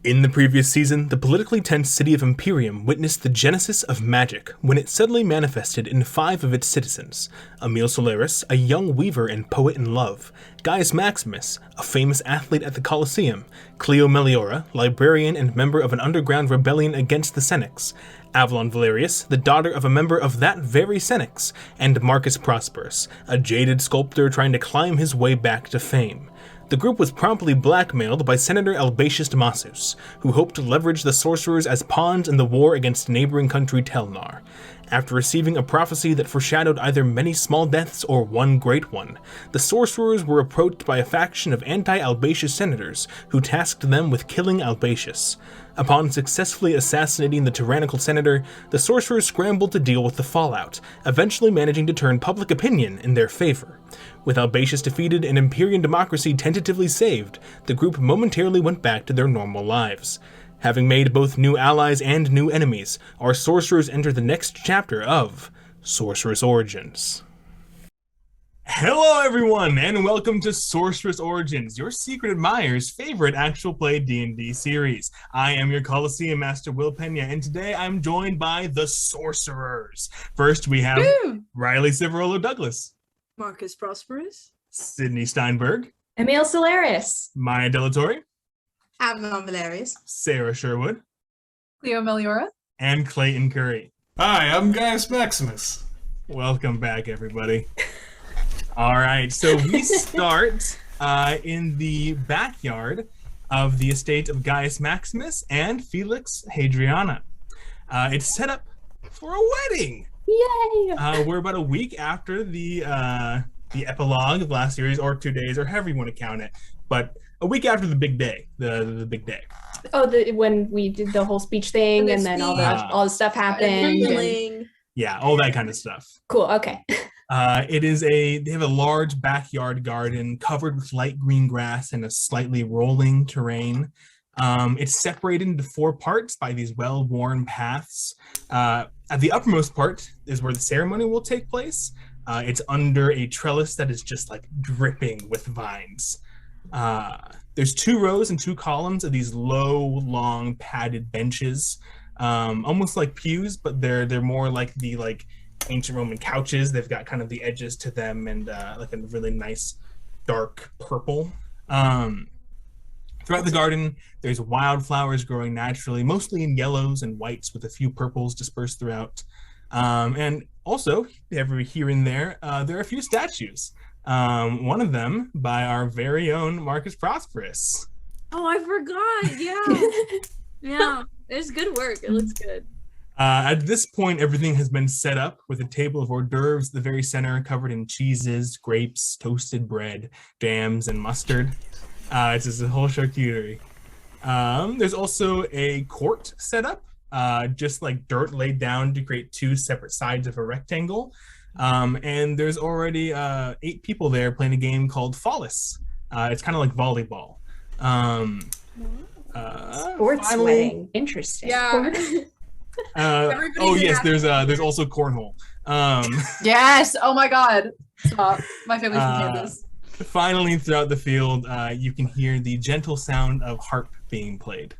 In the previous season, the politically tense city of Imperium witnessed the genesis of magic when it suddenly manifested in 5 of its citizens: Aemil Seleris, a young weaver and poet in love; Gaius Maximus, a famous athlete at the Coliseum; Clio Meliora, librarian and member of an underground rebellion against the Senex; Avalon Valerius, the daughter of a member of that very Senex; and Marcus Prosperus, a jaded sculptor trying to climb his way back to fame. The group was promptly blackmailed by Senator Albatius Massus, who hoped to leverage the sorcerers as pawns in the war against neighboring country Telnar. After receiving a prophecy that foreshadowed either many small deaths or one great one, the sorcerers were approached by a faction of anti-Albatius senators who tasked them with killing Albatius. Upon successfully assassinating the tyrannical senator, the sorcerers scrambled to deal with the fallout, eventually managing to turn public opinion in their favor. With Albatius defeated and Imperium democracy tentatively saved, the group momentarily went back to their normal lives. Having made both new allies and new enemies, our sorcerers enter the next chapter of Sorcerous Origins. Hello everyone, and welcome to Sorcerous Origins, your secret admirer's favorite actual play D&D series. I am your Coliseum Master, Peña, and today I'm joined by the Sorcerers. First we have Riley Civerolo Douglas, Marcus Prosperus, Sydney Steinberg, Aemil Celeris, Maya Delatorre, Avalon Valerius, Sarah Sherwood, Clio Meliora, and Clayton Currie. Hi, I'm Gaius Maximus. Welcome back, everybody. All right, so we start in the backyard of the estate of Gaius Maximus and Felix Hadriana. It's set up for a wedding. Yay! We're about a week after the epilogue of last series, or 2 days, or however you want to count it, but a week after the big day, the big day. Oh, when we did the whole speech thing, and then all the stuff happened. And... Yeah, all that kind of stuff. Cool. Okay. They have a large backyard garden covered with light green grass and a slightly rolling terrain. It's separated into 4 parts by these well-worn paths. At the uppermost part is where the ceremony will take place. It's under a trellis that is just like dripping with vines. There's 2 rows and 2 columns of these low, long, padded benches, almost like pews, but they're more like the ancient Roman couches. They've got kind of the edges to them and like a really nice dark purple. Throughout the garden, there's wildflowers growing naturally, mostly in yellows and whites with a few purples dispersed throughout. And also, here and there are a few statues. One of them by our very own Marcus Prosperus. Oh, I forgot. Yeah. Yeah. It's good work. It looks good. At this point, everything has been set up with a table of hors d'oeuvres at the very center, covered in cheeses, grapes, toasted bread, jams, and mustard. It's just a whole charcuterie. There's also a court set up, just like dirt laid down to create 2 separate sides of a rectangle. And there's already 8 people there playing a game called Fallis. It's kind of like volleyball. Sports wedding. Interesting. Yeah. Yes, there's also cornhole. Yes. Oh my God. Stop. My family's from Kansas. Finally, throughout the field, you can hear the gentle sound of harp being played.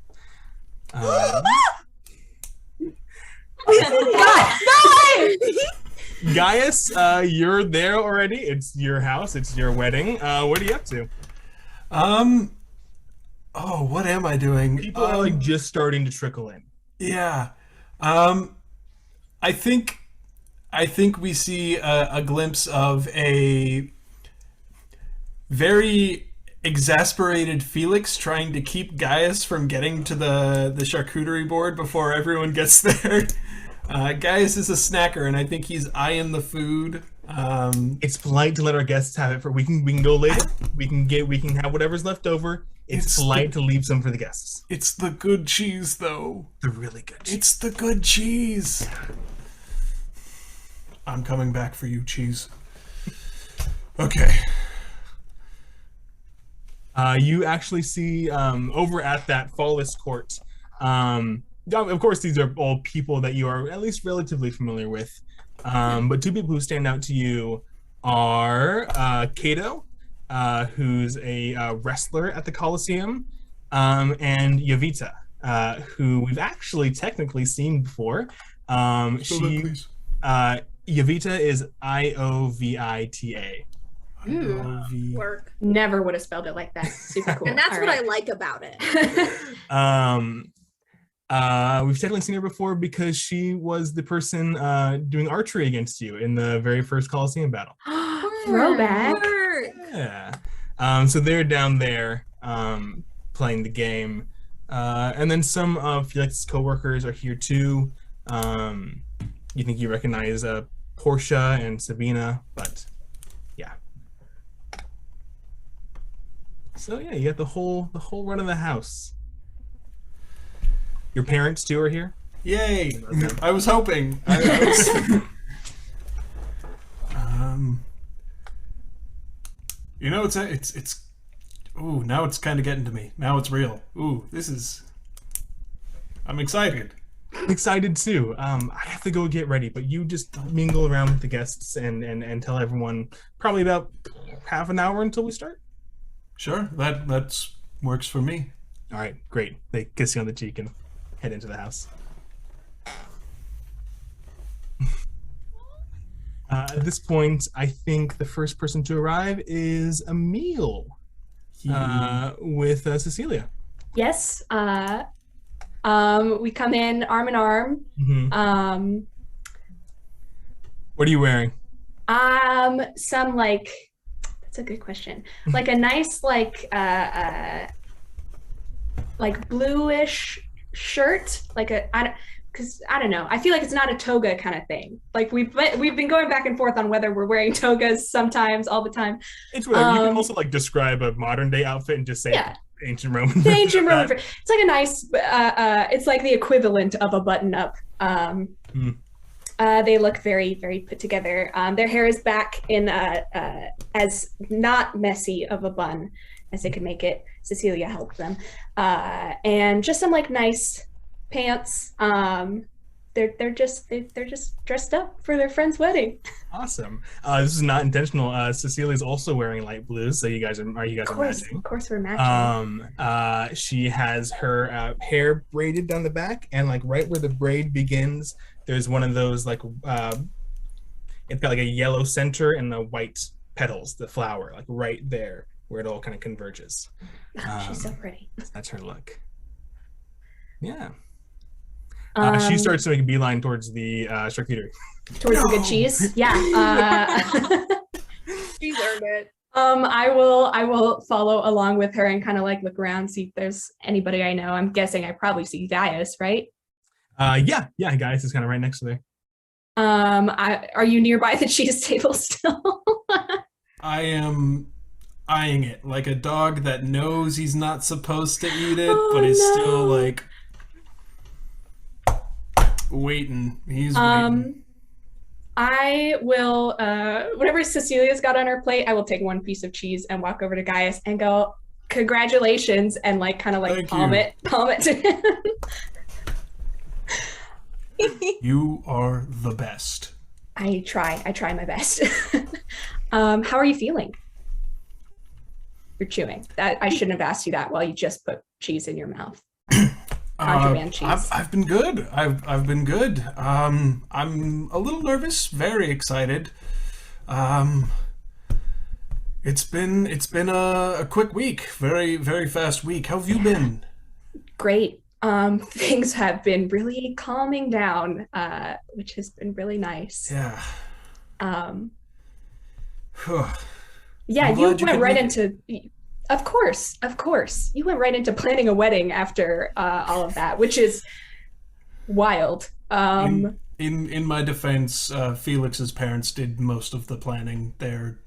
Gaius, you're there already. It's your house. It's your wedding. What are you up to? Oh, what am I doing? People are like just starting to trickle in. Yeah. I think we see a glimpse of a very exasperated Felix trying to keep Gaius from getting to the charcuterie board before everyone gets there. Gaius is a snacker, and I think he's eyeing the food. It's polite to let our guests have it. We can go later. We can have whatever's left over. It's polite to leave some for the guests. It's the good cheese, though. The really good cheese. It's the good cheese. I'm coming back for you, cheese. Okay. You actually see over at that Fallis court. Of course, these are all people that you are at least relatively familiar with. But 2 people who stand out to you are Cato, who's a wrestler at the Coliseum, and Jovita, who we've actually technically seen before. Jovita is Iovita. Work. Never would have spelled it like that. Super cool. And that's All what right. I like about it. We've technically seen her before because she was the person doing archery against you in the very first Coliseum battle. Throwback. Work. Yeah. So they're down there playing the game. And then some of Felix's co-workers are here too. You think you recognize Portia and Sabina, but yeah. So yeah, you got the whole run of the house. Your parents too are here? Yay! I was hoping. I was... You know, it's. Ooh, now it's kind of getting to me. Now it's real. Ooh, this is. I'm excited. I'm excited too. I have to go get ready, but you just mingle around with the guests and tell everyone probably about half an hour until we start. Sure, that works for me. All right, great. They kiss you on the cheek and head into the house. At this point, I think the first person to arrive is Aemil with Cecilia. Yes. We come in arm in arm. Mm-hmm. What are you wearing? Some like, that's a good question. Like a nice like bluish shirt, like because I don't know. I feel like it's not a toga kind of thing. Like we've been going back and forth on whether we're wearing togas sometimes, all the time. It's whatever. You can also like describe a modern day outfit and just say ancient Roman. The ancient Roman. It's like a nice. It's like the equivalent of a button-up. They look very, very put together. Their hair is back in as not messy of a bun as they could make it. Cecilia helped them, and just some like nice pants. They're just dressed up for their friend's wedding. Awesome. This is not intentional. Cecilia's also wearing light blues, so you guys are matching? Of course, we're matching. She has her hair braided down the back, and like right where the braid begins, there's one of those like it's got like a yellow center and the white petals, the flower, like right there where it all kind of converges. She's so pretty. That's her look. Yeah. She starts to make a beeline towards the charcuterie. Towards the good cheese? Yeah. She's earned it. I will follow along with her and kind of like look around, see if there's anybody I know. I'm guessing I probably see Gaius, right? Yeah, Gaius is kind of right next to there. Are you nearby the cheese table still? I am eyeing it like a dog that knows he's not supposed to eat it, but is still like waiting. He's waiting. I will, whatever Cecilia's got on her plate, I will take one piece of cheese and walk over to Gaius and go, congratulations, and like kind of like palm it to him. You are the best. I try my best. How are you feeling? You're chewing. I shouldn't have asked you that while you just put cheese in your mouth. Contraband cheese. I've been good. I've been good. I'm a little nervous, very excited. It's been a quick week, very, very fast week. How have you been? Great. Things have been really calming down, which has been really nice. Yeah. Yeah, you went right into. Of course. You went right into planning a wedding after all of that, which is wild. In my defense, Felix's parents did most of the planning. They're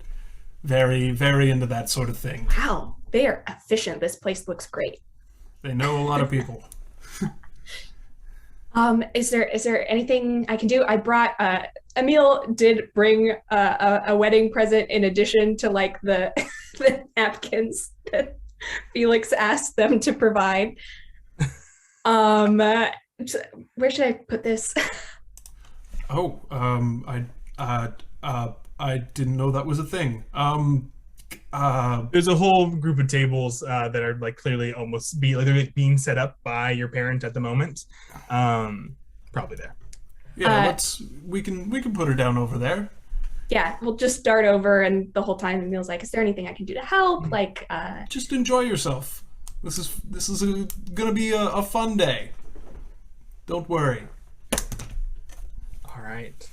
very, very into that sort of thing. Wow, they are efficient. This place looks great. They know a lot of people. Is there anything I can do? I brought Aemil did bring a wedding present in addition to like the the napkins that Felix asked them to provide. Where should I put this? I didn't know that was a thing. There's a whole group of tables that are like clearly almost they're being set up by your parent at the moment. Probably there. Yeah, we can put her down over there. Yeah, we'll just dart over, and the whole time Emil's like, "Is there anything I can do to help?" Like, just enjoy yourself. This is gonna be a fun day. Don't worry. All right.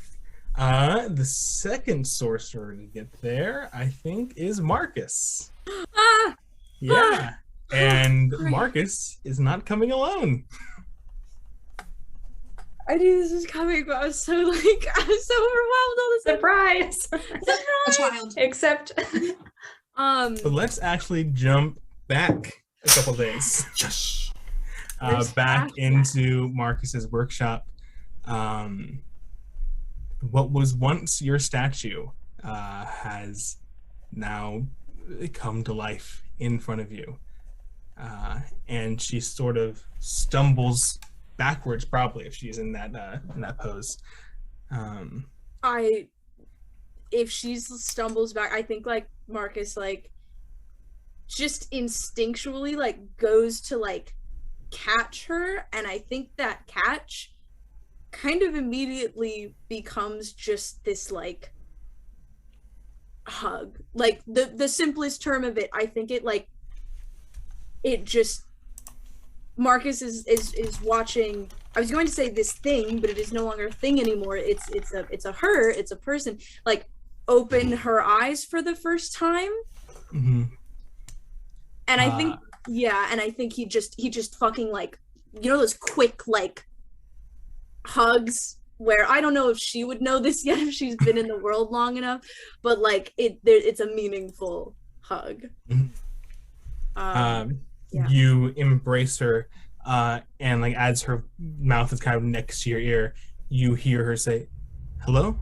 The second sorcerer to get there, I think, is Marcus. Yeah. And Marcus is not coming alone. I knew this was coming, but I was so overwhelmed all the surprise. A child. Except, So let's actually jump back a couple days. Yes. Back into Marcus's workshop. What was once your statue has now come to life in front of you. And she sort of stumbles backwards, probably, if she's in that pose. If she stumbles back, I think like Marcus like just instinctually like goes to like catch her, and I think that catch kind of immediately becomes just this like hug. Like the simplest term of it, I think it just Marcus is watching. I was going to say this thing, but it is no longer a thing anymore. It's a person like open her eyes for the first time. Mm-hmm. And I think and I think he just fucking like, you know, those quick like hugs where I don't know if she would know this yet if she's been in the world long enough, but like it's a meaningful hug. Mm-hmm. You embrace her, and like as her mouth is kind of next to your ear, you hear her say, "Hello,"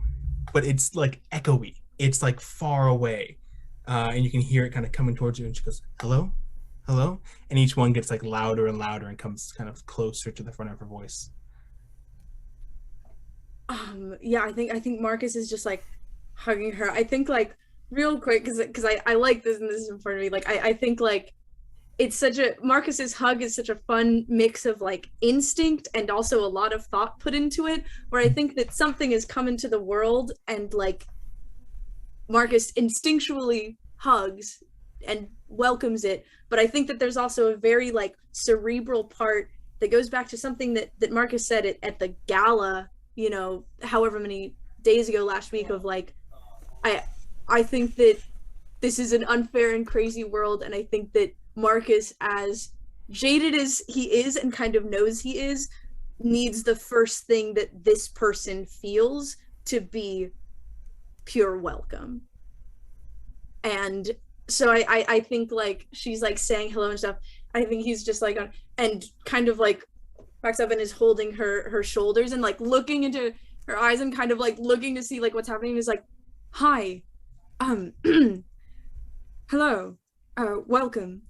but it's like echoey. It's like far away, and you can hear it kind of coming towards you. And she goes, "Hello, hello," and each one gets like louder and louder and comes kind of closer to the front of her voice. I think Marcus is just like hugging her. I think like real quick because I like this, and this is in front of me. Like I think like it's such a Marcus's hug is such a fun mix of like instinct and also a lot of thought put into it, where I think that something has come into the world and like Marcus instinctually hugs and welcomes it, but I think that there's also a very like cerebral part that goes back to something that Marcus said at the gala, you know, however many days ago last week, of like I think that this is an unfair and crazy world, and I think that Marcus, as jaded as he is and kind of knows he is, needs the first thing that this person feels to be pure welcome. And so I think like she's like saying hello and stuff. I think he's just like and kind of like backs up and is holding her shoulders and like looking into her eyes and kind of like looking to see like what's happening. Is like, "Hi, hello, welcome."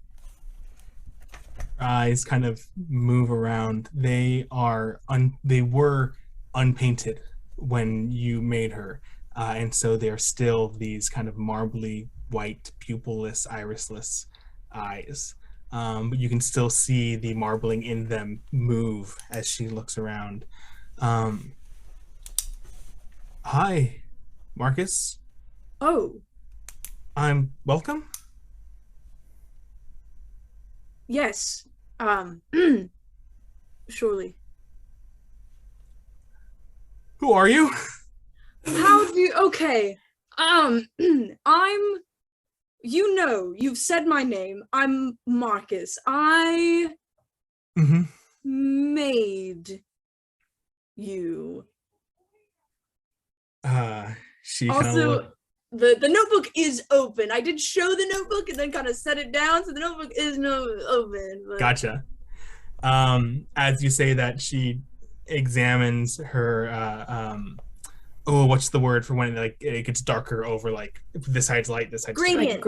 Eyes kind of move around. They were unpainted when you made her, and so they're still these kind of marbly white, pupilless, irisless eyes. But you can still see the marbling in them move as she looks around. Hi, Marcus. Oh, I'm welcome. yes. Surely. Who are you? How do you, okay. You've said my name. I'm Marcus. I made you. She also the notebook is open. I did show the notebook and then kind of set it down, so the notebook is open. But... Gotcha. As you say that, she examines her what's the word for when like it gets darker over like this side's light, this side's gradient.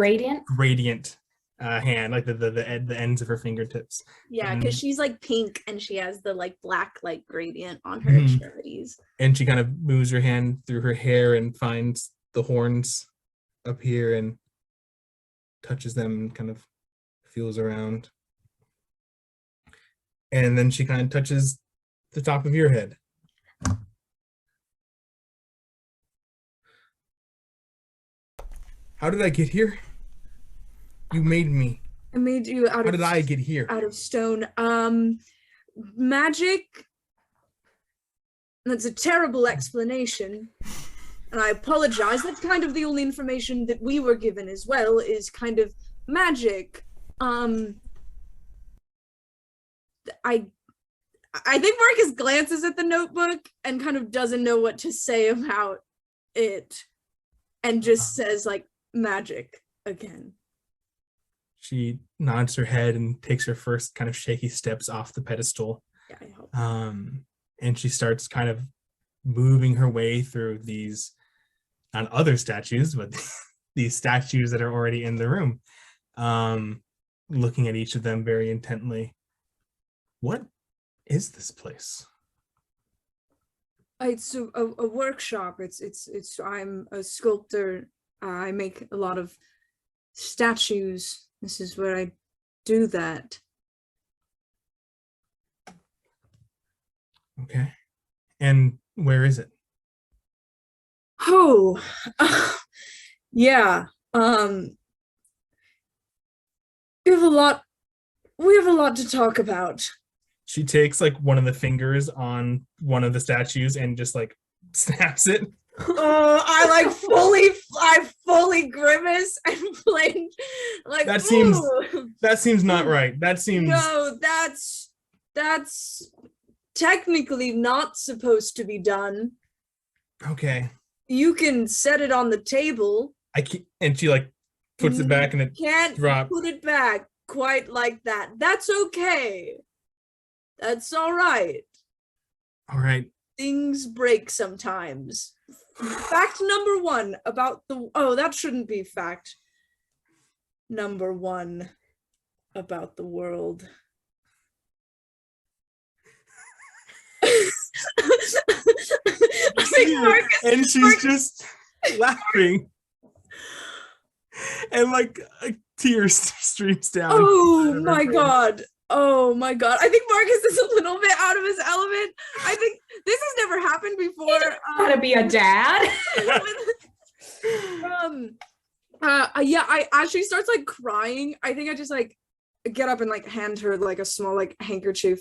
Gradient hand, like the ends of her fingertips. Yeah, because she's like pink and she has the like black like gradient on her extremities. And she kind of moves her hand through her hair and finds the horns up here, and touches them and kind of feels around. And then she kind of touches the top of your head. How did I get here? You made me. I made you out How of did I get here? out of stone. Magic. That's a terrible explanation. And I apologize. That's kind of the only information that we were given as well, is kind of magic. I think Marcus glances at the notebook and kind of doesn't know what to say about it, and just says like magic again. She nods her head and takes her first kind of shaky steps off the pedestal. Yeah, I hope. And she starts kind of moving her way through these, not other statues, but these statues that are already in the room, looking at each of them very intently. What is this place? It's a workshop. It's I'm a sculptor. I make a lot of statues. This is where I do that. Okay. And where is it? Oh, yeah. We have a lot to talk about. She takes like one of the fingers on one of the statues and just like snaps it. Oh, I fully grimace and blink. Like That seems not right. That seems no, that's technically not supposed to be done. okay. You can set it on the table. And she like puts it back and it Can't drop. put it back quite like that. That's okay. That's all right. All right. Things break sometimes. Fact number one about the... Oh, that shouldn't be fact number one about the world. And she's just laughing. And like a tear streams down. Oh my god. Oh my god. I think Marcus is a little bit out of his element. I think this has never happened before. Gotta be a dad. Yeah, I as she starts like crying, I think I just like get up and like hand her like a small like handkerchief.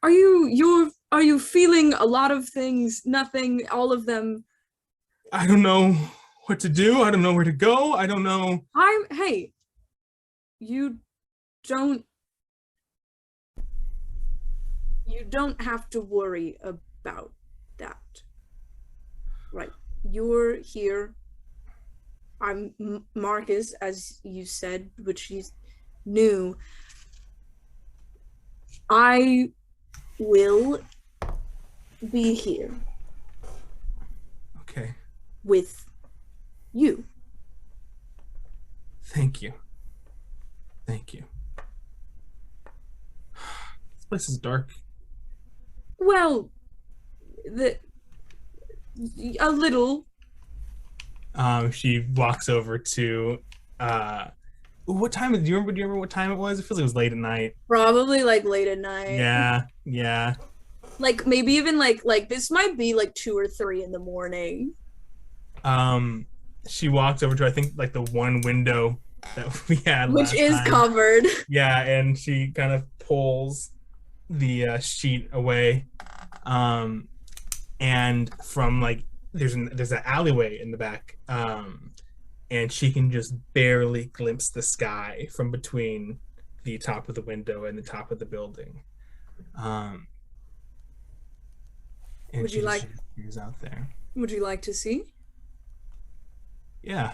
Are you feeling a lot of things? Nothing, all of them? I don't know what to do. I don't know where to go. I don't know. Hey, you don't have to worry about that. Right. You're here. I'm Marcus, as you said, which you knew. I will be here. Okay. With you. Thank you. Thank you. This place is dark. Well, a little. She walks over to what time do you remember what time it was? It feels like it was late at night. Probably like late at night. Yeah. Like maybe even like this might be like 2 or 3 in the morning. She walks over to I think like the one window that we had which last is time. covered. Yeah, and she kind of pulls the sheet away. And from like there's an alleyway in the back. And she can just barely glimpse the sky from between the top of the window and the top of the building. And Would you like? She's out there. Would you like to see? Yeah.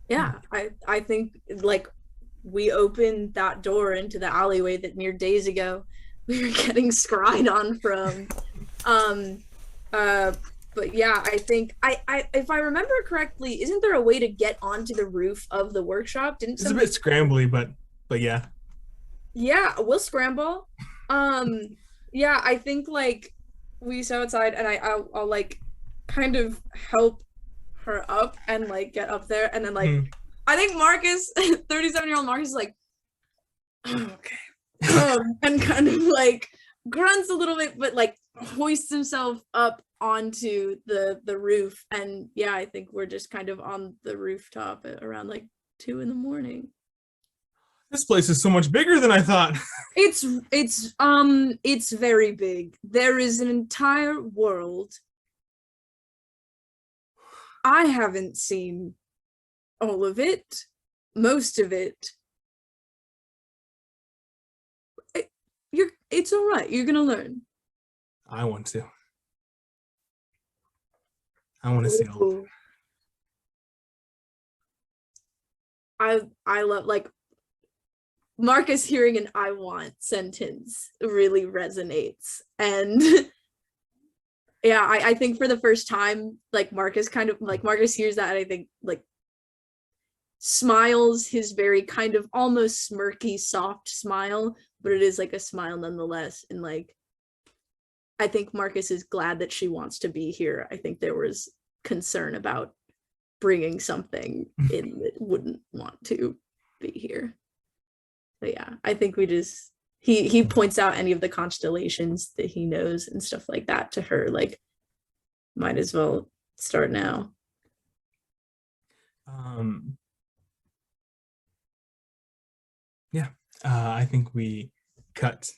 Yeah, I think like we opened that door into the alleyway that mere days ago we were getting scryed on from. But yeah, I think I if I remember correctly, isn't there a way to get onto the roof of the workshop? Didn't It's a bit scrambly, but yeah. Yeah, we'll scramble. Yeah, I think like we go outside and I'll like kind of help her up and like get up there and then like I think Marcus, 37-year-old Marcus, is like, oh, okay, and kind of like grunts a little bit, but like hoists himself up onto the roof. And yeah, I think we're just kind of on the rooftop at around like 2 a.m. This place is so much bigger than I thought. It's very big. There is an entire world. I haven't seen all of it, most of it. It's all right. You're gonna learn. I want to. I want to see all of it. I love, like, Marcus hearing an "I want" sentence really resonates. And yeah, I think for the first time, like, Marcus hears that, and I think, like, smiles his very kind of almost smirky, soft smile, but it is like a smile nonetheless. And like, I think Marcus is glad that she wants to be here. I think there was concern about bringing something in that wouldn't want to be here. But yeah, I think we just, he points out any of the constellations that he knows and stuff like that to her, like, might as well start now. Yeah, I think we cut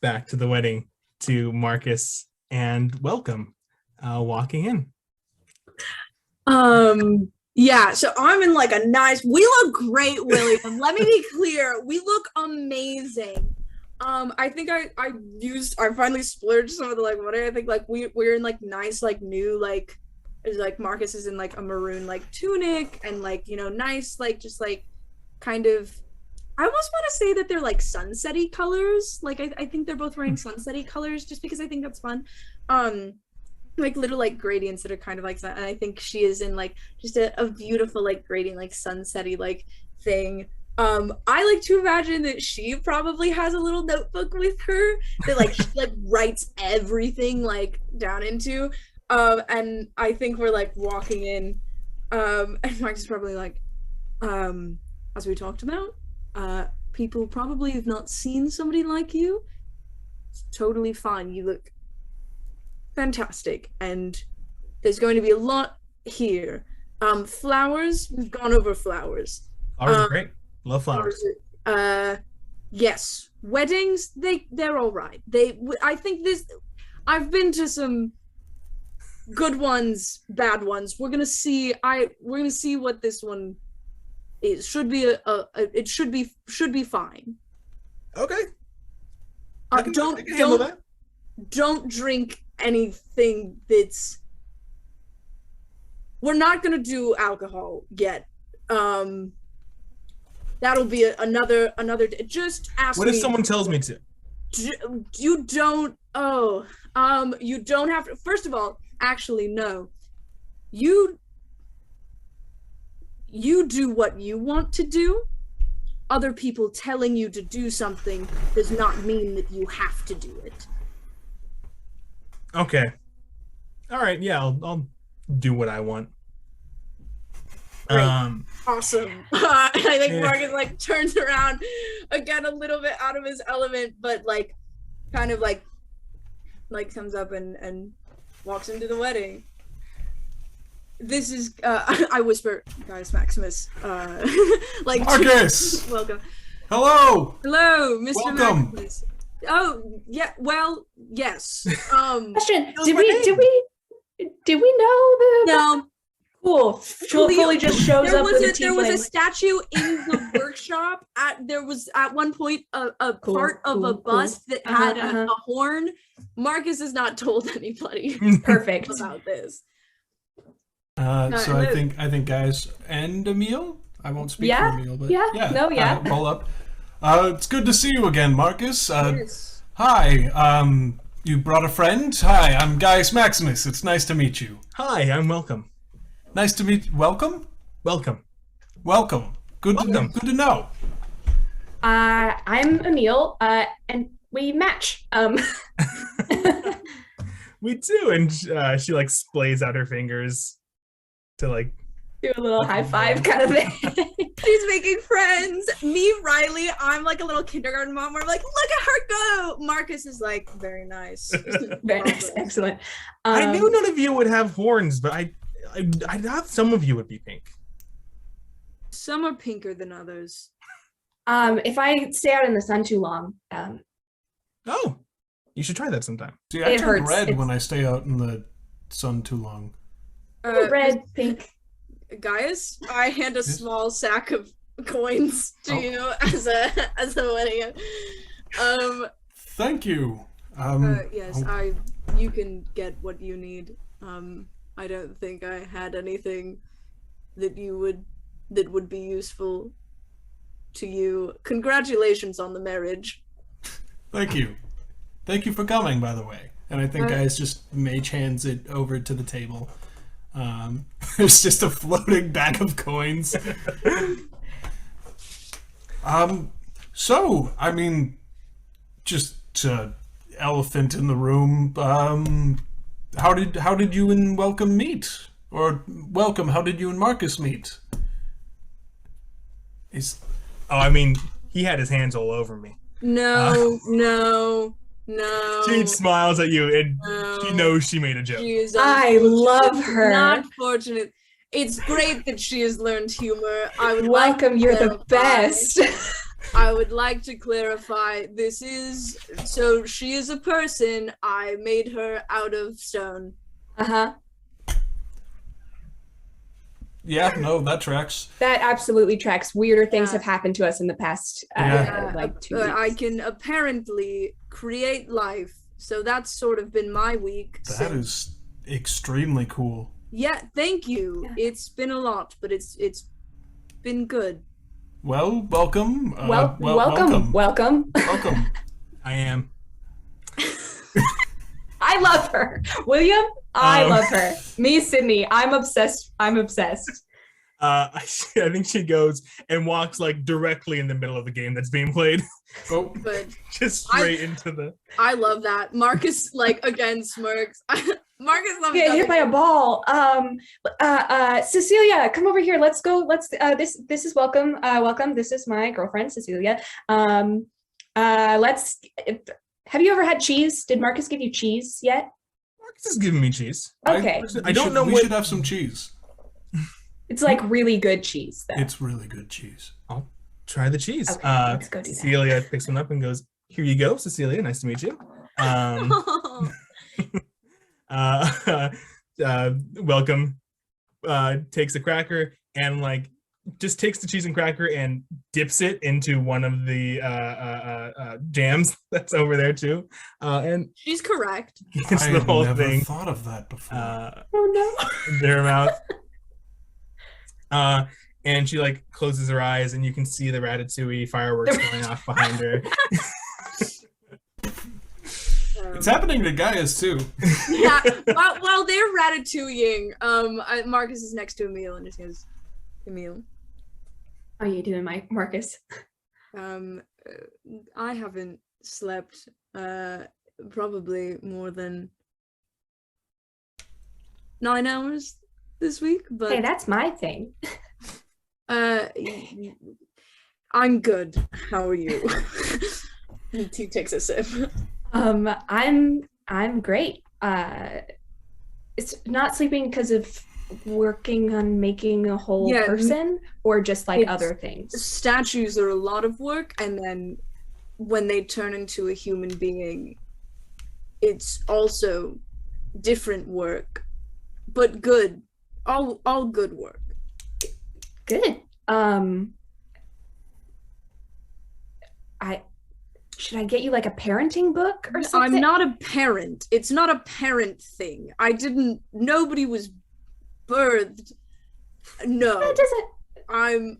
back to the wedding to Marcus and Welcome walking in. Yeah, so I'm in like a nice, we look great, William. Let me be clear, we look amazing. I think I finally splurged some of the, like, what I think, like, we're in like nice, like, new, like, is like Marcus is in like a maroon like tunic and like, you know, nice, like, just like kind of, I almost want to say that they're like sunset-y colors. Like I think they're both wearing sunset-y colors just because I think that's fun. Like little like gradients that are kind of like that. And I think she is in like just a beautiful like gradient, like sunset-y like thing. I like to imagine that she probably has a little notebook with her that like she like writes everything like down into. And I think we're like walking in, and Max is probably like, as we talked about, people probably have not seen somebody like you. It's totally fine. You look fantastic, and there's going to be a lot here. Flowers, we've gone over flowers. Flowers are great. Love flowers. Yes. Weddings, they're all right. I think I've been to some good ones, bad ones. We're gonna see what this one is. Should be it should be fine. Okay. Don't drink anything that's, we're not gonna do alcohol yet. That'll be another just ask me. What if someone tells me to? You don't you don't have to. First of all, actually, no. You do what you want to do. Other people telling you to do something does not mean that you have to do it. Okay. All right. Yeah, I'll do what I want. Great. Awesome. I think Morgan like turns around again a little bit out of his element, but like kind of like comes up and walks into the wedding. This is I whisper, Gaius Maximus, like, Marcus! Welcome. Hello, Mr. Welcome. Maximus. Oh yeah, well, yes. Question: Did we know the? No. Cool. Fully just shows up with a there was a statue in the workshop. There was at one point a part of a bus that had a horn. Marcus has not told anybody. Perfect. About this. So I think guys and Aemil. I won't speak for Aemil, but roll up. It's good to see you again, Marcus. Yes. Hi. You brought a friend. Hi, I'm Gaius Maximus. It's nice to meet you. Hi, I'm Welcome. Nice to meet. Welcome. Welcome. Good to know. I'm Aemil, and we match. We do, and she like splays out her fingers to like Do a little high five kind of thing. She's making friends. Me, Riley, I'm like a little kindergarten mom where I'm like, look at her go. Marcus is like, very nice. Very nice. Excellent. I knew none of you would have horns, but I thought some of you would be pink. Some are pinker than others. If I stay out in the sun too long, Oh, you should try that sometime. See, I It turn hurts. red when I stay out in the sun too long. red, pink. Gaius, I hand a small sack of coins to you as a wedding. Thank you. Yes, you can get what you need. I don't think I had anything that would be useful to you. Congratulations on the marriage. Thank you. Thank you for coming, by the way. And I think Gaius just mage hands it over to the table. There's just a floating bag of coins. So, I mean, just elephant in the room. How did you and Welcome meet? Or Welcome, how did you and Marcus meet? I mean, he had his hands all over me. No. She smiles at you, and No. she knows she made a joke. She is I love her. Not fortunate. It's great that she has learned humor. I would Welcome, you're the best. I would like to clarify, so she is a person. I made her out of stone. Uh-huh. Yeah, no, that tracks. That absolutely tracks. Weirder things Yeah. have happened to us in the past, Yeah. like 2 weeks. I can apparently create life, so that's sort of been my week. That is extremely cool. Yeah, thank you. Yeah. It's been a lot, but it's been good. Well, welcome. Welcome. Welcome. I am. I love her. William, I Oh. love her. Me, Sydney, I'm obsessed. I think she goes and walks like directly in the middle of the game that's being played, Oh, But just straight into the. I love that. Marcus again smirks. Marcus loves Get hit nothing. by a ball. Cecilia, come over here. Let's go. This is Welcome. Welcome. This is my girlfriend, Cecilia. Have you ever had cheese? Did Marcus give you cheese yet? Marcus is giving me cheese. Okay. I don't know We what. should have some cheese. It's like really good cheese, though. It's really good cheese. Try the cheese. Okay, let's go do that. Cecilia picks one up and goes, "Here you go, Cecilia. Nice to meet you." Welcome. Takes a cracker and like just takes the cheese and cracker and dips it into one of the jams that's over there too, and She's correct. gets I the had whole never thing thought of that before. Oh no. into her mouth. And she like closes her eyes, and you can see the Ratatouille fireworks going off behind her. It's happening to Gaius too. Yeah. While they're ratatouilleing, Marcus is next to Aemil and just goes, "Aemil, How you doing, Marcus? I haven't slept probably more than 9 hours this week, but Hey, that's my thing. I'm good. How are you?" And he takes a sip. I'm great. It's not sleeping because of working on making a whole Yeah, person, or just like it's- other things. Statues are a lot of work, and then when they turn into a human being, it's also different work, but good. All good work. Good. Should I get you like a parenting book or something? I'm not a parent. It's not a parent thing. Nobody was birthed. No. That doesn't.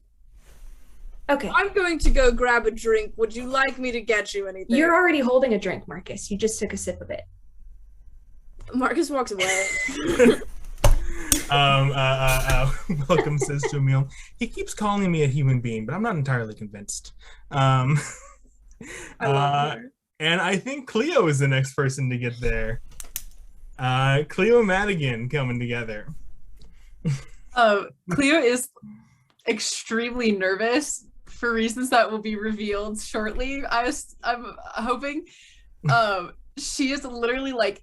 Okay. I'm going to go grab a drink. Would you like me to get you anything? You're already holding a drink, Marcus. You just took a sip of it. Marcus walks away. Welcome, says to Aemil. He keeps calling me a human being, but I'm not entirely convinced. I love her. And I think Clio is the next person to get there. Clio and Madigan coming together. Clio is extremely nervous for reasons that will be revealed shortly. I'm hoping. She is literally like,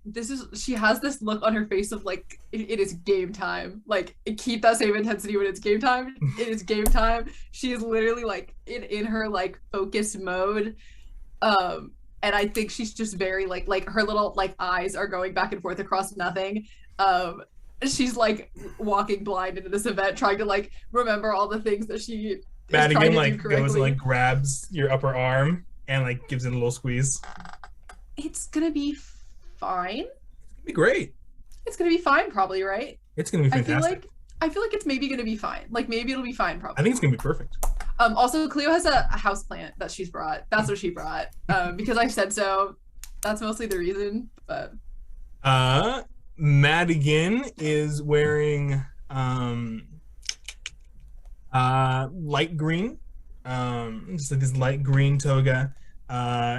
she has this look on her face of like, it is game time. Like, keep that same intensity when it's game time. It is game time. She is literally like in her like focus mode. And I think she's just very like her little like eyes are going back and forth across nothing. She's like walking blind into this event, trying to like remember all the things that she is trying to like do correctly. goes and like grabs your upper arm and like gives it a little squeeze. It's gonna be fine. It's gonna be great. It's gonna be fine, probably, right? It's gonna be fantastic. I feel like it's maybe gonna be fine. Like maybe it'll be fine, probably. I think it's gonna be perfect. Also, Clio has a house plant that she's brought. That's what she brought. Because I said so. That's mostly the reason. But Madigan is wearing light green. Just like this light green toga.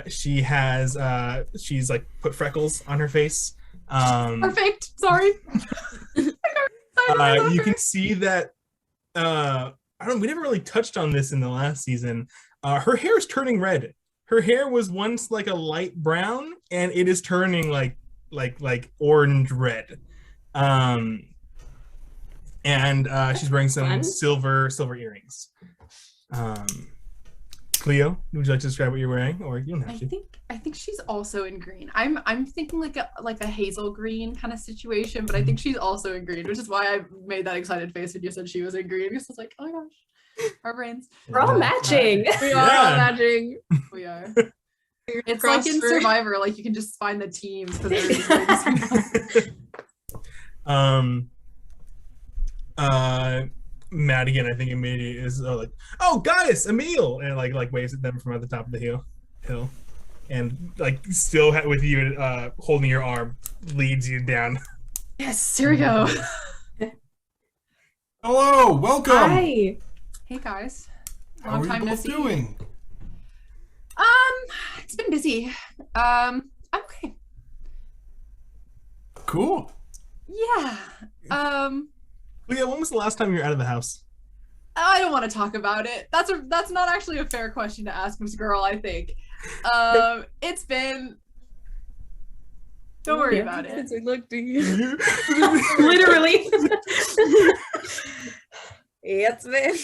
She has she's like put freckles on her face. Perfect. Sorry. You can see that we never really touched on this in the last season. Her hair is turning red. Her hair was once like a light brown and it is turning like orange red. And she's wearing some silver earrings. Cleo, would you like to describe what you're wearing, or you don't have to? I think she's also in green. I'm thinking like a hazel green kind of situation, but I think she's also in green, which is why I made that excited face when you said she was in green, because I was like, oh my gosh, our brains. We're all matching. We are all matching. We are. It's like in Survivor, like you can just find the teams because Madigan, I think immediately is like, oh Gaius, Aemil, and like waves at them from at the top of the hill, and like still with you holding your arm, leads you down. Yes, here we go. Hello, welcome. Hi. Hey guys. How are you both doing? It's been busy. I'm okay. Cool. Yeah. Yeah, when was the last time you were out of the house? I don't want to talk about it. That's not actually a fair question to ask Miss Girl, I think. It's been. Don't worry about it. Since we looked at you. Literally. It's been.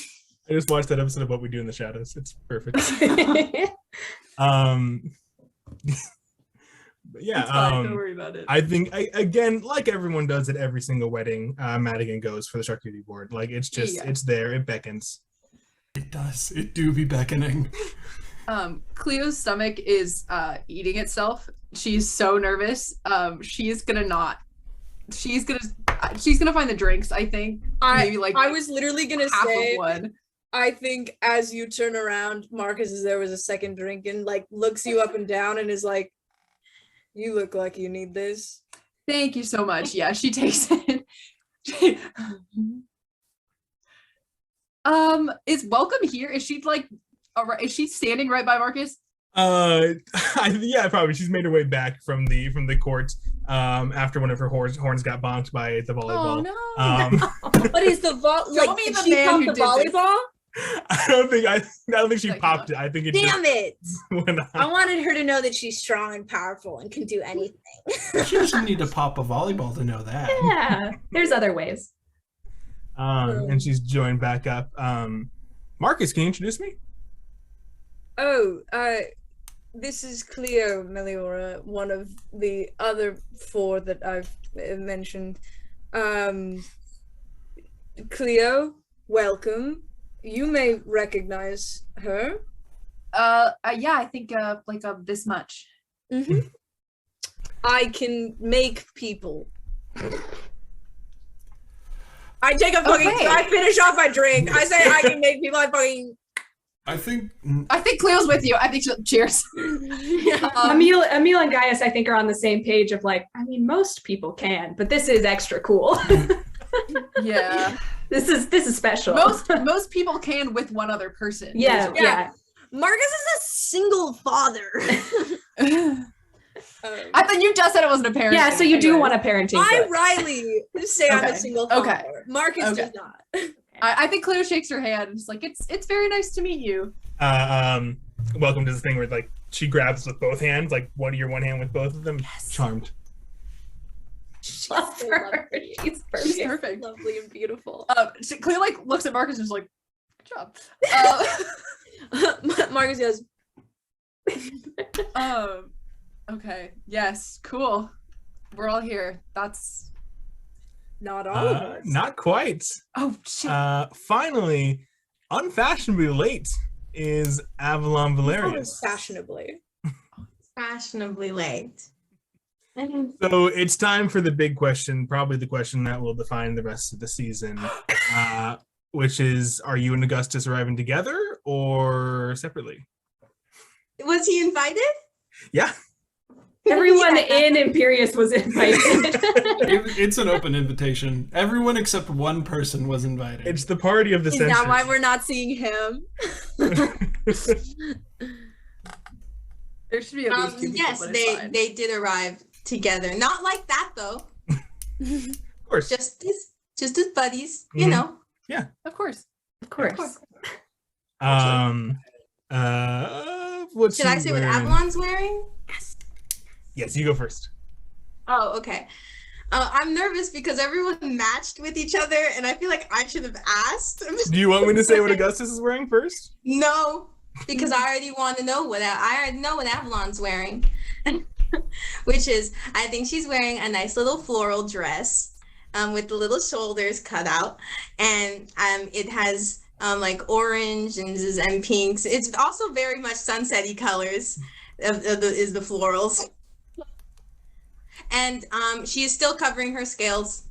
I just watched that episode of What We Do in the Shadows. It's perfect. But yeah, don't worry about it. I think again, like everyone does at every single wedding, Madigan goes for the charcuterie board. Like it's just it's there, it beckons. It does. It do be beckoning. Cleo's stomach is eating itself. She's so nervous. She's gonna find the drinks, I think. Maybe like I was literally gonna half say of one. I think as you turn around, Marcus is there was a second drink and like looks you up and down and is like, you look like you need this. Thank you so much. Yeah, she takes it. Is welcome here? Is she like, is she standing right by Marcus? Yeah, probably. She's made her way back from the court after one of her horns got bonked by the volleyball. Oh no! What is the Show me the man who did volleyball? I don't think she popped it. I think it. Damn it! Went I wanted her to know that she's strong and powerful and can do anything. She doesn't need to pop a volleyball to know that. Yeah, there's other ways. And she's joined back up. Marcus, can you introduce me? Oh, this is Clio Meliora, one of the other four that I've mentioned. Clio, welcome. You may recognize her. Yeah, I think this much. Mm-hmm. I can make people. I take a fucking. Okay. I finish off my drink. I say I can make people. I think Cleo's with you. I think cheers. Aemil and Gaius, I think, are on the same page of like, I mean, most people can, but this is extra cool. Yeah. This is special. Most people can with one other person. Yeah. Marcus is a single father. I thought you just said it wasn't a parenting. Yeah, so you do Anyways. want a parenting I book. Riley say I'm a Okay. single Okay. father. Marcus Okay. does not. I think Clio shakes her hand and it's like, it's very nice to meet you. Welcome to this thing where like she grabs with both hands, like your one hand with both of them. Yes. Charmed. Love so her. lovely. She's perfect. She's perfect. Lovely and beautiful. Clio like looks at Marcus and is like, good job. Marcus goes, Okay. Yes. Cool. We're all here. That's. not all of us. Not quite. Oh shit. Finally, unfashionably late is Avalon Valerius. Fashionably. Fashionably late. So it's time for the big question, probably the question that will define the rest of the season, which is, are you and Augustus arriving together or separately? Was he invited? Yeah. Everyone in Imperius was invited. It's an open invitation. Everyone except one person was invited. It's the party of the Is century. that why we're not seeing him? There should be at least two people, Yes, but it's fine. they did arrive together. Not like that though. Of course. Just as buddies, you Mhm. know. Of course. Of course. What's Should I he say what wearing? Avalon's wearing? Yes, you go first. Oh, okay. I'm nervous because everyone matched with each other, and I feel like I should have asked. Do you want me to say what Augustus is wearing first? No, because I already want to know what I already know what Avalon's wearing, which is I think she's wearing a nice little floral dress, with the little shoulders cut out, and it has like orange and pinks. It's also very much sunsetty colors is the florals. And she is still covering her scales,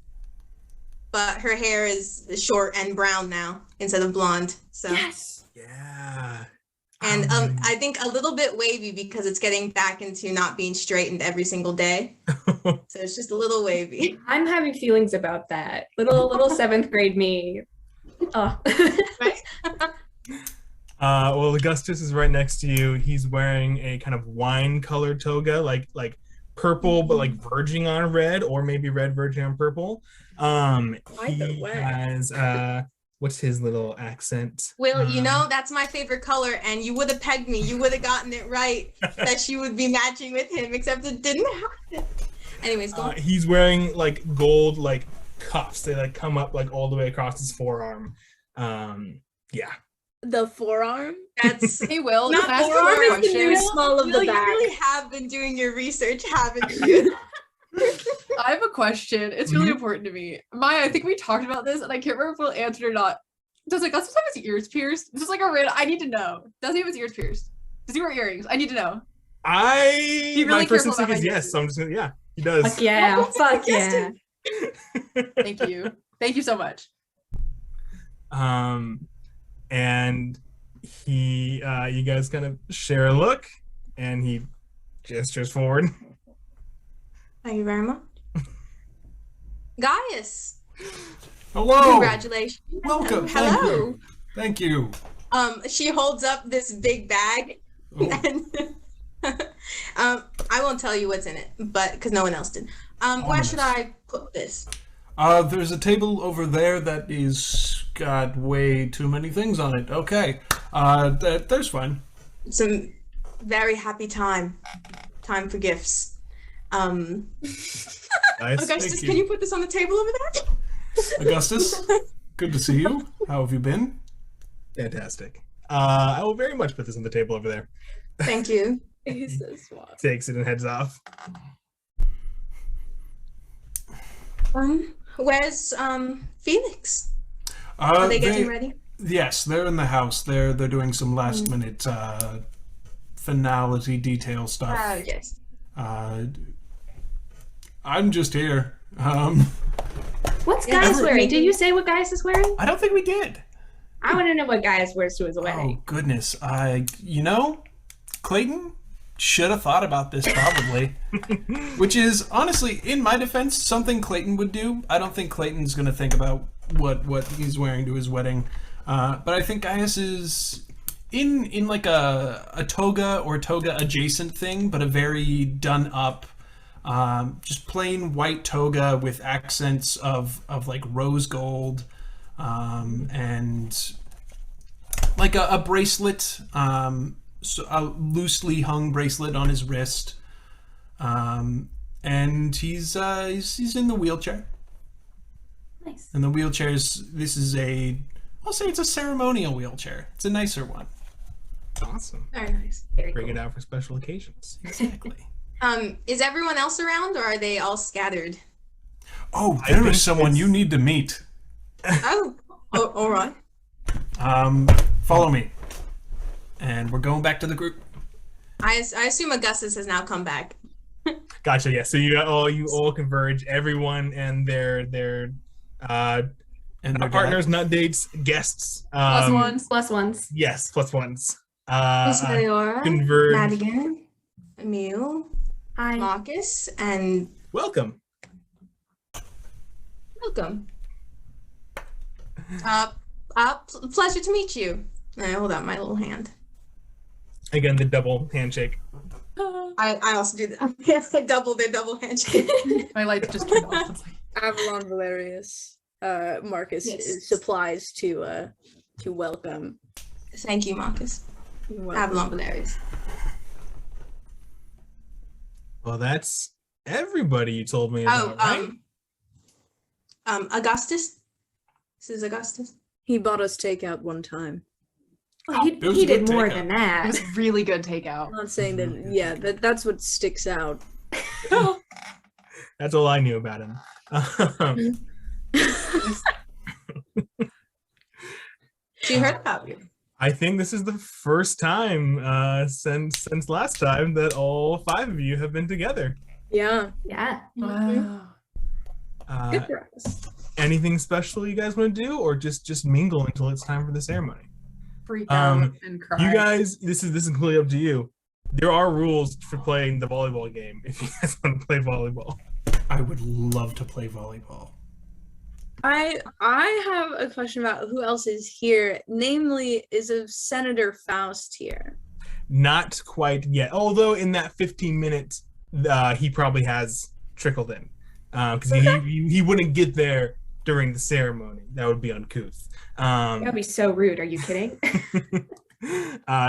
but her hair is short and brown now instead of blonde. So Yes. Yeah. and I think a little bit wavy because it's getting back into not being straightened every single day. So it's just a little wavy. I'm having feelings about that. Little 7th grade me. Oh. Well, Augustus is right next to you. He's wearing a kind of wine-colored toga, like purple, but like verging on red, or maybe red verging on purple. Either He way. has what's his little accent? Will, you know, that's my favorite color, and you would have pegged me. You would have gotten it right that she would be matching with him, except it didn't happen. Anyways, go on. He's wearing like gold like cuffs. They like come up like all the way across his forearm. Yeah. The forearm? That's Hey, Will, Not can I ask you forearm, a it's the question? new small of Will, the you back. really have been doing your research, haven't you? I have a question. It's really important to me. Maya, I think we talked about this, and I can't remember if Will answered or not. Does Augustus have his ears pierced? This is like a random. I need to know. Does he have his ears pierced? Does he wear earrings? I need to know. Be really my first careful instinct about is my yes, so I'm just gonna he does. Fuck yeah. Well, Fuck yes, yeah. Thank you. Thank you so much. And he you guys kind of share a look, and he gestures forward. Thank you very much. Gaius, Hello. congratulations. Welcome. Hello. Thank you. She holds up this big bag, Oh, and I won't tell you what's in it, but because no one else did. Where should I put this? there's a table over there that is got way too many things on it. Okay. There's fine. Some very happy time for gifts. Nice. Augustus, you. can you put this on the table over there? Augustus, good to see you. How have you been? Fantastic. I will very much put this on the table over there. Thank you. He's so smart. Takes it and heads off. Where's Felix? Are they getting ready? Yes, they're in the house. They're doing some last minute finality detail stuff. Oh yes. I'm just here. What's Yeah, Gaius every- wearing? Did you say what Gaius is wearing? I don't think we did. I want to know what Gaius wears to his Oh wedding. goodness. Clayton should have thought about this probably. Which is honestly, in my defense, something Clayton would do. I don't think Clayton's gonna think about what he's wearing to his wedding. But I think Gaius is in like a toga or toga adjacent thing, but a very done up, just plain white toga with accents of like rose gold, and like a bracelet, so a loosely hung bracelet on his wrist, and he's in the wheelchair. Nice. And the wheelchairs. I'll say it's a ceremonial wheelchair. It's a nicer one. Awesome. Very nice. Very Bring cool. it out for special occasions. Exactly. Is everyone else around, or are they all scattered? Oh, I there think is someone it's- you need to meet. Oh, all right. Follow me. And we're going back to the group. I assume Augustus has now come back. Gotcha. Yeah. So you all converge. Everyone and their And not partners, not dates, guests. Plus ones. Plus ones. Yes, plus ones. Miss Meliora, Converge. Madigan, Aemil, Hi. Marcus, and Welcome. welcome. Pleasure to meet you. I hold out my little hand. Again, the double handshake. I also do that. Yes, I double handshake. My lights just turned off. It's like, Avalon Valerius. Marcus Yes. supplies to welcome. Thank you, Marcus. Avalon Valerius. Well, that's everybody you told me about, right? Augustus. This is Augustus. He bought us takeout one time. Well, he It was he a did good more takeout. than it that. was really good takeout. I'm not saying that. Yeah, that's what sticks out. That's all I knew about him. She heard about you. I think this is the first time since last time that all 5 of you have been together. Yeah, Yeah. Wow. good for us. Anything special you guys want to do, or just mingle until it's time for the ceremony? Freak out and cry. You guys, this is completely up to you. There are rules for playing the volleyball game if you guys want to play volleyball. I would love to play volleyball. I have a question about who else is here. Namely, is a Senator Faust here? Not quite yet, although in that 15 minutes, he probably has trickled in, because he wouldn't get there during the ceremony. That would be uncouth. That'd be so rude. Are you kidding?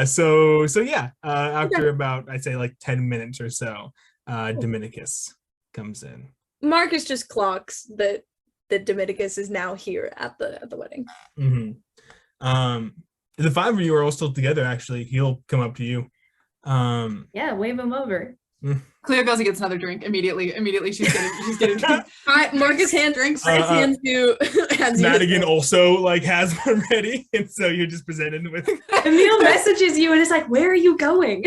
So yeah, after about, I'd say like 10 minutes or so, Dominicus comes in. Marcus just clocks that Dominicus is now here at the wedding. Mm-hmm. The 5 of you are all still together. Actually, he'll come up to you. Yeah, wave him over. Cleo goes and gets another drink immediately. She's getting drunk. Marcus drinks. hands you. hands you Madigan also like has one ready, and so you're just presented with. Emil messages you and is like, "Where are you going?"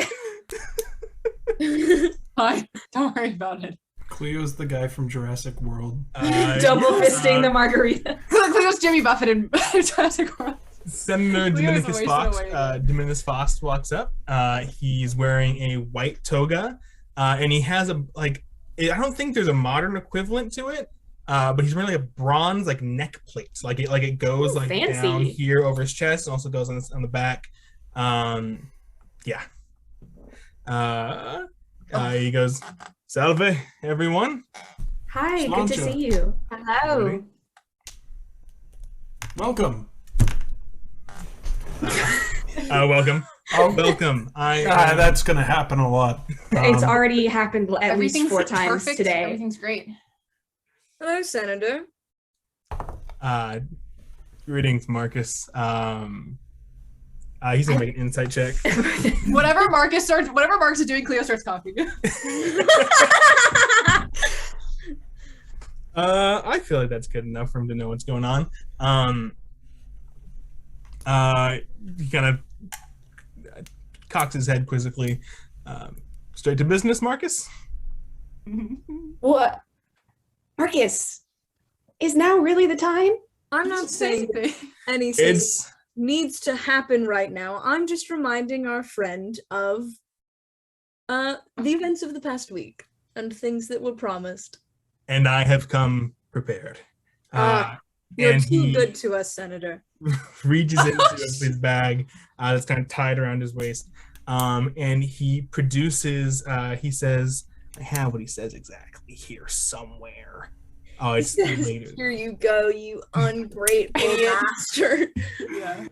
Fine. Don't worry about it. Cleo's the guy from Jurassic World. Double fisting the margarita. Cleo's Jimmy Buffett in Jurassic World. Senator Cleo's Dominicus wasting Fox. away. Dominicus Fox walks up. He's wearing a white toga, and he has I don't think there's a modern equivalent to it, but he's wearing like a bronze neck plate. So, it goes Ooh, fancy. down here over his chest, and also goes on the back. Yeah. He goes, "Salve, everyone." Hi, good to Sláinte. see you. Hello. Welcome. Welcome. Oh, Welcome. that's gonna happen a lot. It's already happened at least Everything's 4 times perfect. today. Everything's great. Hello, Senator. Greetings, Marcus. He's gonna make an insight check. Whatever Marcus is doing, Cleo starts coughing. I feel like that's good enough for him to know what's going on. He kind of cocks his head quizzically. Straight to business, Marcus? What? Marcus, is now really the time? I'm not saying that anything It's needs to happen right now. I'm just reminding our friend of the events of the past week and things that were promised. and I have come prepared. You're and too good to us, Senator. reaches into his bag that's kind of tied around his waist, and he produces. He says, "I have what he says exactly here somewhere." Oh, it's later. Here you go, you ungrateful bastard. Yeah.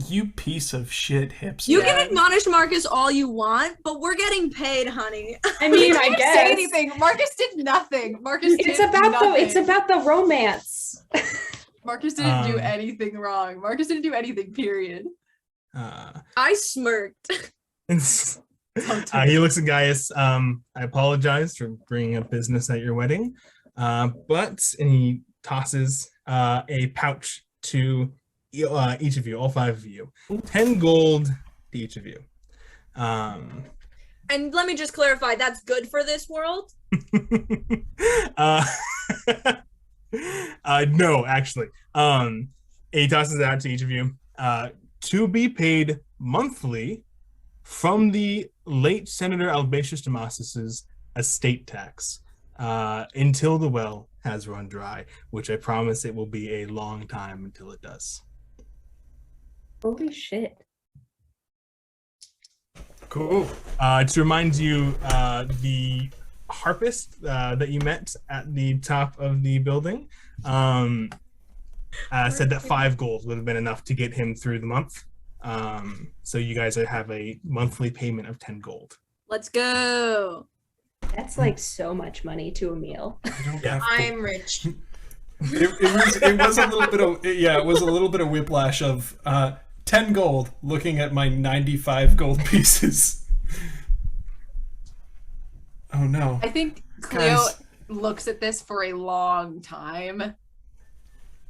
You piece of shit, hipster. You can admonish Marcus all you want, but we're getting paid, honey. I mean, I Didn't guess say anything. Marcus did nothing. Marcus it's did about nothing. it's about the romance. Marcus didn't do anything wrong. Marcus didn't do anything, period. I smirked. He looks at Gaius. I apologize for bringing up business at your wedding, but and he tosses a pouch to each of you, all 5 of you. 10 gold to each of you. And let me just clarify, that's good for this world? No, actually. He tosses it out to each of you. To be paid monthly from the late Senator Albatius Damascus's estate tax until the well has run dry, which I promise it will be a long time until it does. Holy shit. Cool. To remind you, the harpist that you met at the top of the building said that 5 gold would have been enough to get him through the month. So you guys have a monthly payment of 10 gold. Let's go. That's like so much money to a meal. I'm rich. It was a little bit of it was a little bit of whiplash of 10 gold looking at my 95 gold pieces. Oh no. I think Clio Guys. looks at this for a long time.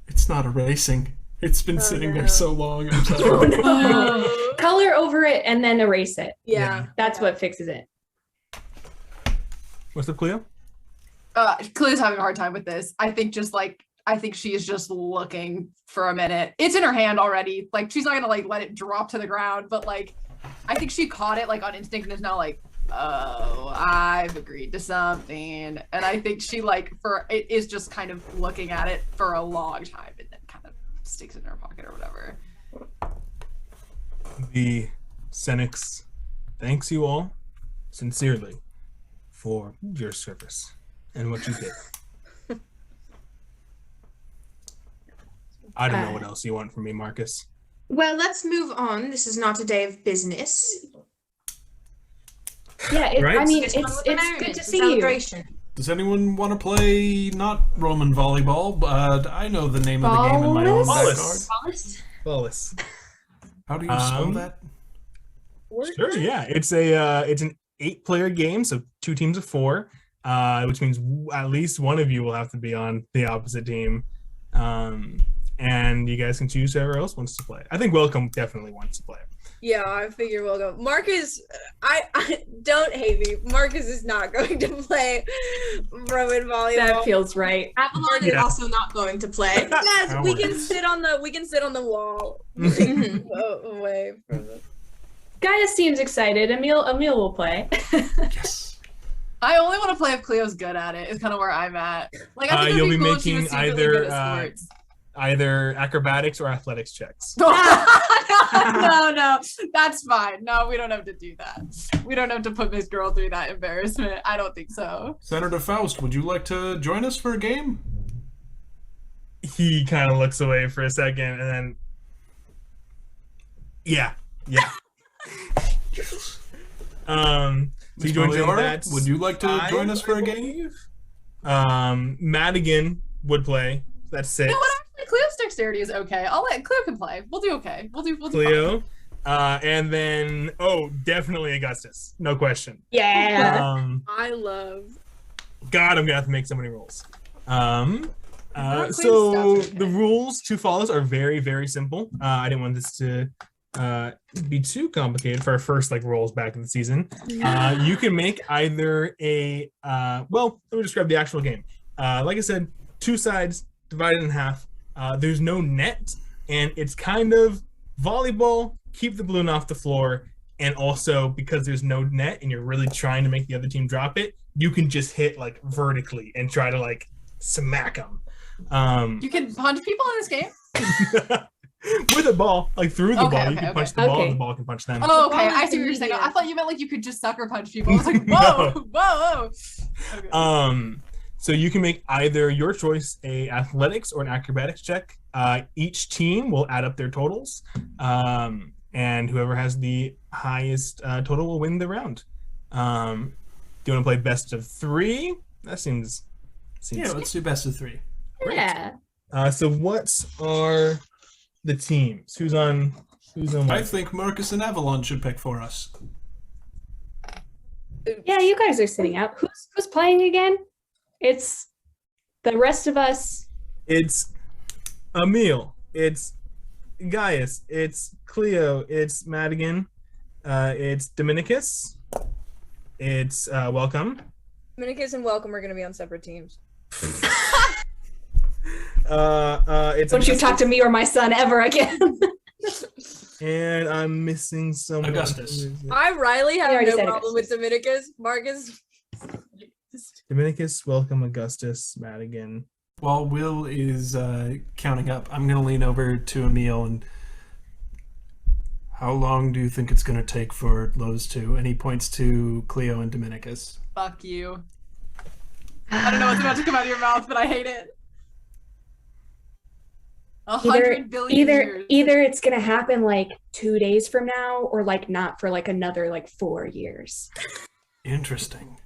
It's not erasing. It's been sitting there so long. I'm sorry. Oh no. Color over it and then erase it. Yeah. That's what fixes it. What's up, Clio? Clio's having a hard time with this. I think she is just looking for a minute. It's in her hand already. Like, she's not gonna like let it drop to the ground, but like I think she caught it like on instinct and is now like, oh, I've agreed to something. And I think she is just kind of looking at it for a long time and then kind of sticks it in her pocket or whatever. The Senex thanks you all sincerely for your service and what you did. I don't know what else you want from me, Marcus. Well, let's move on. This is not a day of business. Yeah, Right? I mean, It's it's good to see you. celebration. Does anyone want to play not Roman volleyball, but I know the name of the game in my own Wallace. backyard. Wallace. How do you spell that? Sure, yeah. It's an 8-player game, so 2 teams of 4, which means at least one of you will have to be on the opposite team. And you guys can choose whoever else wants to play. I think Welcome definitely wants to play. Yeah, I figure we'll go. Marcus, I don't hate me. Marcus is not going to play Roman volleyball. That feels right. Avalon is also not going to play. Yes, we can Cowards. sit on the wall away from it. Gaius seems excited. Aemil will play. Yes. I only want to play if Cleo's good at it. Is kind of where I'm at. Like, I think You'll it'd be be cool if she was making secretly either good at sports. either acrobatics or athletics checks. No, that's fine. No, we don't have to do that. We don't have to put this girl through that embarrassment. I don't think so. Senator Faust, would you like to join us for a game? He kind of looks away for a second and then yeah. So he joins in Meliora, that. would you like to join us for a game? Madigan would play. That's 6. You know what? Actually, Cleo's dexterity is okay. I'll let Cleo can play. We'll do okay. We'll do Clio. And then definitely Augustus. No question. Yeah. I love. God, I'm gonna have to make so many rules. Not quite So stuff, the okay. rules to follow are very, very simple. I didn't want this to be too complicated for our first rolls back in the season. You can make either a let me describe the actual game. Like I said, 2 sides divided in half. There's no net, and it's kind of volleyball, keep the balloon off the floor, and also because there's no net and you're really trying to make the other team drop it, you can just hit vertically and try to smack them. You can punch people in this game? With a ball, like through the Okay, ball. You okay, can punch okay. the ball, Okay. and the ball can punch them. Oh, okay. ball I is see what you're saying. immediate. I thought you meant like you could just sucker punch people. I was like, whoa, whoa. Okay. So you can make either your choice a athletics or an acrobatics check. Each team will add up their totals, and whoever has the highest total will win the round. Do you want to play best of 3? That seems. Yeah, let's do best of 3. Yeah. So what are the teams? Who's on I what? think Marcus and Avalon should pick for us. Yeah, you guys are sitting out. Who's playing again? It's the rest of us. It's Aemil. It's Gaius. It's Clio. It's Madigan. It's Dominicus. It's Welcome. Dominicus and Welcome are going to be on separate teams. It's Don't you talk to me or my son ever again. And I'm missing someone. Augustus. Who is it? Riley You have already no said problem with Dominicus. Marcus. Dominicus, Welcome, Augustus, Madigan. While Will is counting up, I'm going to lean over to Aemil and how long do you think it's going to take for those two? And he points to Clio and Dominicus. Fuck you. I don't know what's about to come out of your mouth, but I hate it. 100 billion years. Either it's gonna happen like 2 days from now, or like not for like another like 4 years. Interesting.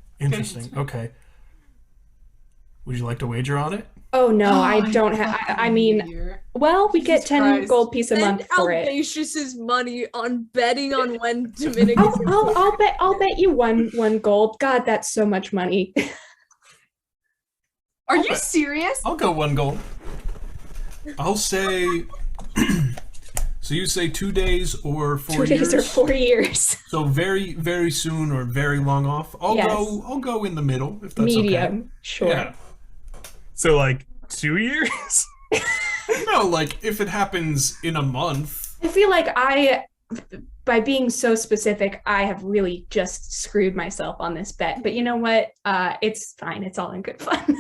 Okay. Would you like to wager on it? Oh no, I don't have. I mean, well, we get Jesus 10 Christ. gold piece a month for it. Albatius's money on betting on when Dominicus. I'll bet you one gold. God, that's so much money. Are you serious? I'll go 1 gold. I'll say. So you say 2 days or 4 2 years? days or 4 years. So very, very soon or very long off. I'll go in the middle if that's Medium, okay. sure. Yeah. So like 2 years? No, like if it happens in a month. I feel like by being so specific, I have really just screwed myself on this bet. But you know what? It's fine. It's all in good fun.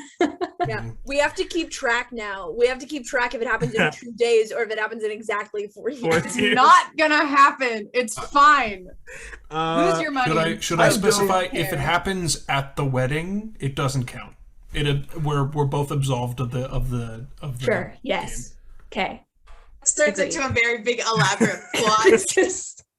Yeah, we have to keep track now. We have to keep track if it happens in 2 days or if it happens in exactly 4 years. 4 It's years. not gonna happen. It's fine. Lose your money. Should I don't specify if care. it happens at the wedding, it doesn't count. We're both absolved of the Sure. Yes. Okay. Turns Agreed. into a very big elaborate plot.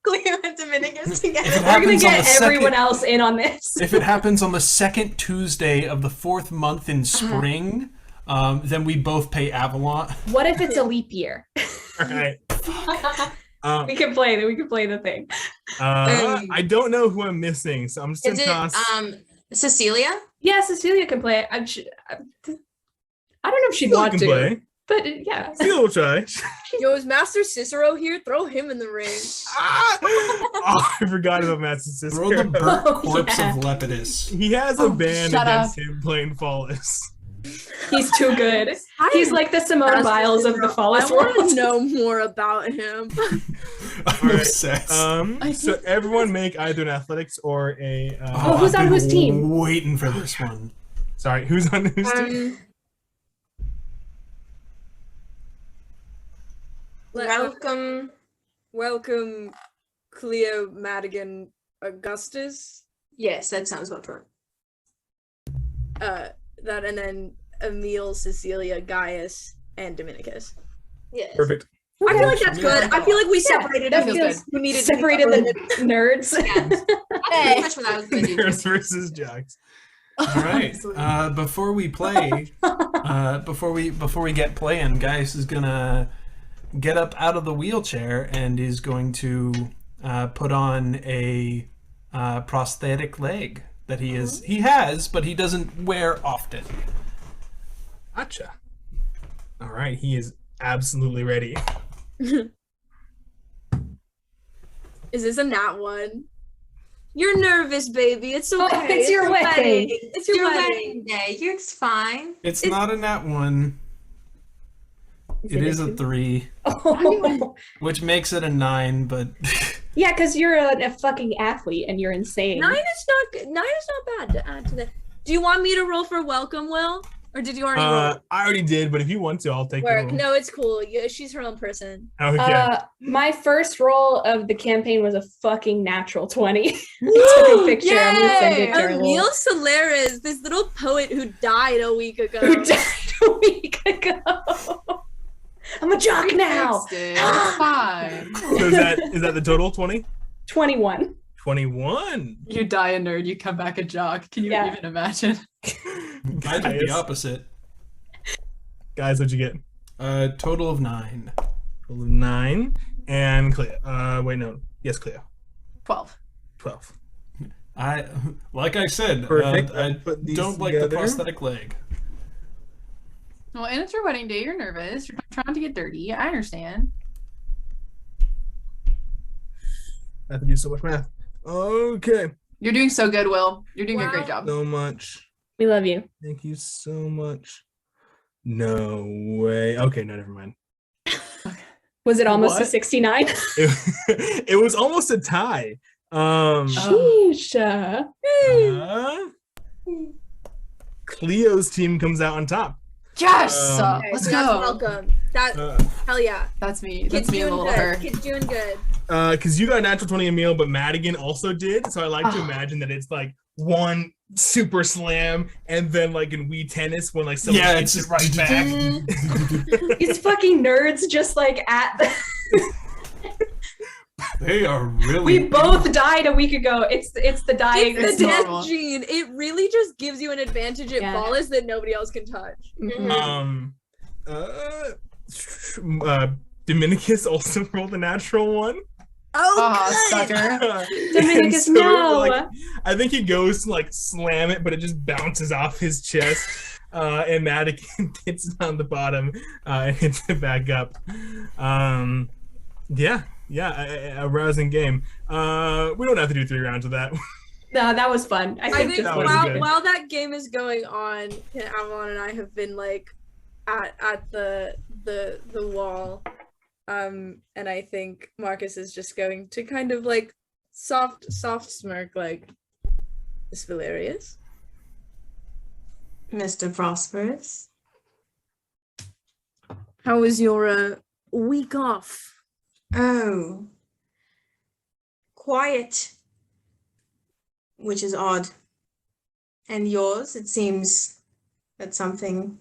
Clio and Dominicus together. If it We're gonna happens on get the everyone second- else in on this. If it happens on the second Tuesday of the 4th month in spring, then we both pay Avalon. What if it's a leap year? All right. We can play the thing. I don't know who I'm missing, so I'm just Is gonna it toss. Cecilia? Yeah, Cecilia can play it. I don't know if she'd Cecilia want can to, play. but yeah. Cecilia will try. Yo, is Master Cicero here? Throw him in the ring. Oh, I forgot about Master Throw the Cicero. burnt Oh, corpse yeah. of Lepidus. He has a ban shut against him playing Flawless. He's too good. He's like the Simone Master Biles of the Cicero. Flawless I want world. to know more about him. I'm Alright, obsessed. So everyone make either an athletics or a. Oh, who's I've on been whose team? Waiting for this one. Sorry, who's on whose team? Welcome, Cleo, Madigan, Augustus. Yes, that sounds about right. That and then Aemil, Cecilia, Gaius, and Dominicus. Yes. Perfect. I feel like that's good. I feel like we separated that who feels who needed Separated to be the nerds. Yeah. That's pretty much what I was going to do. Nerds versus jocks. All right. Before we play, before we get playing, Gaius is gonna get up out of the wheelchair and is going to put on a prosthetic leg that he has, but he doesn't wear often. Gotcha. All right, he is absolutely ready. Is this a nat one? You're nervous, baby. It's okay. Oh, it's your wedding. It's your Your wedding. wedding day. You're fine. It's not a nat one. It is a 3, Oh. which makes it a 9, but Yeah, because you're a fucking athlete and you're insane. 9 is not good. 9 is not bad to add to that. Do you want me to roll for welcome, Will? Or did you already roll? I already did, but if you want to, I'll take Work. the roll. No, it's cool. She's her own person. Okay. My first roll of the campaign was a fucking natural 20. I took a picture. I'm gonna send it to her. Aemil Celeris, this little poet who died a week ago. I'm a jock now. It's fine. So is that the total 20? 21. 21. You die a nerd, you come back a jock. Can you even imagine? Mine would be opposite. Guys, what'd you get? Total of 9. Total of 9. And Clio. Wait, no. Yes, Clio. 12. 12. Like I said, Perfect. I Put these don't like the together. prosthetic leg. Well, and it's your wedding day. You're nervous. You're trying to get dirty. I understand. I have to do so much math. Okay. You're doing so good, Will. You're doing a great job. So much. We love you. Thank you so much. No way. Okay, no, never mind. Was it almost What? a 69? It was almost a tie. Sheesh. Cleo's team comes out on top. Yes! Okay, Let's so go. that's welcome. Hell yeah. That's me. That's Kid's me and the doing little good. her. Kid's doing good. Because you got a natural 20 Aemil, but Madigan also did. So I like to imagine that it's like one super slam, and then like in Wii Tennis when like someone hits it right back. These fucking nerds just like at the... They are really. We both died a week ago. It's the dying. It's the normal. death gene. It really just gives you an advantage at Yeah. ballers that nobody else can touch. Dominicus also rolled a natural one. Oh, good. Sucker. Dominicus, And so, no. like, I think he goes to like slam it, but it just bounces off his chest. And Madigan hits it on the bottom and hits it back up. A rousing game. We don't have to do 3 rounds of that. No, that was fun. I I think think that was good. while that game is going on, Avalon and I have been like at the wall. And I think Marcus is just going to kind of like soft smirk like, Miss Valerius. Mr. Prosperus. How was your week off? Oh. Quiet. Which is odd. And yours? It seems that something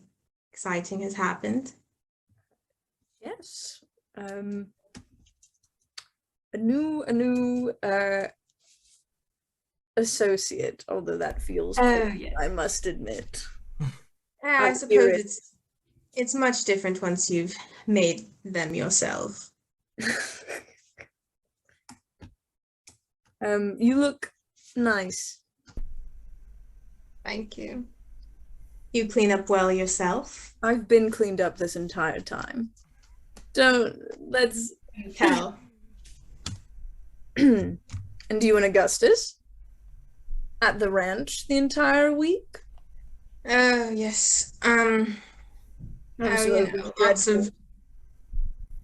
exciting has happened. Yes. A new associate, although that feels Yes. I must admit. I I'm suppose curious. it's much different once you've made them yourself. You look nice. Thank you. You clean up well yourself. I've been cleaned up this entire time. Let's Tell. And you and Augustus at the ranch the entire week? Oh yes. Absolutely Lots dreadful. of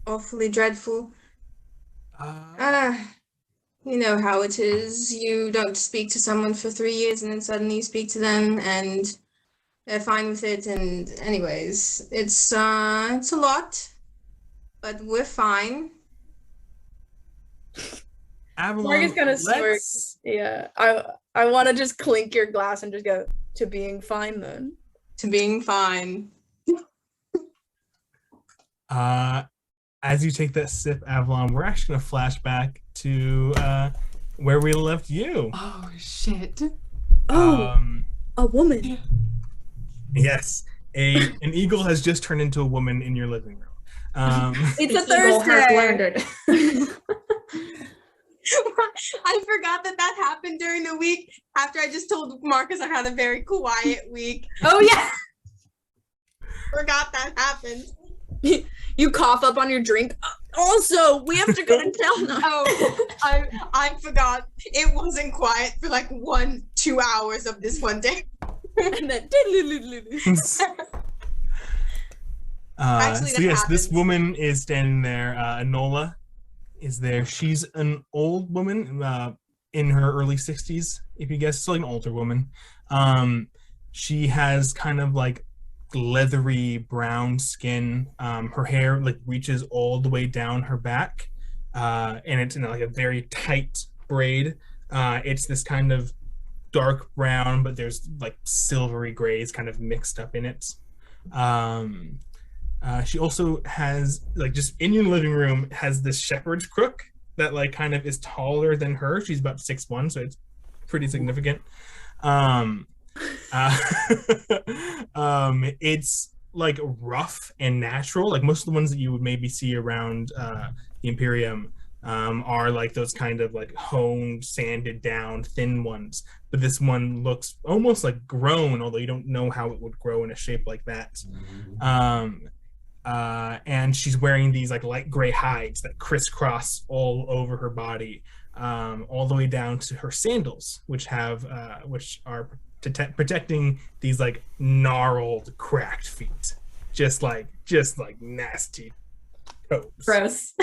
awfully dreadful. You know how it is. You don't speak to someone for 3 years and then suddenly you speak to them and they're fine with it. And anyways, it's a lot, but we're fine. Avalon, Morgan's gonna smirk. let's- Yeah. I want to just clink your glass and just go to being fine then. To being fine. As you take that sip, Avalon, we're actually going to flash back to where we left you. Oh, shit. Oh, a woman. Yes, an eagle has just turned into a woman in your living room. It's a Eagle has Thursday. landed. I forgot that happened during the week after I just told Marcus I had a very quiet week. Oh yeah. Forgot that happened. You cough up on your drink. Also, we have to go to town now. Oh, I forgot. It wasn't quiet for like 1-2 hours of this one day. And then Actually, so that yes, this happens. woman is standing there. Enola is there. She's an old woman in her early 60s, if you guess. So like an older woman. She has kind of like leathery brown skin. Her hair like reaches all the way down her back, and it's in like a very tight braid. It's this kind of dark brown, but there's like silvery grays kind of mixed up in it. She also has like just in your living room has this shepherd's crook that like kind of is taller than her. She's about 6'1", so it's pretty significant. It's like rough and natural. Like most of the ones that you would maybe see around the Imperium are like those kind of like honed, sanded down, thin ones. But this one looks almost like grown, although you don't know how it would grow in a shape like that. And she's wearing these like light gray hides that crisscross all over her body, all the way down to her sandals, which are protecting these like gnarled, cracked feet, just like nasty toes. Gross.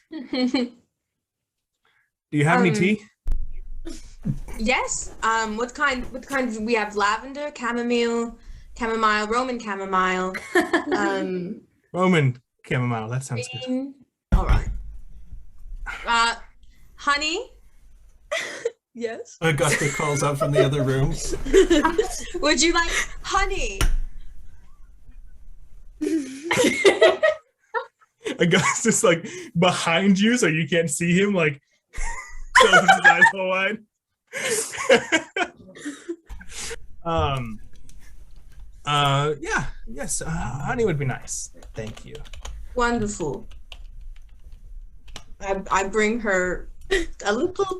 Do you have any tea? Yes. What kind we have? Lavender, chamomile, Roman chamomile. Roman chamomile. That sounds good. All right. Honey. Yes. Augusta calls out from the other room. Would you like honey? Augustus like behind you, so you can't see him. Like, opens his eyes so wide. Yeah. Yes. Honey would be nice. Thank you. Wonderful. I bring her a little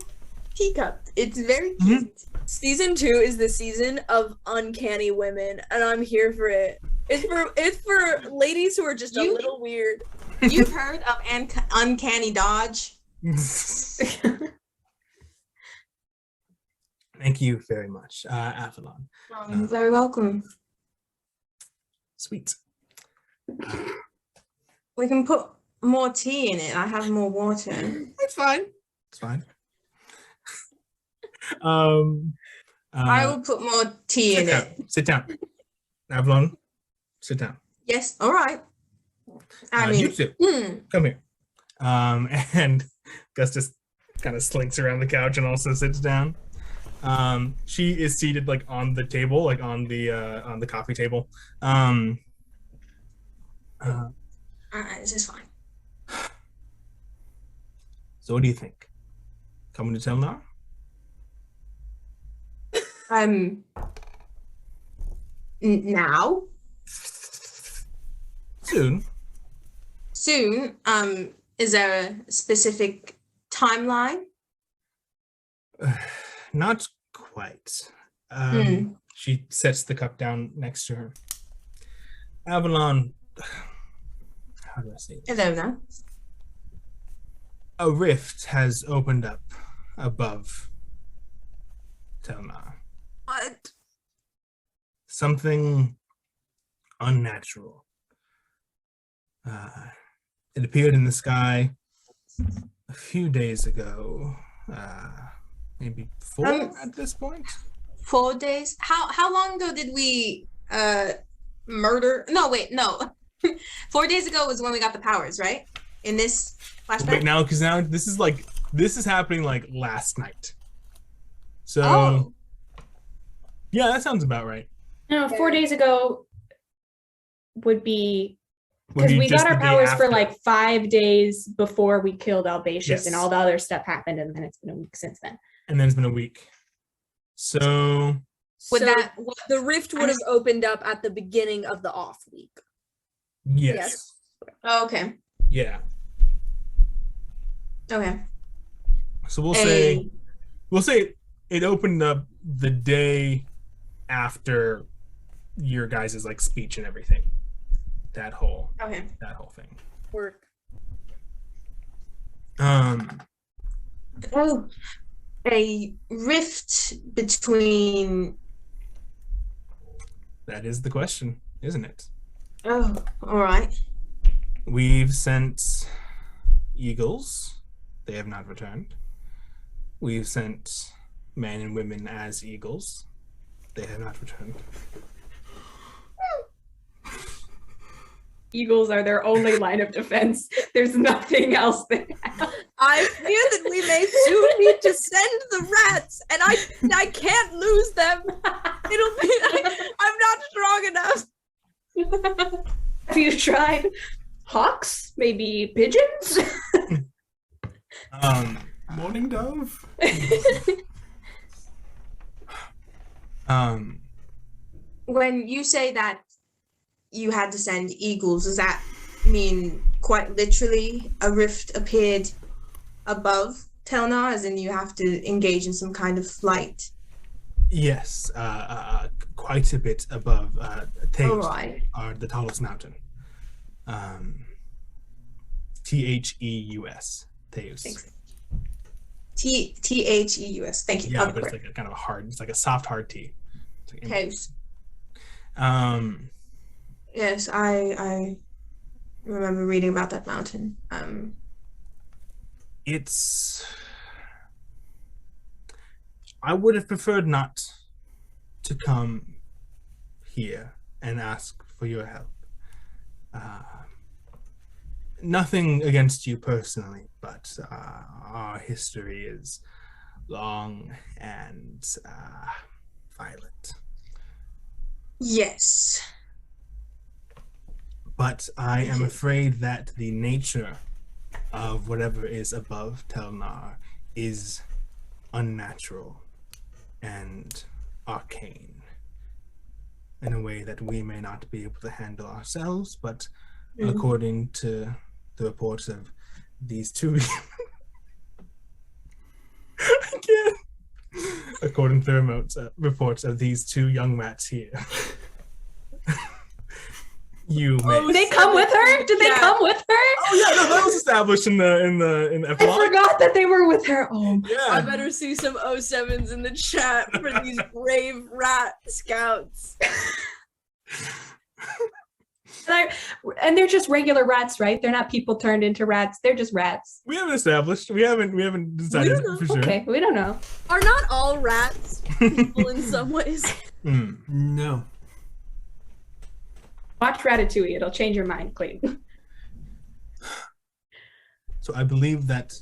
teacup. It's very cute. Season 2 is the season of uncanny women, and I'm here for it. It's for ladies who are just a little weird. You've heard of uncanny dodge? Thank you very much, Avalon. You're very welcome. Sweet. We can put more tea in it. I have more water. It's fine. It's fine. I will put more tea in it. Sit down. Avalon, sit down. Yes. All right. You two, come here. And Gus just kind of slinks around the couch and also sits down. She is seated like on the table, like on the coffee table. This is fine. So what do you think? Coming to tell now? Now? Soon. Soon? Is there a specific timeline? Not quite. She sets the cup down next to her. Avalon, how do I say this? Hello now. A rift has opened up above Telnar. What? Something unnatural. It appeared in the sky a few days ago. Maybe 4 at this point. 4 days? How long ago did we murder? No, wait, no. 4 days ago was when we got the powers, right? In this flashback? But now, because now this is happening like last night. So, yeah, that sounds about right. No, 4 days ago would be because we got our powers for like 5 days before we killed Albatius, and all the other stuff happened, and then it's been a week since then. And then it's been a week. So the rift would have opened up at the beginning of the off week. Yes. Oh, okay. Yeah. Okay. So we'll say it opened up the day after your guys' like speech and everything. That whole thing. Work. A rift between. That is the question, isn't it? Oh, all right. We've sent eagles. They have not returned. We've sent men and women as eagles. They have not returned. Eagles are their only line of defense. There's nothing else they have. I fear that we may soon need to send the rats, and I can't lose them. I'm not strong enough. Have you tried hawks? Maybe pigeons? Morning dove. When you say that you had to send eagles, does that mean quite literally a rift appeared above Telnar, as in you have to engage in some kind of flight? Yes, quite a bit above Theus, Alright. the tallest mountain. Theus, Theus. Thanks. Theus. Thank you. Yeah, Oh, but it's correct. like a kind of a hard, it's like a soft hard T. It's like Theus. Yes, I remember reading about that mountain. I would have preferred not to come here and ask for your help. Nothing against you personally, but our history is long and violent. Yes. But I am afraid that the nature of whatever is above Telnar is unnatural and arcane in a way that we may not be able to handle ourselves, but according to the reports of these two I can't. According to the reports of these two young rats here. You may. Did they come with her? Did they come with her? Oh yeah, no, that was established in the I epilogue. forgot that they were with her. Oh, I Yeah. better see some 07s in the chat for these brave rat scouts. and they're just regular rats, right? They're not people turned into rats. They're just rats. We haven't established. We haven't decided don't know. for sure. Okay, we don't know. Are not all rats people in some ways? No. Watch Ratatouille. It'll change your mind, Clayton. So I believe that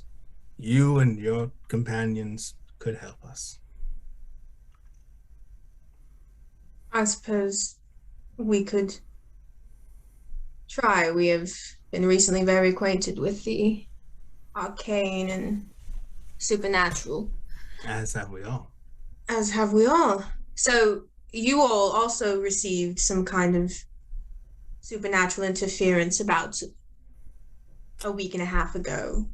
you and your companions could help us. I suppose we could try. We have been recently very acquainted with the arcane and supernatural, As have we all. as have we all. So you all also received some kind of supernatural interference about a week and a half ago.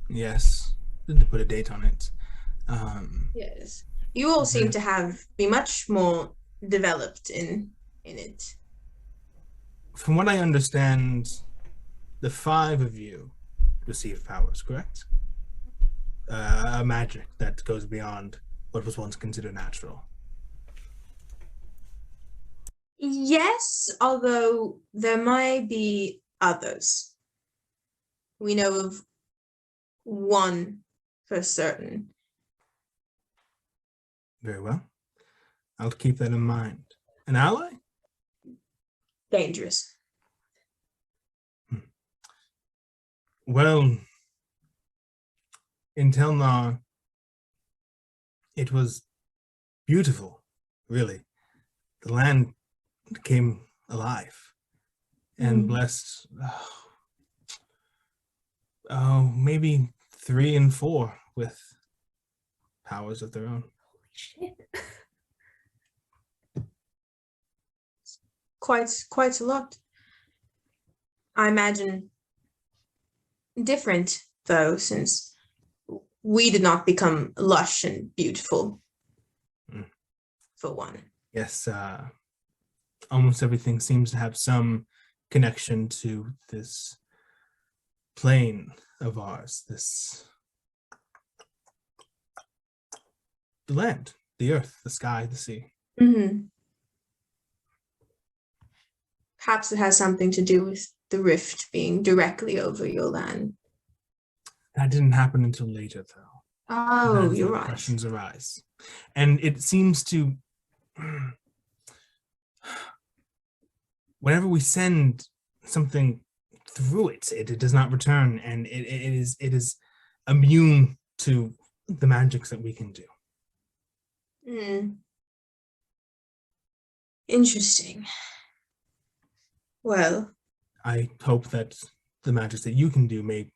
Yes. Didn't put a date on it. Yes. You all seem to be much more developed in it. From what I understand, the 5 of you receive powers, correct? A magic that goes beyond what was once considered natural. Yes, although there might be others. We know of one for certain. Very well. I'll keep that in mind. An ally? Dangerous. Well, in Telnar, it was beautiful, really. The land came alive and blessed, maybe 3 and 4 with powers of their own. Shit. Quite a lot. I imagine different, though, since we did not become lush and beautiful, for one. Yes, almost everything seems to have some connection to this plane of ours, the land, the earth, the sky, the sea. Mm-hmm. Perhaps it has something to do with the rift being directly over your land. That didn't happen until later, though. Oh, As you're the right. questions arise. And it seems to, whenever we send something through it. It does not return, and it is immune to the magics that we can do. Interesting. Well, I hope that the magics that you can do may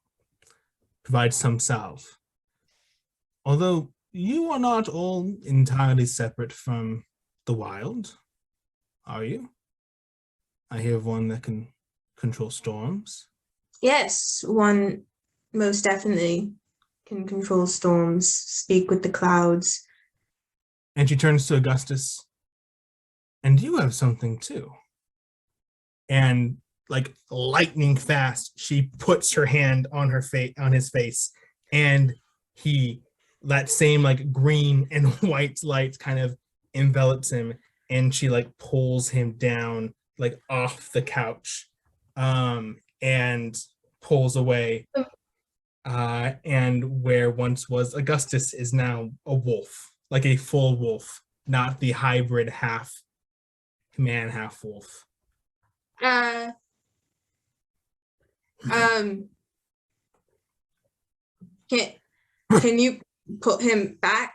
provide some salve. Although you are not all entirely separate from the wild, are you? I hear of one that can control storms. yes, one most definitely can control storms, speak with the clouds. And she turns to Augustus. And you have something too. And like lightning fast, she puts her hand on his face, and that same like green and white light kind of envelops him, and she like pulls him down like off the couch, and pulls away. And where once was Augustus is now a wolf, like a full wolf, not the hybrid half man, half wolf. Can you put him back?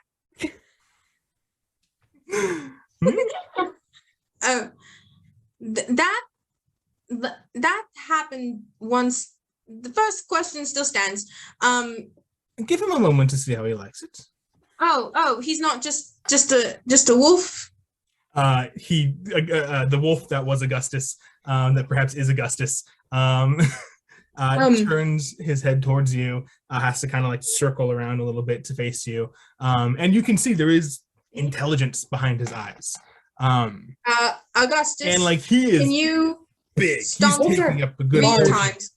That happened once. The first question still stands. Give him a moment to see how he likes it. Oh, he's not just a wolf. The wolf that was Augustus, that perhaps is Augustus, turns his head towards you, has to kind of like circle around a little bit to face you, and you can see there is intelligence behind his eyes. Augustus, and like he is can you big. stomp He's taking up a good 3 portion. times?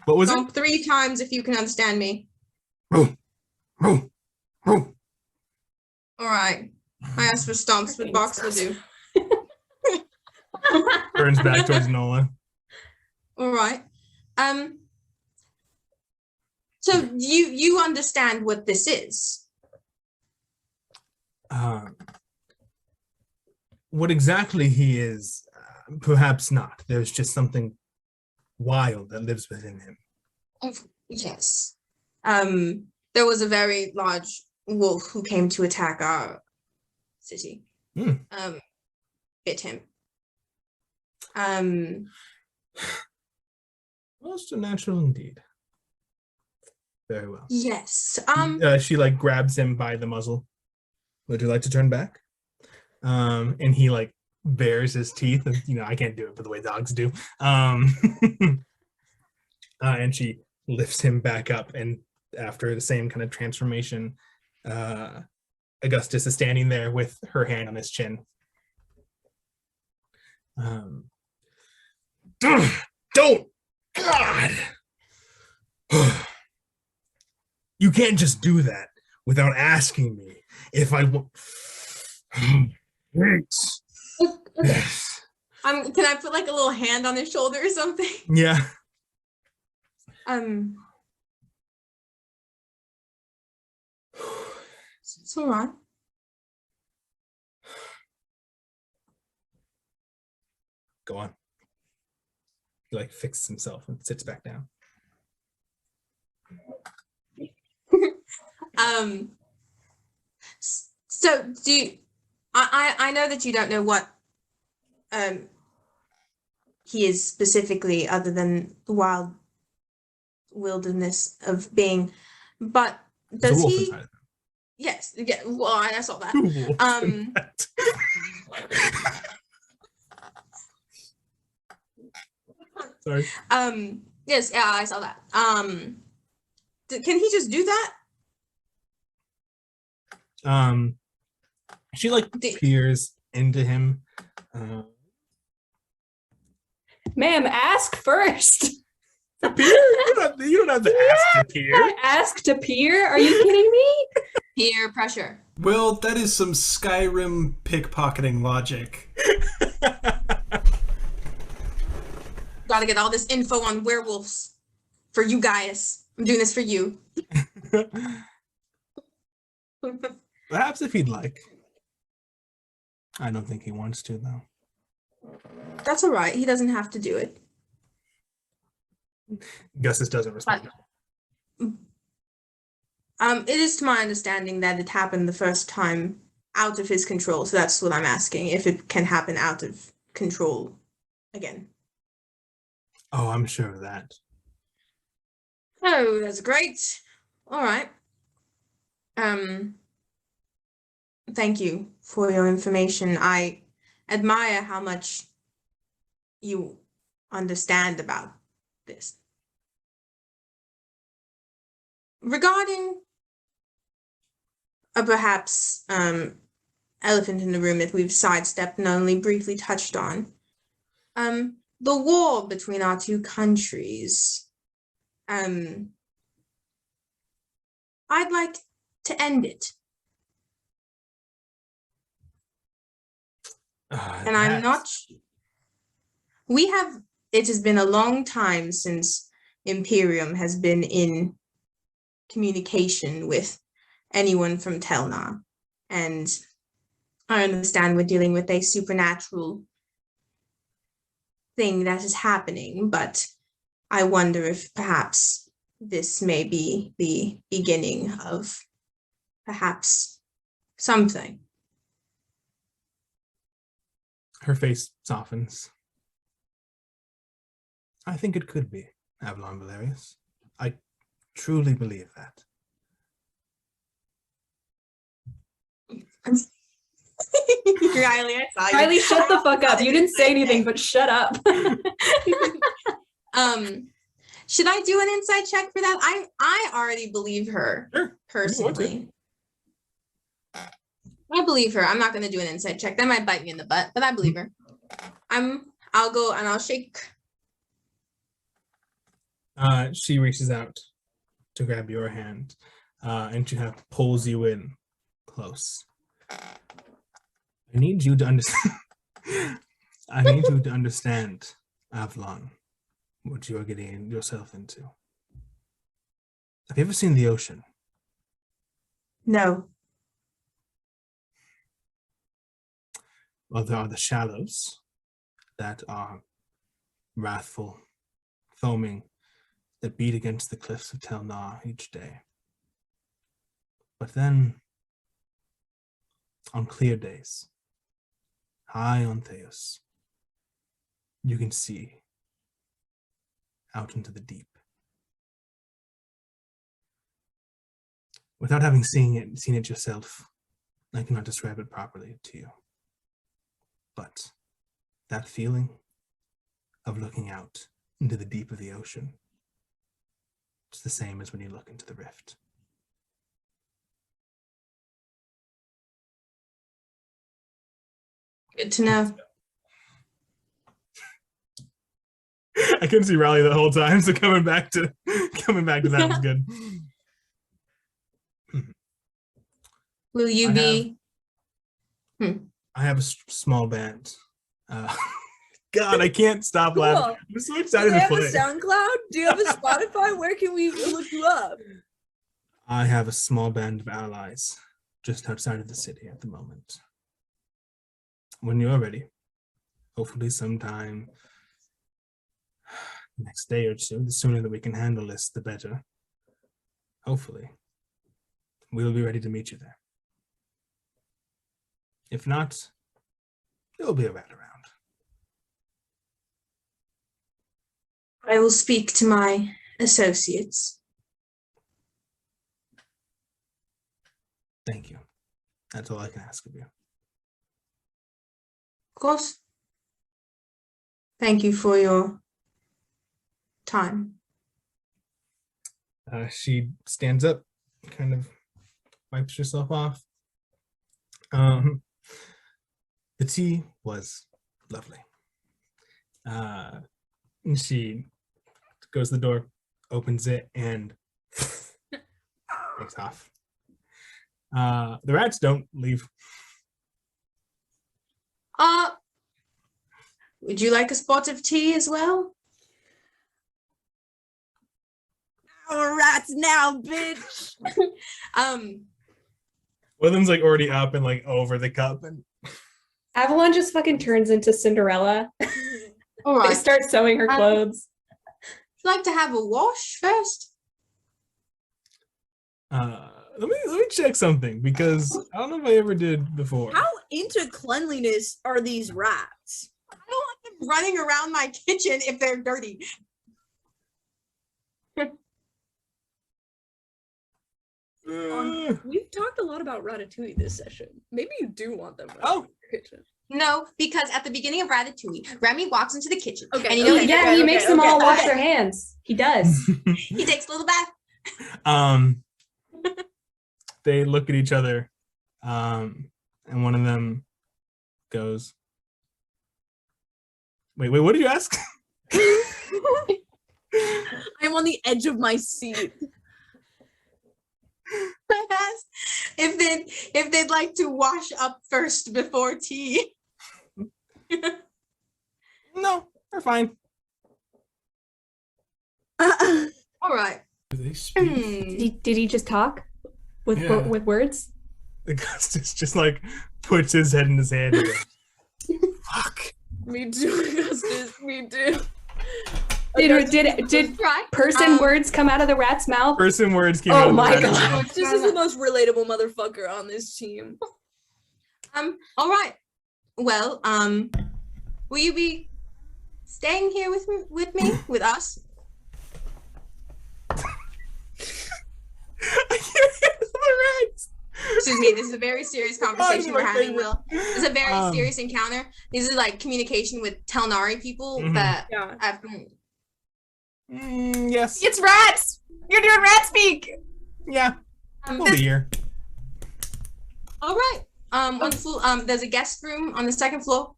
What was Stomp 3 times if you can understand me. it? Row. All right. I asked for stomps, but Box will do. Turns back towards Nola. All right. So you understand what this is? What exactly he is, perhaps not. There's just something wild that lives within him. Yes. There was a very large wolf who came to attack our city. Bit him. Most natural indeed. Very well. Yes. She like grabs him by the muzzle. Would you like to turn back? And he like bares his teeth, and I can't do it, but the way dogs do. And she lifts him back up, and after the same kind of transformation, Augustus is standing there with her hand on his chin. Don't! God! You can't just do that without asking me if I want. Okay. Can I put like a little hand on his shoulder or something? Yeah. It's all right. Go on. He like fixes himself and sits back down. So do you, I know that you don't know what he is specifically, other than the wild wilderness of being, but does he? Yes, yeah. Well, I saw that. Sorry. Yes, yeah, I saw that. Can he just do that? She like peers into him. Ma'am, ask first. Peer? You don't have to ask to peer. Ask to peer? Are you kidding me? Peer pressure. Well, that is some Skyrim pickpocketing logic. Gotta get all this info on werewolves for you guys. I'm doing this for you. Perhaps if he'd like. I don't think he wants to, though. That's all right. He doesn't have to do it. Gustus doesn't respond. It is to my understanding that it happened the first time out of his control, so that's what I'm asking, if it can happen out of control again. Oh, I'm sure of that. Oh, that's great. All right. Thank you for your information. I admire how much you understand about this. Regarding a perhaps elephant in the room that we've sidestepped and only briefly touched on, the war between our two countries. I'd like to end it. And I'm not. It has been a long time since Imperium has been in communication with anyone from Telna. And I understand we're dealing with a supernatural thing that is happening, but I wonder if perhaps this may be the beginning of perhaps something. Her face softens. I think it could be, Avalon Valerius. I truly believe that. Riley, I saw you. Riley, shut the fuck up. You didn't say anything, but shut up. Should I do an insight check for that? I already believe her, Sure. personally. I believe her. I'm not going to do an insight check. That might bite me in the butt, but I believe her. I'll go and I'll shake. She reaches out to grab your hand, and she kind of pulls you in close. I need you to understand. I need you to understand, Avalon, what you are getting yourself into. Have you ever seen the ocean? No. Well, there are the shallows that are wrathful, foaming, that beat against the cliffs of Telnar each day. But then, on clear days, high on Theos, you can see out into the deep. Without having seen it yourself, I cannot describe it properly to you. But that feeling of looking out into the deep of the ocean, it's the same as when you look into the rift. Good to know. I couldn't see Riley the whole time, so coming back to that was good. Will you be? I have a small band. God, I can't stop laughing. I'm so excited Do you to have play. a SoundCloud? Do you have a Spotify? Where can we look you up? I have a small band of allies just outside of the city at the moment. When you're ready, hopefully sometime next day or two, the sooner that we can handle this, the better. Hopefully, we'll be ready to meet you there. If not, there'll be a rat around. I will speak to my associates. Thank you. That's all I can ask of you. Of course. Thank you for your time. She stands up, kind of wipes herself off. The tea was lovely. And she goes to the door, opens it, and takes off. The rats don't leave. Would you like a spot of tea as well? Oh, rats now, bitch. One of them's like already up and like over the cup, and Avalon just fucking turns into Cinderella. All They right. start sewing her clothes. you like to have a wash first? Let me check something because I don't know if I ever did before. How into cleanliness are these rats? I don't want them running around my kitchen if they're dirty. We've talked a lot about Ratatouille this session. Maybe you do want them running Oh. around your kitchen. No, because at the beginning of Ratatouille, Remy walks into the kitchen. Okay, and you know okay, what Yeah, he makes them all wash their hands. He does. he takes a little bath. They look at each other, and one of them goes, wait, what did you ask? I'm on the edge of my seat. I asked if they'd like to wash up first before tea. No, we're fine. All right. Do they speak? Did he just talk with Yeah. with words? The ghost just like puts his head in his hand and goes, fuck. Me too, Augustus. Me too. Did Right. person words come out of the rat's mouth? Person words came Oh out of my the God. mouth. This is the most relatable motherfucker on this team. All right. Well, will you be staying here with me, with us? I can't hear the rats. Excuse me, this is a very serious conversation we're my having, favorite. Will. This is a very serious encounter. This is like communication with Telnari people Mhm. that Yeah. I've Yes. It's rats. You're doing rat speak. Yeah. We'll be here. all right. Wonderful. There's a guest room on the second floor.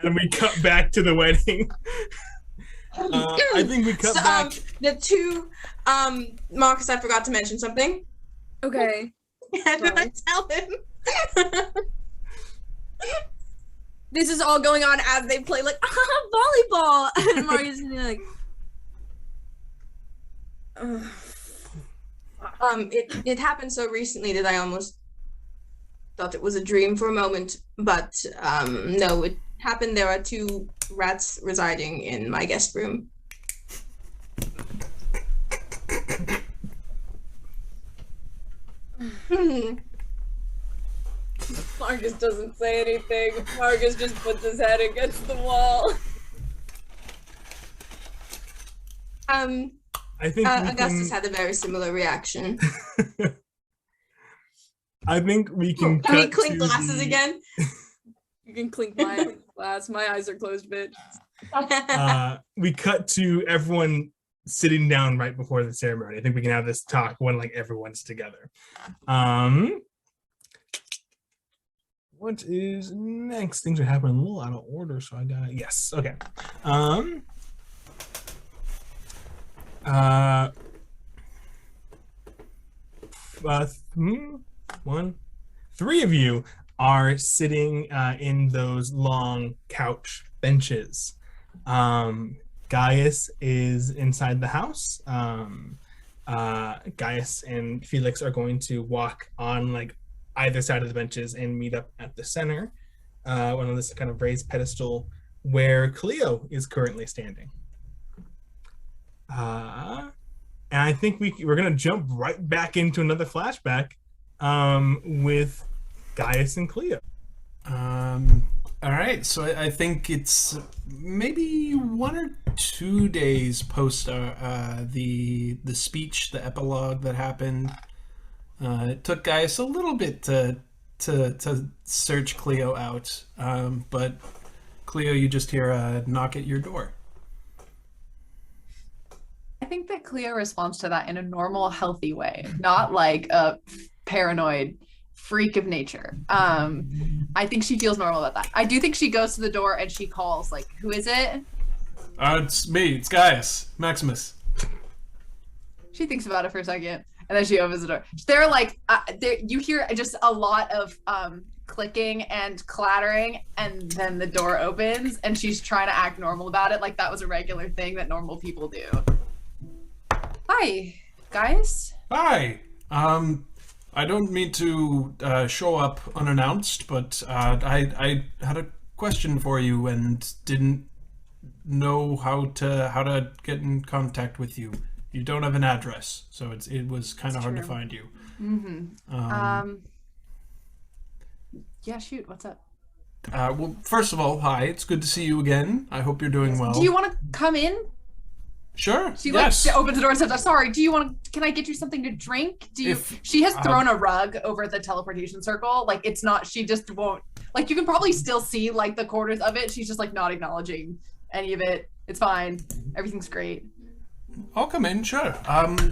And we cut back to the wedding. I think we cut back. The two Marcus, I forgot to mention something. Okay. How do I tell him? This is all going on as they play like volleyball. And Marcus is like, It happened so recently that I almost thought it was a dream for a moment, but no, it happened. There are two rats residing in my guest room. Marcus doesn't say anything. Marcus just puts his head against the wall. I think we Augustus can, had a very similar reaction. I think we can Can we cut clink to glasses the- again? You can clink my glass. My eyes are closed, bitch. We cut to everyone sitting down right before the ceremony. I think we can have this talk when like everyone's together. What is next? Things are happening a little out of order, so I gotta okay. Three of you are sitting in those long couch benches. Gaius is inside the house. Gaius and Felix are going to walk on like either side of the benches and meet up at the center, on this kind of raised pedestal where Clio is currently standing. And I think we're gonna jump right back into another flashback with Gaius and Clio. All right, so I think it's maybe 1 or 2 days post the speech, the epilogue that happened. It took Gaius a little bit to search Clio out, but Clio, you just hear a knock at your door. I think that Clio responds to that in a normal, healthy way, not like a paranoid freak of nature. I think she feels normal about that. I do think she goes to the door and she calls, like, who is it? It's me. It's Gaius. Maximus. She thinks about it for a second, and then she opens the door. They're like, you hear just a lot of clicking and clattering, and then the door opens, and she's trying to act normal about it, like that was a regular thing that normal people do. Hi, Gaius. Hi. I don't mean to show up unannounced, but I had a question for you and didn't know how to get in contact with you. You don't have an address, so it was kind of hard to find you. Yeah, shoot, what's up? Well, first of all, hi. It's good to see you again. I hope you're doing well. Do you want to come in? Sure. She yes. opens the door and says, "I'm sorry. Do you want to? Can I get you something to drink? Do you?" She has thrown a rug over the teleportation circle. Like it's not. She just won't. Like you can probably still see like the corners of it. She's just like not acknowledging any of it. It's fine. Everything's great. I'll come in. Sure.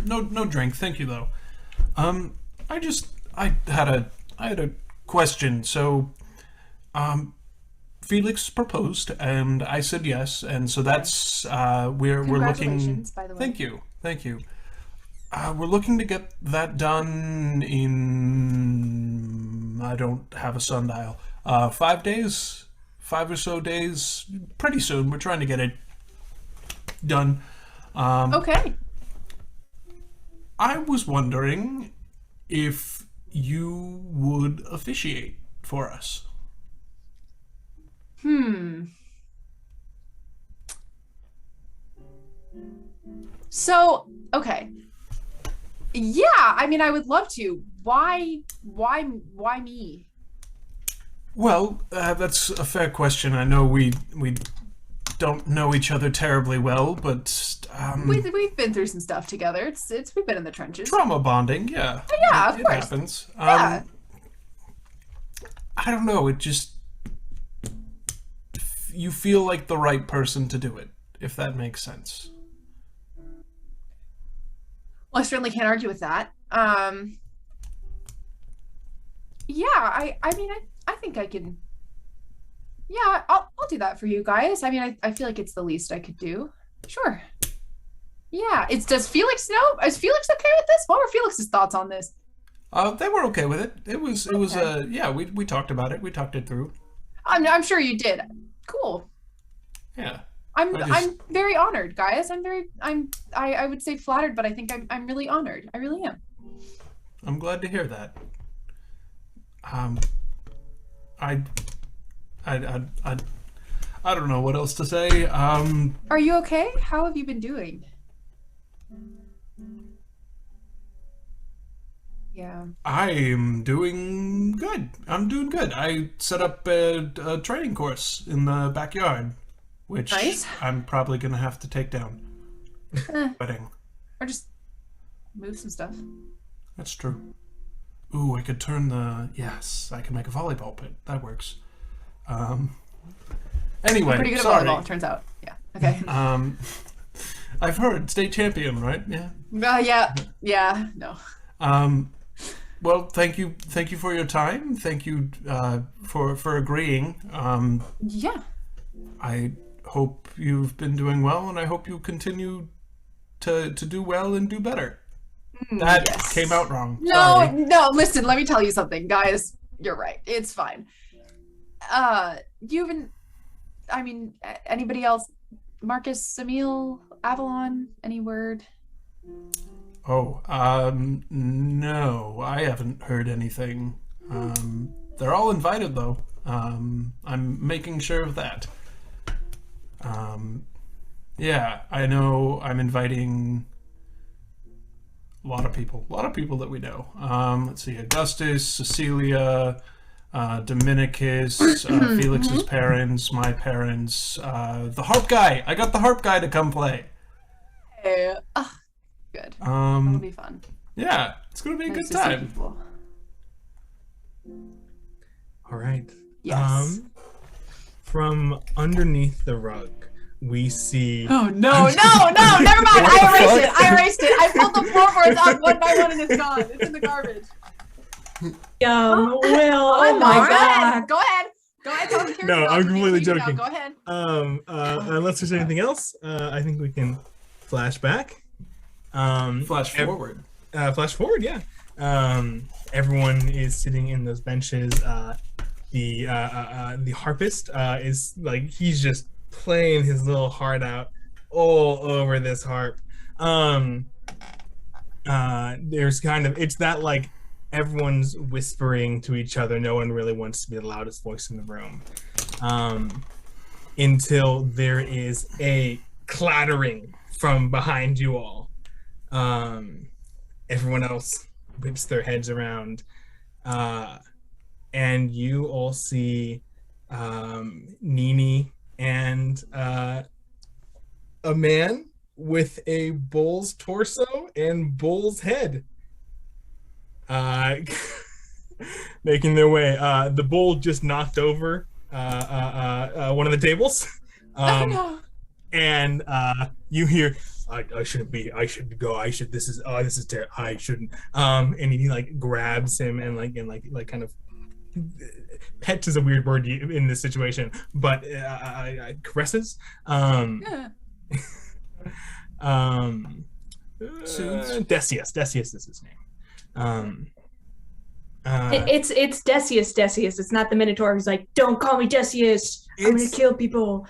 No drink. Thank you though. I had a question. So, Felix proposed, and I said yes, and so that's we're looking. By the way. Thank you. We're looking to get that done in. I don't have a sundial. 5 days, 5 or so days. Pretty soon. We're trying to get it done. Okay. I was wondering if you would officiate for us. So, okay. Yeah, I mean, I would love to. Why me? Well, that's a fair question. I know we don't know each other terribly well, but We've been through some stuff together. It's we've been in the trenches. trauma bonding, yeah. Yeah, of it course. happens. Yeah. I don't know. It just you feel like the right person to do it, if that makes sense. Well, I certainly can't argue with that. Yeah, I mean, I think I can. Yeah, I'll do that for you guys. I mean, I feel like it's the least I could do. Sure. Yeah, does Felix know? Is Felix okay with this? What were Felix's thoughts on this? They were okay with it. It was yeah, we talked about it. We talked it through. I'm sure you did. Cool. Yeah. I'm very honored, Gaius. I would say flattered, but I think I'm really honored. I really am. I'm glad to hear that. I don't know what else to say. Are you okay? How have you been doing? Yeah. I'm doing good. I set up a training course in the backyard, which Nice. I'm probably gonna have to take down. Wedding. Or just move some stuff. That's true. Ooh, I could turn yes, I can make a volleyball pit. That works. Anyway, Pretty good at sorry. volleyball, it turns out. Yeah. Okay. I've heard state champion, right? Yeah. Yeah. No. Well, thank you for your time. Thank you for agreeing. Yeah. I hope you've been doing well, and I hope you continue to do well and do better. That yes. came out wrong. No, Sorry. no. Listen, let me tell you something, guys. You're right. It's fine. I mean, anybody else? Marcus, Aemil, Avalon? Any word? Oh, no, I haven't heard anything. They're all invited though. I'm making sure of that. Yeah, I know I'm inviting a lot of people that we know. Let's see, Augustus, Cecilia, Dominicus, Felix's parents, my parents, the harp guy. I got the harp guy to come play. Hey, good. That'll be fun. Yeah, it's gonna be a Nice good to see time. people. All right. Yes. From underneath the rug, we see. Oh no! Never mind. I erased it. I pulled the floorboards out one by one, and it's gone. It's in the garbage. Will. Oh my God. Go ahead. Tell the No, I'm completely character joking. Go ahead. Unless there's anything else, I think we can flash back. Flash forward. Flash forward, yeah. Everyone is sitting in those benches. The harpist is like he's just playing his little heart out all over this harp. There's kind of it's that like everyone's whispering to each other. No one really wants to be the loudest voice in the room. until there is a clattering from behind you all. Everyone else whips their heads around, and you all see Nini and a man with a bull's torso and bull's head making their way. The bull just knocked over one of the tables. And you hear, I shouldn't be, I should go, this is terrible, I shouldn't. And he like grabs him and kind of, pets is a weird word in this situation, but caresses. Decius is his name. It's Decius. It's not the Minotaur who's like, don't call me Decius. I'm gonna kill people.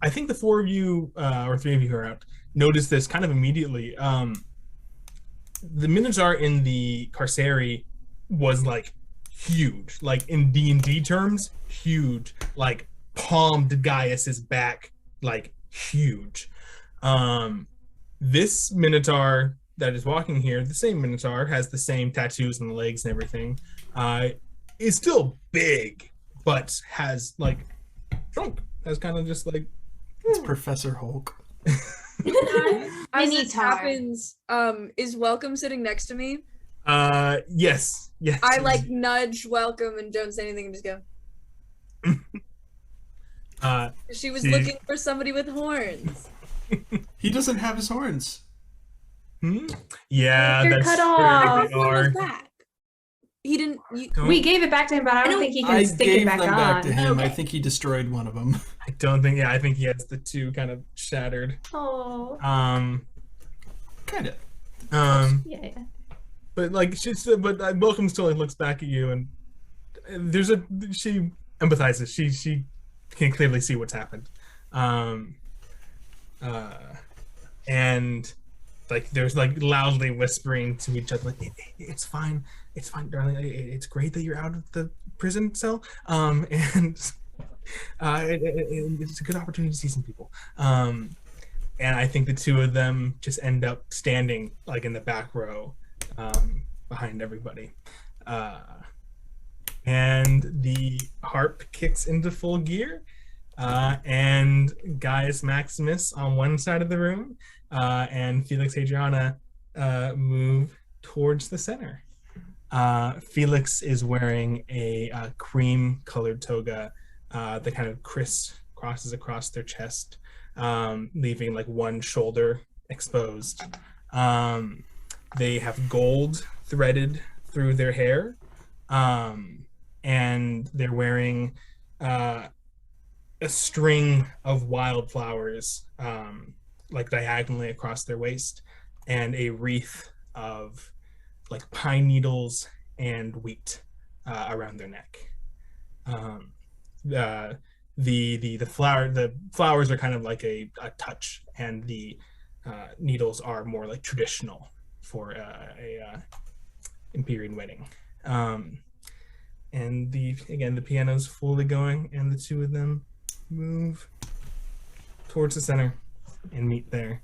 I think the four of you, or three of you who are out, noticed this kind of immediately. The Minotaur in the Carceri was like huge, like in D&D terms, huge, like palmed Gaius's back, like huge. This Minotaur that is walking here, the same Minotaur, has the same tattoos on the legs and everything, is still big, but has like shrunk, has kind of just like, it's Professor Hulk. As this happens, is Welcome sitting next to me? Yes. I like nudge Welcome and don't say anything and just go. She was looking for somebody with horns. He doesn't have his horns. Yeah, They're that's cut true. off. They are. Back. He didn't. We gave it back to him, but I don't think he can stick it back on. I gave them back to him. Okay. I think he destroyed one of them. I don't think. Yeah, I think he has the two kind of shattered. Oh. Kind of. Yeah. But like but Welcome still like, looks back at you, and she empathizes. She can clearly see what's happened. And like there's like loudly whispering to each other, like it's fine, darling. It's great that you're out of the prison cell. And it's a good opportunity to see some people. And I think the two of them just end up standing like in the back row, behind everybody. And the harp kicks into full gear. And Gaius Maximus on one side of the room, and Felix Adriana move towards the center. Felix is wearing a cream-colored toga that kind of crosses across their chest, leaving like one shoulder exposed. They have gold threaded through their hair, and they're wearing a string of wildflowers like diagonally across their waist, and a wreath of like pine needles and wheat around their neck. The flowers are kind of like a touch, and the needles are more like traditional for a Imperium wedding. And the piano's fully going, and the two of them move towards the center and meet there.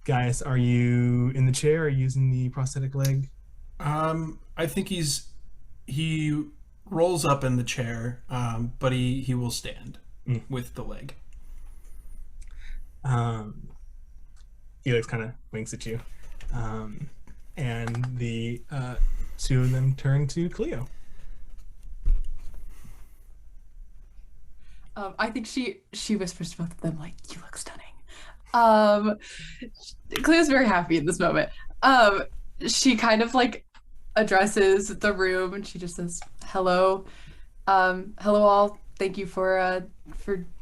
Gaius, are you in the chair? Are you using the prosthetic leg? I think he rolls up in the chair, but he will stand with the leg. Felix kind of winks at you, and the two of them turn to Clio. I think she whispers to both of them, like, you look stunning. Cleo's very happy in this moment. She kind of like addresses the room, and she just says, hello. Hello all. Thank you for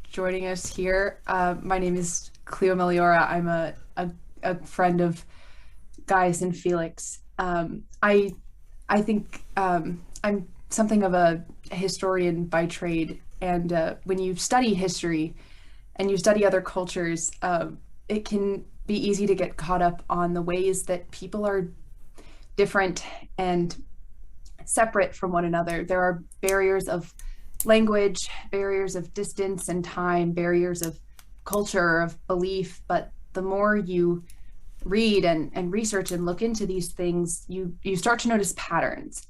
joining us here. My name is Clio Meliora. I'm a friend of Gaius and Felix. I think I'm something of a historian by trade. And when you study history and you study other cultures, it can be easy to get caught up on the ways that people are different and separate from one another. There are barriers of language, barriers of distance and time, barriers of culture, of belief. But the more you read and research and look into these things, you start to notice patterns.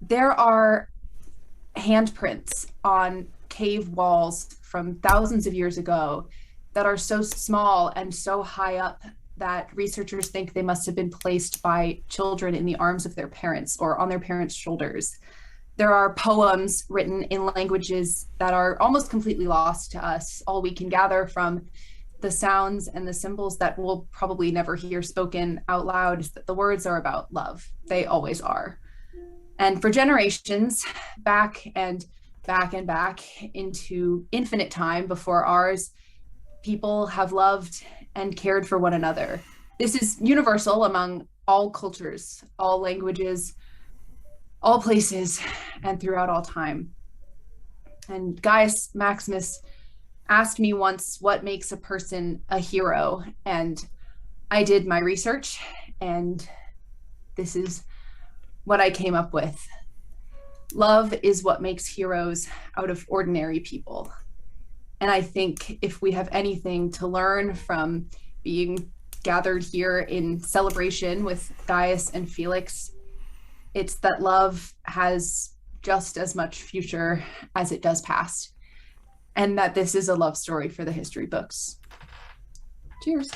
There are handprints on cave walls from thousands of years ago that are so small and so high up that researchers think they must have been placed by children in the arms of their parents or on their parents' shoulders. There are poems written in languages that are almost completely lost to us. All we can gather from the sounds and the symbols that we'll probably never hear spoken out loud is that the words are about love. They always are. And for generations, back and back and back into infinite time before ours, people have loved and cared for one another. This is universal among all cultures, all languages, all places, and throughout all time. And Gaius Maximus asked me once what makes a person a hero, and I did my research, and this is what I came up with. Love is what makes heroes out of ordinary people. And I think if we have anything to learn from being gathered here in celebration with Gaius and Felix, it's that love has just as much future as it does past. And that this is a love story for the history books. Cheers.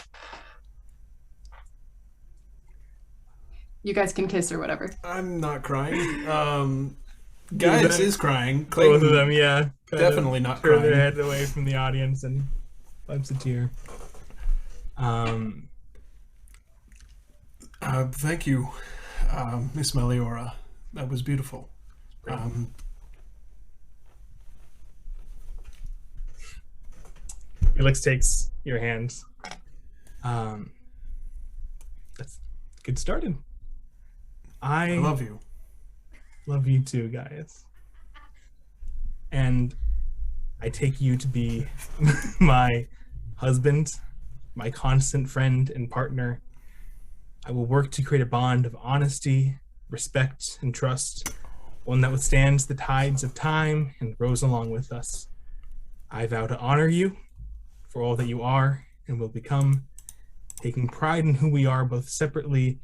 You guys can kiss or whatever. I'm not crying. Gaius is crying. Both of Clayton, them, yeah. definitely not Turn their crying. heads away from the audience and wipes a tear. Thank you, Miss Meliora. That was beautiful. Felix takes your hands. Let's get started. I love you. Love you too, Gaius. And I take you to be my husband, my constant friend and partner. I will work to create a bond of honesty, respect, and trust, one that withstands the tides of time and grows along with us. I vow to honor you for all that you are and will become, taking pride in who we are both separately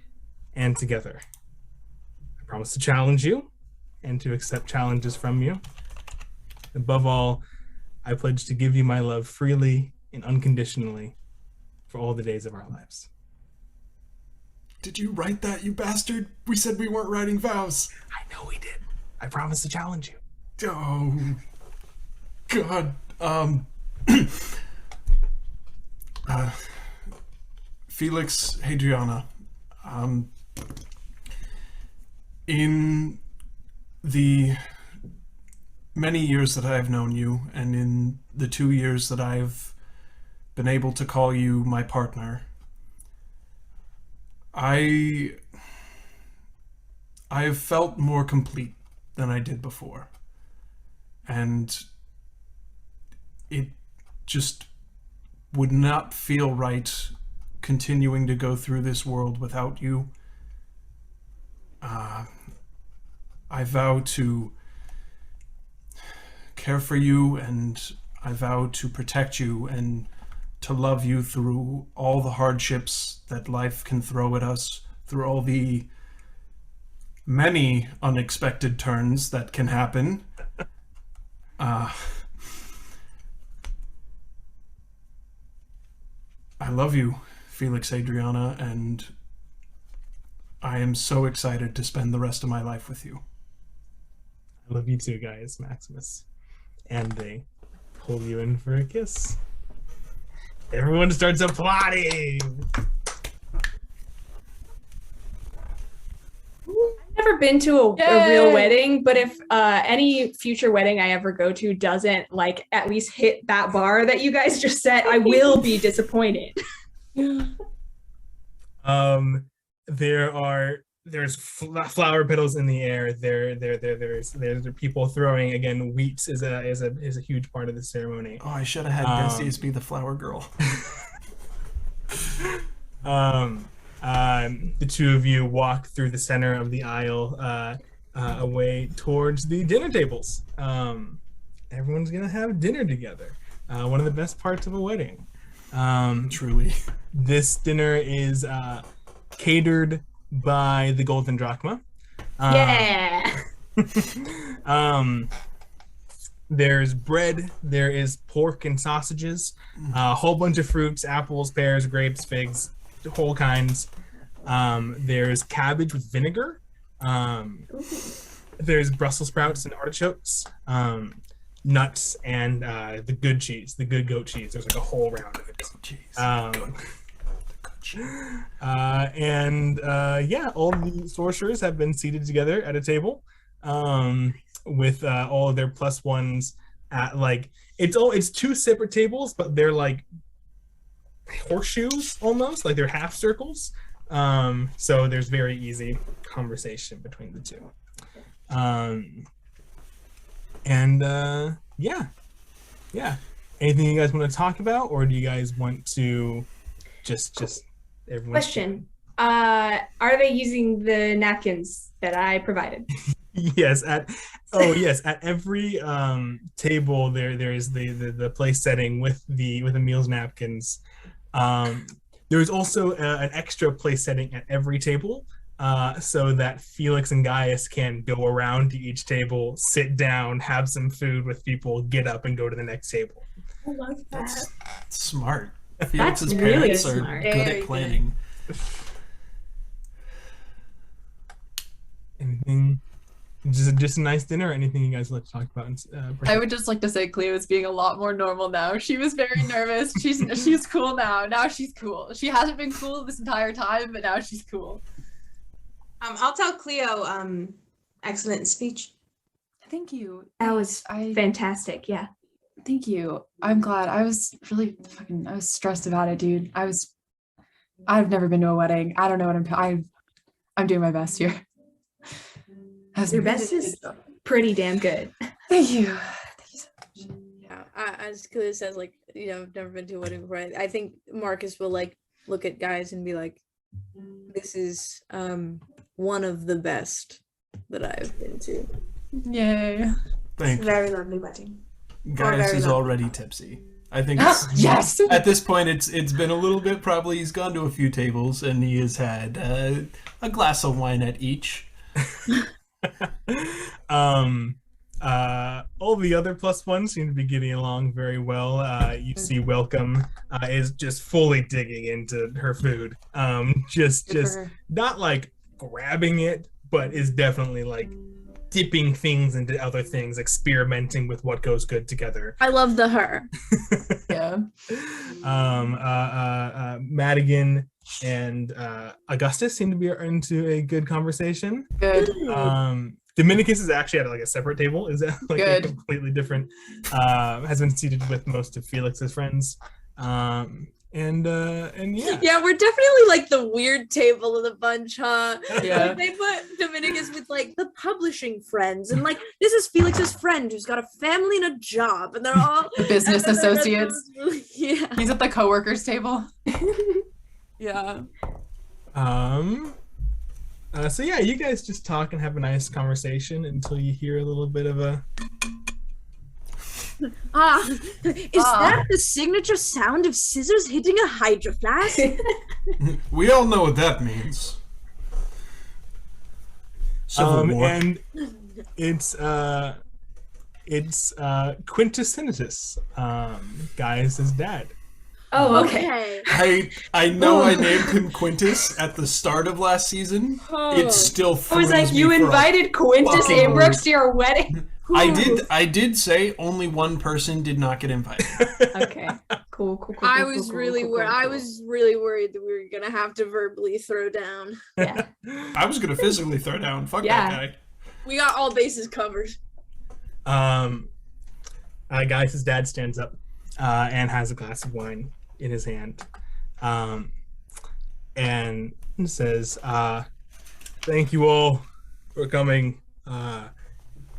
and together. I promise to challenge you and to accept challenges from you. Above all, I pledge to give you my love freely and unconditionally for all the days of our lives. Did you write that, you bastard? We said we weren't writing vows. I know we did. I promise to challenge you. Oh, God. Felix, Hadriana, in the many years that I have known you, and in the 2 years that I've been able to call you my partner, I have felt more complete than I did before. And it just would not feel right continuing to go through this world without you. I vow to care for you, and I vow to protect you and to love you through all the hardships that life can throw at us, through all the many unexpected turns that can happen. I love you, Felix Adriana, and I am so excited to spend the rest of my life with you. I love you too, Gaius Maximus. And they pull you in for a kiss. Everyone starts applauding. I've never been to a real wedding, but if any future wedding I ever go to doesn't like at least hit that bar that you guys just set, I will be disappointed. There's flower petals in the air. There's people throwing. Again, wheat is a huge part of the ceremony. Oh, I should have had Besties be the flower girl. The two of you walk through the center of the aisle. away towards the dinner tables. Everyone's gonna have dinner together. One of the best parts of a wedding. Truly. This dinner is catered by the Golden Drachma. Yeah. There's bread, there is pork and sausages, a whole bunch of fruits, apples, pears, grapes, figs, whole kinds. There's cabbage with vinegar. There's Brussels sprouts and artichokes, nuts, and the good cheese, the good goat cheese. There's like a whole round of it. All the sorcerers have been seated together at a table, with all of their plus ones at like it's two separate tables, but they're like horseshoes almost, like they're half circles. So there's very easy conversation between the two. Yeah. Anything you guys want to talk about, or do you guys want to just everyone? Question. Are they using the napkins that I provided? Yes. At every table there is the place setting with the meals napkins. There's also an extra place setting at every table, so that Felix and Gaius can go around to each table, sit down, have some food with people, get up, and go to the next table. I love that. That's smart. That's Felix's really parents are smart. good Very at planning. Anything? Just a nice dinner. Or anything you guys would like to talk about? I would just like to say Clio is being a lot more normal now. She was very nervous. She's cool now. Now she's cool. She hasn't been cool this entire time, but now she's cool. I'll tell Clio, excellent speech. Thank you. That was fantastic. Yeah. Thank you. I'm glad. I was really I was stressed about it, dude. I've never been to a wedding. I don't know what I'm doing my best here. Your best is pretty damn good. Thank you. Yeah, as Clio says, like, I've never been to a wedding before. I think Marcus will like look at guys and be like, "This is one of the best that I've been to." Yay. Thank you. Very lovely wedding. Gaius is already tipsy. I think Yes. at this point it's been a little bit. Probably he's gone to a few tables and he has had a glass of wine at each. All the other plus ones seem to be getting along very well. You see Welcome is just fully digging into her food. Just not like grabbing it, but is definitely like dipping things into other things, experimenting with what goes good together. I love the her. Yeah. Madigan and Augustus seem to be into a good conversation. Good. Dominicus is actually at like a separate table. Is that like Good. a completely different? Has been seated with most of Felix's friends. And yeah. Yeah, we're definitely like the weird table of the bunch, huh? Yeah. Like, they put Dominicus with like the publishing friends, and like this is Felix's friend who's got a family and a job, and they're all The business and then associates. Yeah. He's at the coworkers table. Yeah. So yeah, you guys just talk and have a nice conversation until you hear a little bit of a. Is that the signature sound of scissors hitting a hydro flask? We all know what that means. Civil War. And it's Quintus Senatus, Gaius' dad. Oh, okay. I know I named him Quintus at the start of last season. It still I was like, throws me you for a invited Quintus fucking Ambrose to your wedding? I did say only one person did not get invited. Okay. Cool. I was really worried. I was really worried that we were gonna have to verbally throw down. Yeah. I was gonna physically throw down. Fuck Yeah. that guy. We got all bases covered. Gaius' dad stands up and has a glass of wine in his hand, and says, "Thank you all for coming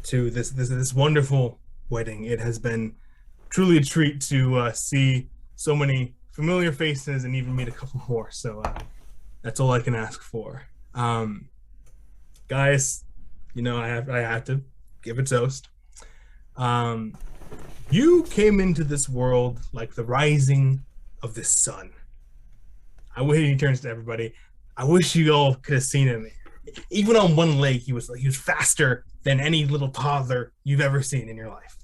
to this wonderful wedding. It has been truly a treat to see so many familiar faces and even meet a couple more. So that's all I can ask for." Gaius I have to give a toast. You came into this world like the rising of the sun. He turns to everybody. I wish you all could have seen him. Even on one leg, he was faster than any little toddler you've ever seen in your life.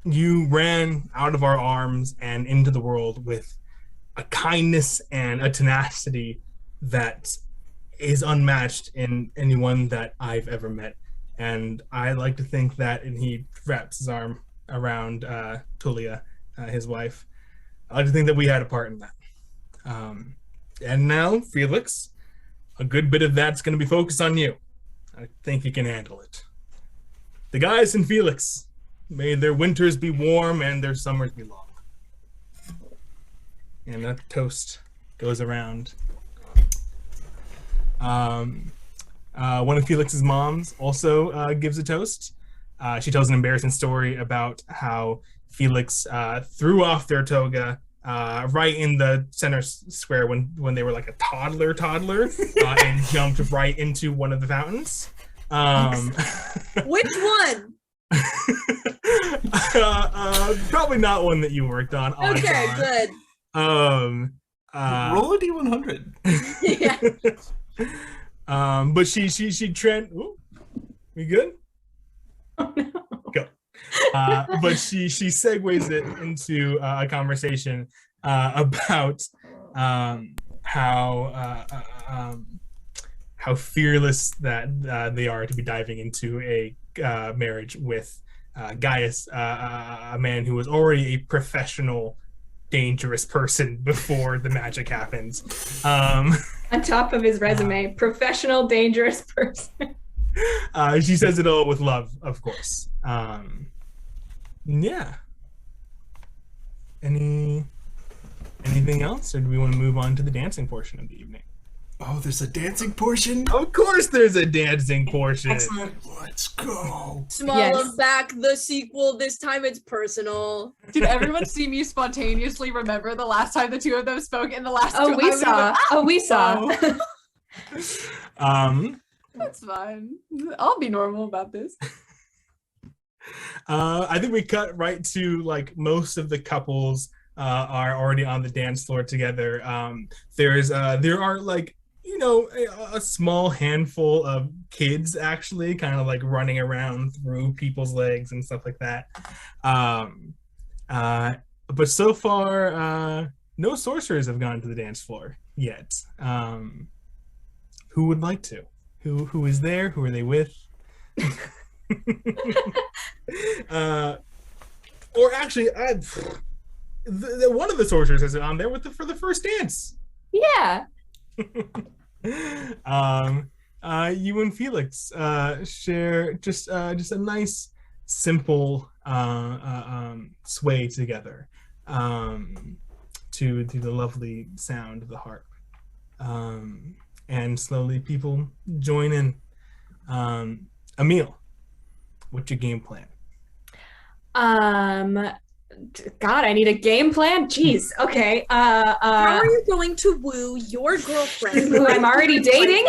You ran out of our arms and into the world with a kindness and a tenacity that is unmatched in anyone that I've ever met. And I like to think that, and he wraps his arm around Tulia, his wife. I like to think that we had a part in that. And now, Felix, a good bit of that's going to be focused on you. I think you can handle it. The Gaius and Felix, may their winters be warm and their summers be long. And that toast goes around. One of Felix's moms also gives a toast. She tells an embarrassing story about how Felix threw off their toga right in the center square when they were like a toddler, and jumped right into one of the fountains. Which one? Probably not one that you worked on. Okay, good. Roll a d100. Yeah. But she ooh, we good? Oh, no. Go. But she segues it into a conversation about how fearless that they are to be diving into a marriage with Gaius, a man who was already a professional, dangerous person before the magic happens. On top of his resume, professional, dangerous person. She says it all with love, of course. Yeah. Anything else, or do we want to move on to the dancing portion of the evening? Oh, there's a dancing portion? Of course there's a dancing portion. Excellent. Let's go. Smaller back, the sequel. This time it's personal. Did everyone see me spontaneously remember the last time the two of them spoke in the last Oh, two? we saw. Oh, we saw. That's fine. I'll be normal about this. I think we cut right to like most of the couples are already on the dance floor together. There are like, a small handful of kids actually kind of like running around through people's legs and stuff like that. But so far, no sorcerers have gone to the dance floor yet. Who would like to? Who is there? Who are they with? Or actually, one of the sorcerers is on there for the first dance. Yeah. You and Felix share just a nice, simple sway together to the lovely sound of the harp. And slowly people join in. Aemil, what's your game plan? God, I need a game plan. Jeez. Okay. How are you going to woo your girlfriend who I'm already dating?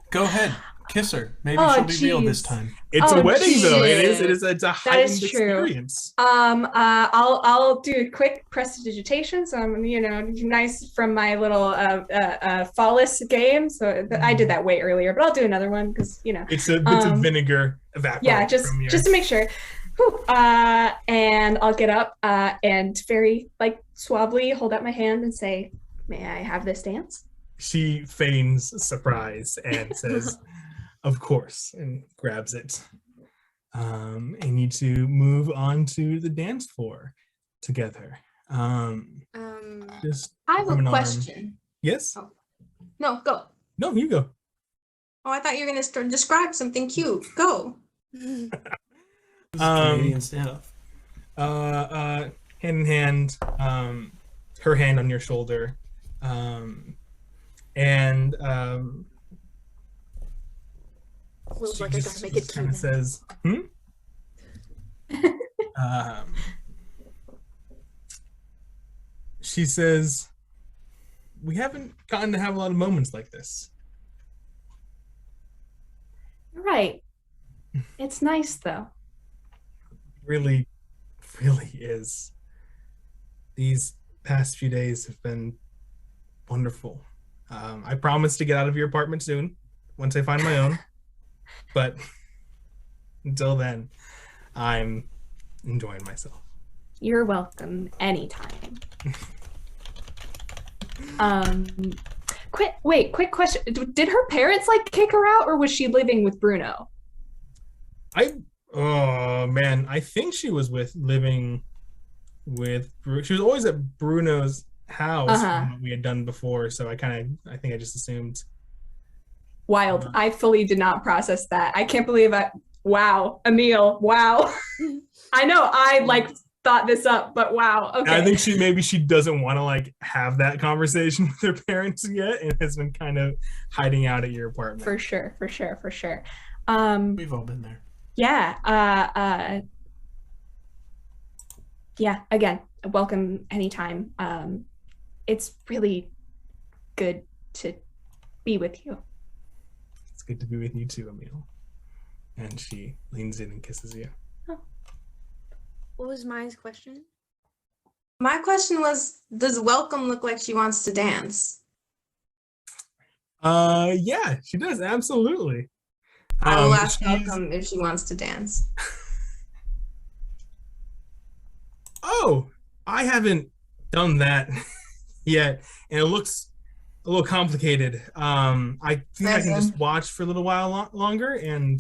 Go ahead. Kiss her. Maybe Oh, she'll be real jeez. this time. It's a wedding, though. It's a That heightened is true. experience. I'll do a quick prestidigitation. So I'm, nice from my little phallus game. So I did that way earlier, but I'll do another one because It's a bit of vinegar evaporating. Yeah, just to make sure. Whew. And I'll get up and very suavely hold out my hand and say, "May I have this dance?" She feigns surprise and says, "Of course," and grabs it. And you two move on to the dance floor together. Just I have arm in a arm. question. Yes? No, go. No, you go. Oh, I thought you were going to describe something cute. Go. Canadian standoff. Hand in hand, her hand on your shoulder, and Feels like I gotta make it kind of cute. says, she says, "We haven't gotten to have a lot of moments like this. right. It's nice though. Really, really is. These past few days have been wonderful. I promise to get out of your apartment soon, once I find my own. But until then, I'm enjoying myself. You're welcome anytime. Quick question. Did her parents like kick her out, or was she living with Bruno? Oh man, I think she was living with she was always at Bruno's house from what we had done before, so I think I just assumed. Wild. I fully did not process that. I can't believe wow, Aemil, wow. I know I thought this up, but wow. Okay. I think she doesn't want to have that conversation with her parents yet, and has been kind of hiding out at your apartment. For sure. We've all been there. Yeah. Yeah, again, welcome anytime. It's really good to be with you. It's good to be with you too, Aemil. And she leans in and kisses you. Oh. What was Maya's question? My question was, does Welcome look like she wants to dance? Yeah, she does, absolutely. I will ask Welcome if she wants to dance. Oh, I haven't done that yet, and it looks a little complicated. I think I can just watch for a little while longer, and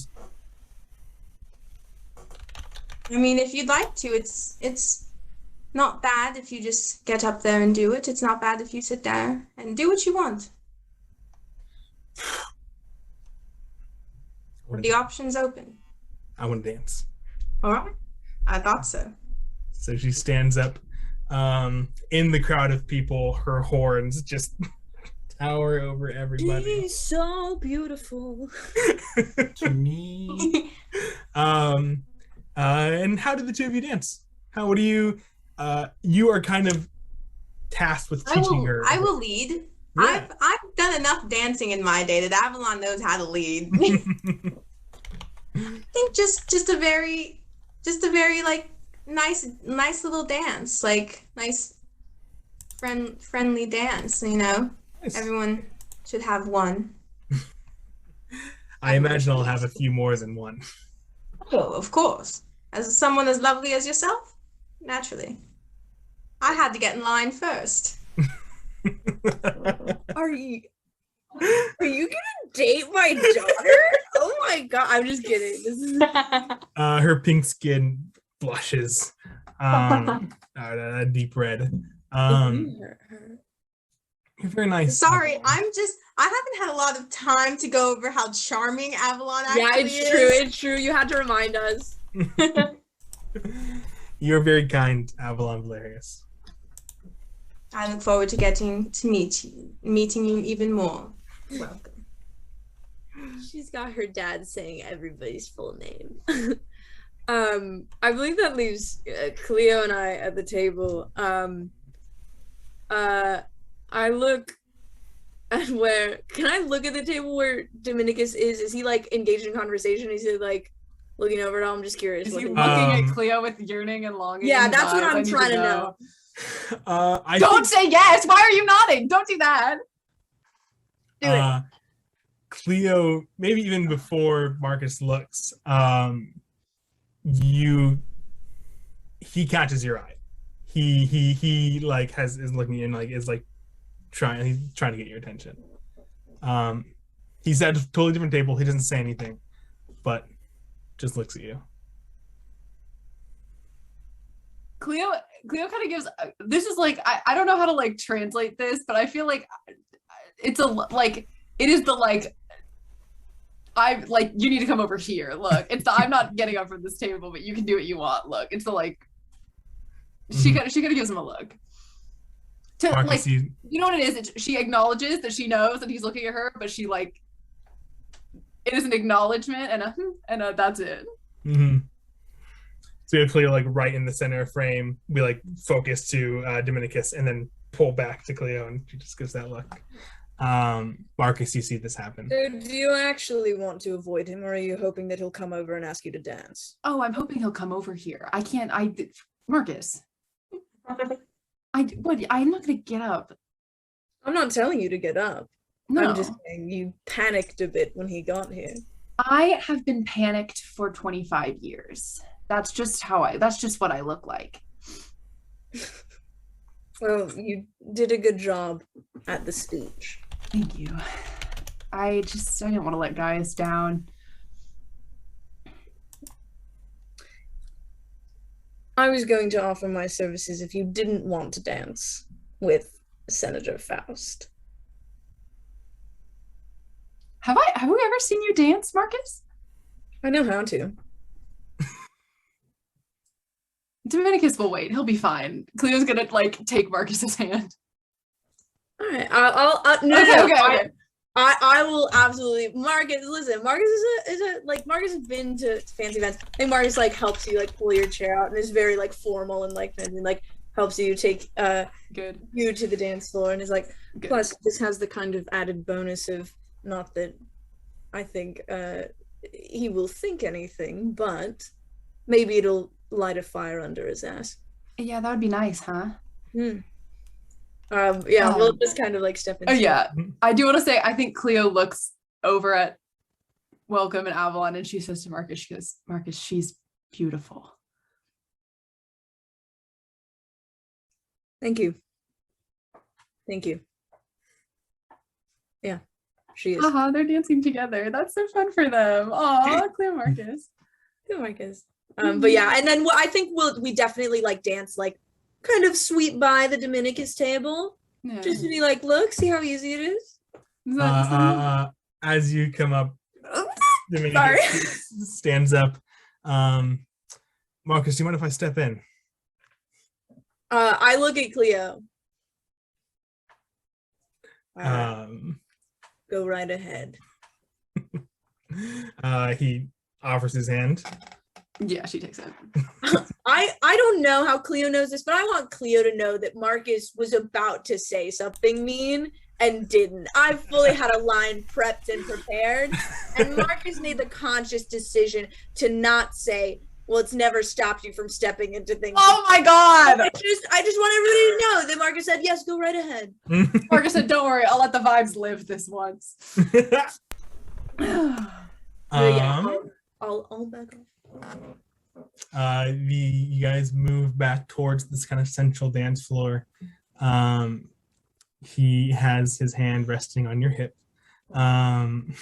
I mean, if you'd like to, it's not bad if you just get up there and do it. It's not bad if you sit there and do what you want. The option's open. I want to dance. All right. I thought so. So she stands up in the crowd of people. Her horns just tower over everybody. She's so beautiful. To me. And how did the two of you dance? What do you you are kind of tasked with teaching her. I will lead. Yeah. I've done enough dancing in my day that Avalon knows how to lead. I think just a very nice little dance, nice friendly dance, Nice. Everyone should have one. I imagine I'll have a few more than one. Oh, of course. As someone as lovely as yourself, naturally. I had to get in line first. Are you gonna date my daughter? Oh my god! I'm just kidding. This is her pink skin blushes, a deep red. You're very nice. Sorry, I haven't had a lot of time to go over how charming Avalon actually is. Yeah, it's true. It's true. You had to remind us. You're very kind, Avalon Valerius. I look forward to getting to meeting you even more. Welcome. She's got her dad saying everybody's full name. I believe that leaves Clio and I at the table. I look at can I look at the table where Dominicus is? Is he engaged in conversation? Is he looking over it all? I'm just curious. Is he looking at Clio with yearning and longing? Yeah, that's what I'm trying to know. Don't say yes. Why are you nodding? Don't do that. Do it. Clio, maybe even before Marcus looks, he catches your eye. He is looking in, he's trying to get your attention. He's at a totally different table. He doesn't say anything, but just looks at you. Clio kind of gives, this is I don't know how to translate this, but I feel it's it is the you need to come over here. Look, it's the I'm not getting up from this table, but you can do what you want. Look, it's the she kind of gives him a look. Marcus, you know what it is? She acknowledges that she knows that he's looking at her, but she it is an acknowledgement and a that's it. Mm-hmm. So we have Clio right in the center of frame. We focus to Dominicus and then pull back to Clio, and she just gives that look. Marcus, you see this happen. So do you actually want to avoid him, or are you hoping that he'll come over and ask you to dance? Oh, I'm hoping he'll come over here. I can't. Marcus. I'm not gonna get up. I'm not telling you to get up. No. I'm just saying you panicked a bit when he got here. I have been panicked for 25 years. That's just what I look like. Well, you did a good job at the speech. Thank you. I didn't want to let Gaius down. I was going to offer my services if you didn't want to dance with Senator Faust. Have we ever seen you dance, Marcus? I know how to. Dominicus will wait. He'll be fine. Clio's gonna take Marcus's hand. All right, I'll Okay. I will absolutely. Marcus, listen. Marcus Marcus has been to fancy events. I think Marcus helps you pull your chair out and is very formal and helps you take Good. you to the dance floor and is Good. plus this has the kind of added bonus of, not that I think he will think anything, but maybe it'll light a fire under his ass. Yeah, that would be nice, huh? We'll just kind of step into Oh yeah, I do want to say I think Clio looks over at Welcome and Avalon and she says to Marcus, she goes, Marcus, she's beautiful. Thank you. Yeah, she is. They're dancing together. That's so fun for them. Aw, Clio, Marcus. Good, Marcus. But yeah, and then I think we definitely dance kind of sweep by the Dominicus table, Yeah. just to be look, see how easy it is. As you come up, Dominicus Sorry. stands up. Marcus, do you mind if I step in? I look at Clio. Go right ahead. He offers his hand. Yeah, she takes it. I don't know how Clio knows this, but I want Clio to know that Marcus was about to say something mean and didn't. I fully had a line prepped and prepared, and Marcus made the conscious decision to not say, well, it's never stopped you from stepping into things. Oh my god! I just want everybody to know that Marcus said, yes, go right ahead. Marcus said, don't worry, I'll let the vibes live this once. I'll back off. You guys move back towards this kind of central dance floor. He has his hand resting on your hip. Don't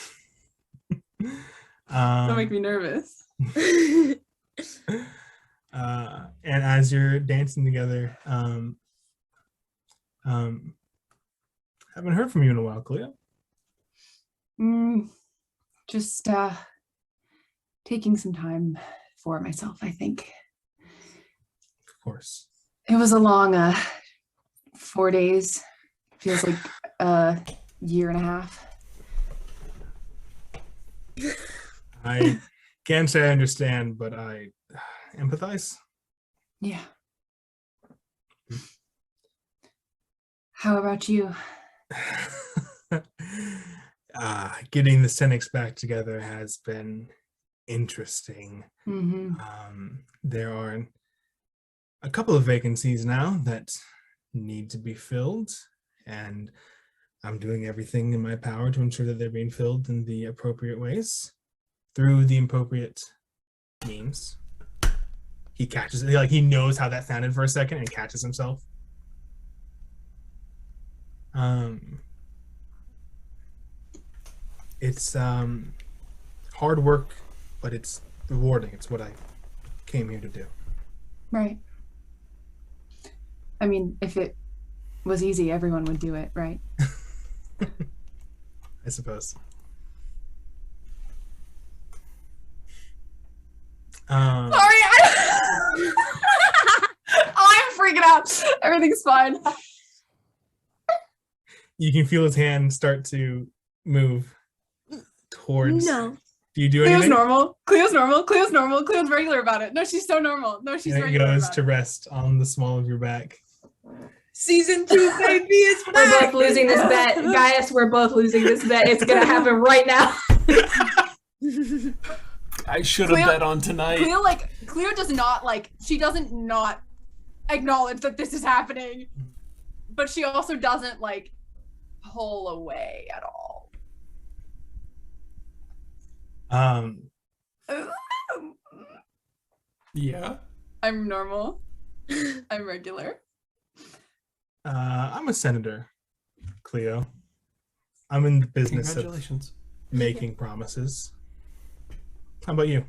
make me nervous. And as you're dancing together, haven't heard from you in a while, Clio. Just taking some time for myself, I think. Of course. It was a long 4 days. Feels like a year and a half. I can't say I understand, but I empathize. Yeah. How about you? Getting the Senex back together has been interesting. There are a couple of vacancies now that need to be filled, and I'm doing everything in my power to ensure that they're being filled in the appropriate ways through the appropriate means. He catches it, he knows how that sounded for a second and catches himself. It's hard work, but it's rewarding. It's what I came here to do. Right. I mean, if it was easy, everyone would do it, right? I suppose. Sorry, I'm freaking out. Everything's fine. You can feel his hand start to move towards. No. Do you do Cleo's anything? normal. Cleo's normal. Cleo's normal. Cleo's regular about it. No, she's so normal. No, she's And it regular goes about to it. rest on the small of your back. Season 2, baby, it's We're back. both losing this bet. Gaius, we're both losing this bet. It's gonna happen right now. I should have Clio- bet on tonight. Clio does not she doesn't not acknowledge that this is happening, but she also doesn't pull away at all. Yeah. I'm normal. I'm regular. I'm a senator, Clio. I'm in the business of Congratulations. making promises. How about you?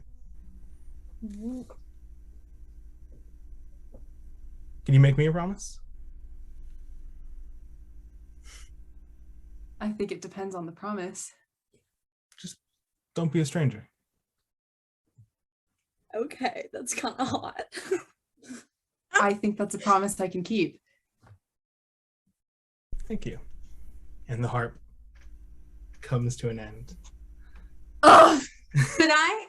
Can you make me a promise? I think it depends on the promise. Just don't be a stranger. Okay, that's kind of hot. I think that's a promise I can keep. Thank you. And the harp comes to an end. Ugh! Could I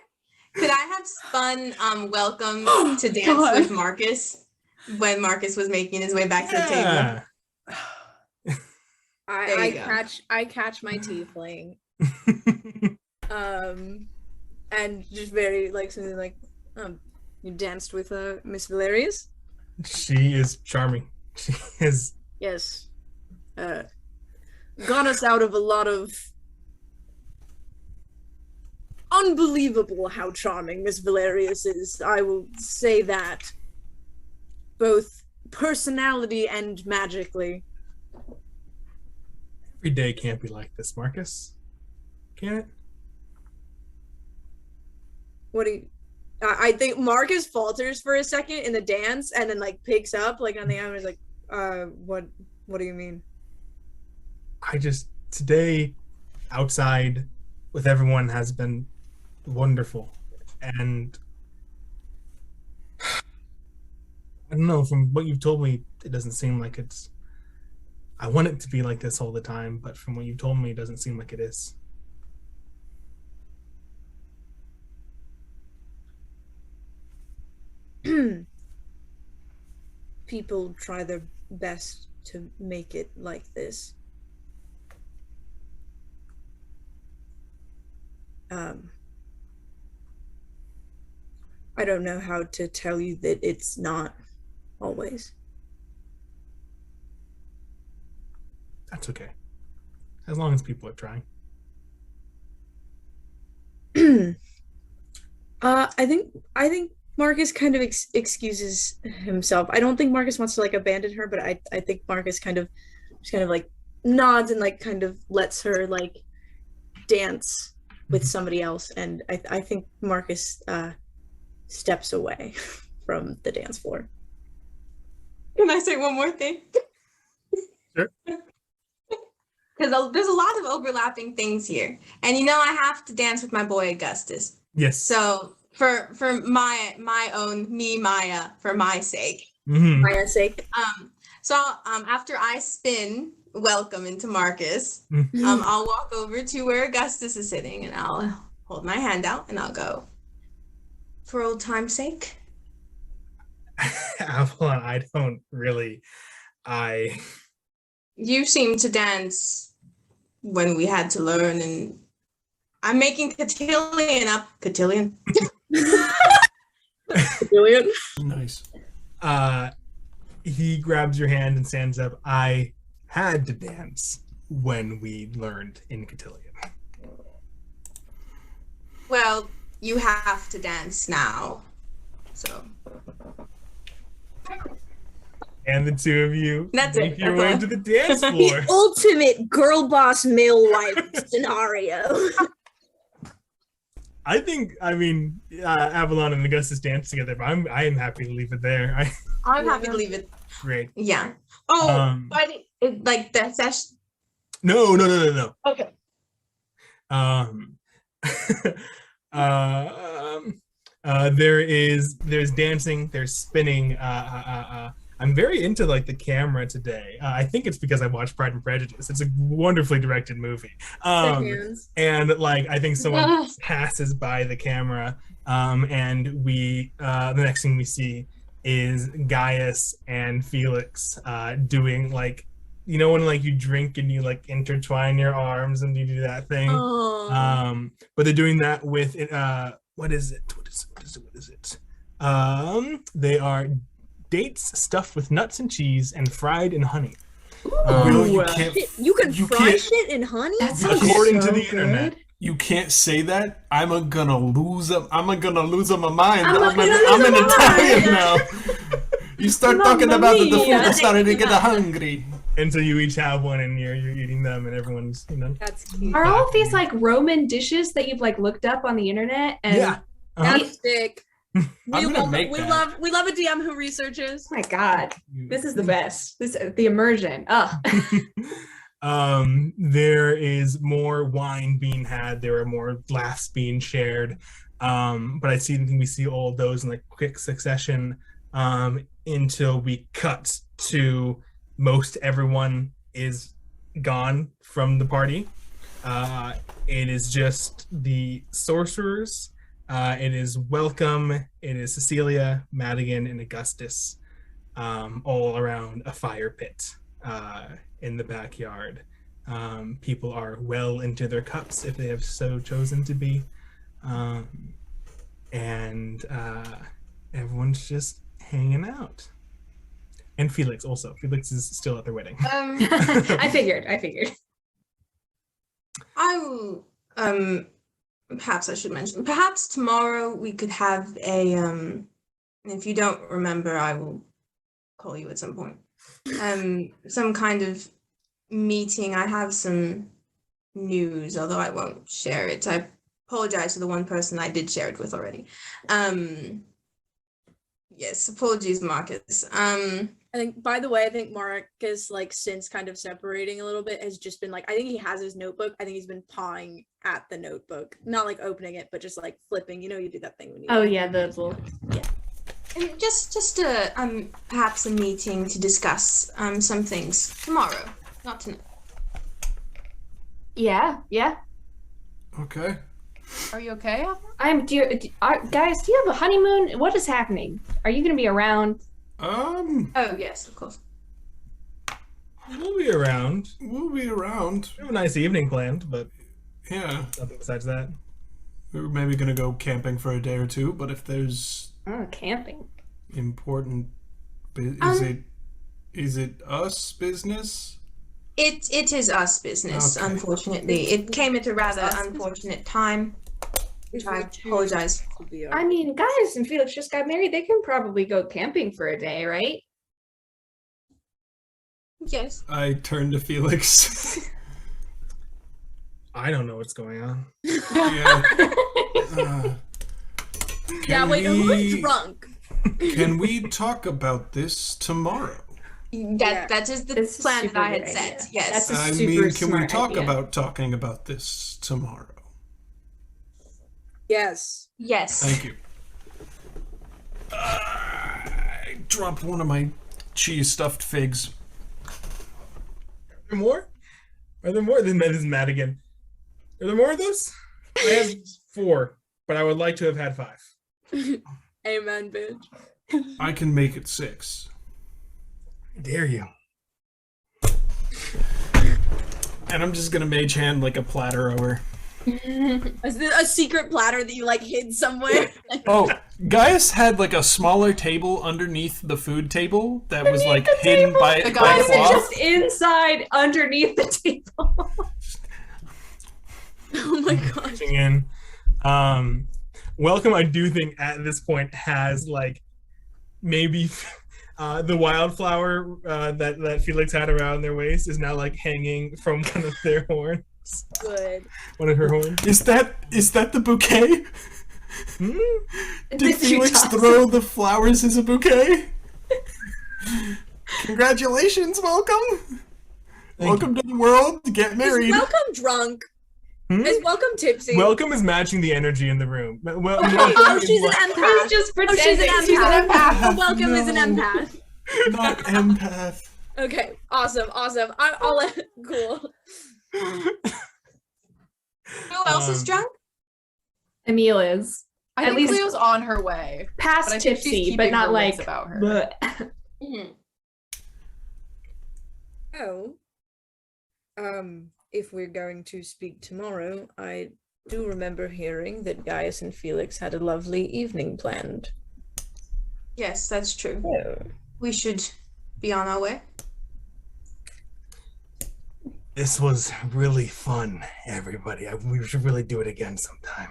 have spun welcome to dance God. with Marcus when Marcus was making his way back to the table? There I you go. catch my tiefling. And just very something you danced with Miss Valerius? She is charming. She is. Yes. Got us out of a lot of unbelievable how charming Miss Valerius is. I will say that. Both personality and magically. Every day can't be like this, Marcus. Can it? What do you... I think Marcus falters for a second in the dance and then picks up on the end. Is what do you mean? Today outside with everyone has been wonderful, and I don't know, from what you've told me, it doesn't seem like it's... I want it to be like this all the time, but from what you told me, it doesn't seem like it is. People try their best to make it like this. I don't know how to tell you that it's not always. That's okay. As long as people are trying. I think Marcus kind of excuses himself. I don't think Marcus wants to abandon her, but I think Marcus kind of nods and kind of lets her dance with somebody else, and I think Marcus steps away from the dance floor. Can I say one more thing? Sure. Because there's a lot of overlapping things here, and I have to dance with my boy Augustus. Yes. So for my own Maya, for my sake. Mm-hmm. Maya's sake. So after I spin welcome into Marcus, Mm-hmm. I'll walk over to where Augustus is sitting, and I'll hold my hand out, and I'll go, for old time's sake. Avalon, I don't really. You seem to dance when we had to learn, and I'm making cotillion up. Cotillion? Brilliant. Nice. He grabs your hand and stands up. I had to dance when we learned in Cotillion. Well, you have to dance now. So. And the two of you That's make it. your That's way all. to the dance floor. The ultimate girl boss male wife scenario. Avalon and Augustus dance together, but I am happy to leave it there. I'm happy to leave it. Great. Yeah. Oh, but that session. No. Okay. There's dancing, there's spinning. I'm very into the camera today. I think it's because I watched Pride and Prejudice. It's a wonderfully directed movie. And I think someone passes by the camera, and we the next thing we see is Gaius and Felix doing like, you know when like you drink and you like intertwine your arms and you do that thing. Oh. But they're doing that with what is it? They are dates stuffed with nuts and cheese and fried in honey. Will, you can't. You can you fry can't- shit in honey? That sounds According so to the good. internet. You can't say that. I'm gonna lose my mind. I'm I'm gonna an lose my Italian mind. now. You start Mamma talking about it, the food, mia. I started to get hungry. And so you each have one and you're eating them and everyone's, you know. That's cute. Are all of these like Roman dishes that you've like looked up on the internet? And Yeah. Uh-huh. That's sick. I'm gonna make we that. love a DM who researches. Oh my god, this is the best. The immersion. Oh, There is more wine being had. There are more laughs being shared. But we see all of those in like quick succession until we cut to most everyone is gone from the party. It is just the sorcerers. It is Welcome. It is Cecilia, Madigan, and Augustus, all around a fire pit in the backyard. People are well into their cups if they have so chosen to be. And everyone's just hanging out. And Felix also. Felix is still at their wedding. I figured. Perhaps I should mention. Perhaps tomorrow we could have a if you don't remember, I will call you at some point. Some kind of meeting. I have some news, although I won't share it. I apologize to the one person I did share it with already. Yes, apologies, Marcus. I think, by the way, I think Marcus, like, since kind of separating a little bit, has just been like, I think he has his notebook. I think he's been pawing at the notebook, not like opening it, but just like flipping. You know, you do that thing when you. Oh yeah, the little. And just a perhaps a meeting to discuss some things tomorrow, not tonight. Yeah. Okay. Are you okay? Guys, do you have a honeymoon? What is happening? Are you gonna be around? Oh yes, of course. We'll be around. We'll be around. We have a nice evening planned, but Yeah. nothing besides that. We're maybe gonna go camping for a day or two, but if there's Oh, camping. important is it us business? It is us business, Okay. unfortunately. It came at a rather Us business? unfortunate time. If I we choose apologize. to be I mean, Gaius and Felix just got married. They can probably go camping for a day, right? Yes. I turn to Felix. I don't know what's going on. Yeah. Yeah, wait, who's drunk? Can we talk about this tomorrow? That is the This is plan super that I had good set. idea. Yes. That's a I super mean, can we smart talk idea. about talking about this tomorrow? Yes. Yes. Thank you. I dropped one of my cheese stuffed figs. Are there more? Are there more? This is Madigan. Are there more of those? I have 4, but I would like to have had 5. Amen, bitch. I can make it 6. Dare you? And I'm just gonna mage hand like a platter over. A secret platter that you like hid somewhere. Oh, Gaius had like a smaller table underneath the food table that was like hidden by The Why is it cloth. just inside underneath the table? Oh my gosh. Pitching in. Welcome, I do think at this point has like maybe the wildflower that Felix had around their waist is now like hanging from one of their horns. Good. One of her horns. Is that the bouquet? Hmm? Did Felix throw the flowers as a bouquet? Congratulations, welcome. Welcome to the world. Get married. Is welcome drunk? Hmm? Is welcome tipsy? Welcome is matching the energy in the room. Well, Oh, welcome is she's an like- empath. He's just Oh, she's an pretending. empath. Oh, welcome is an No. empath. Not empath. Okay, awesome. I'll let. Cool. Who else is drunk? Aemil is. I At think least- Cleo's on her way. Past But I think she's tipsy, keeping but not her like wits about her. bleh. Mhm. Oh. If we're going to speak tomorrow, I do remember hearing that Gaius and Felix had a lovely evening planned. Yes, that's true. Oh. We should be on our way. This was really fun, everybody. We should really do it again sometime.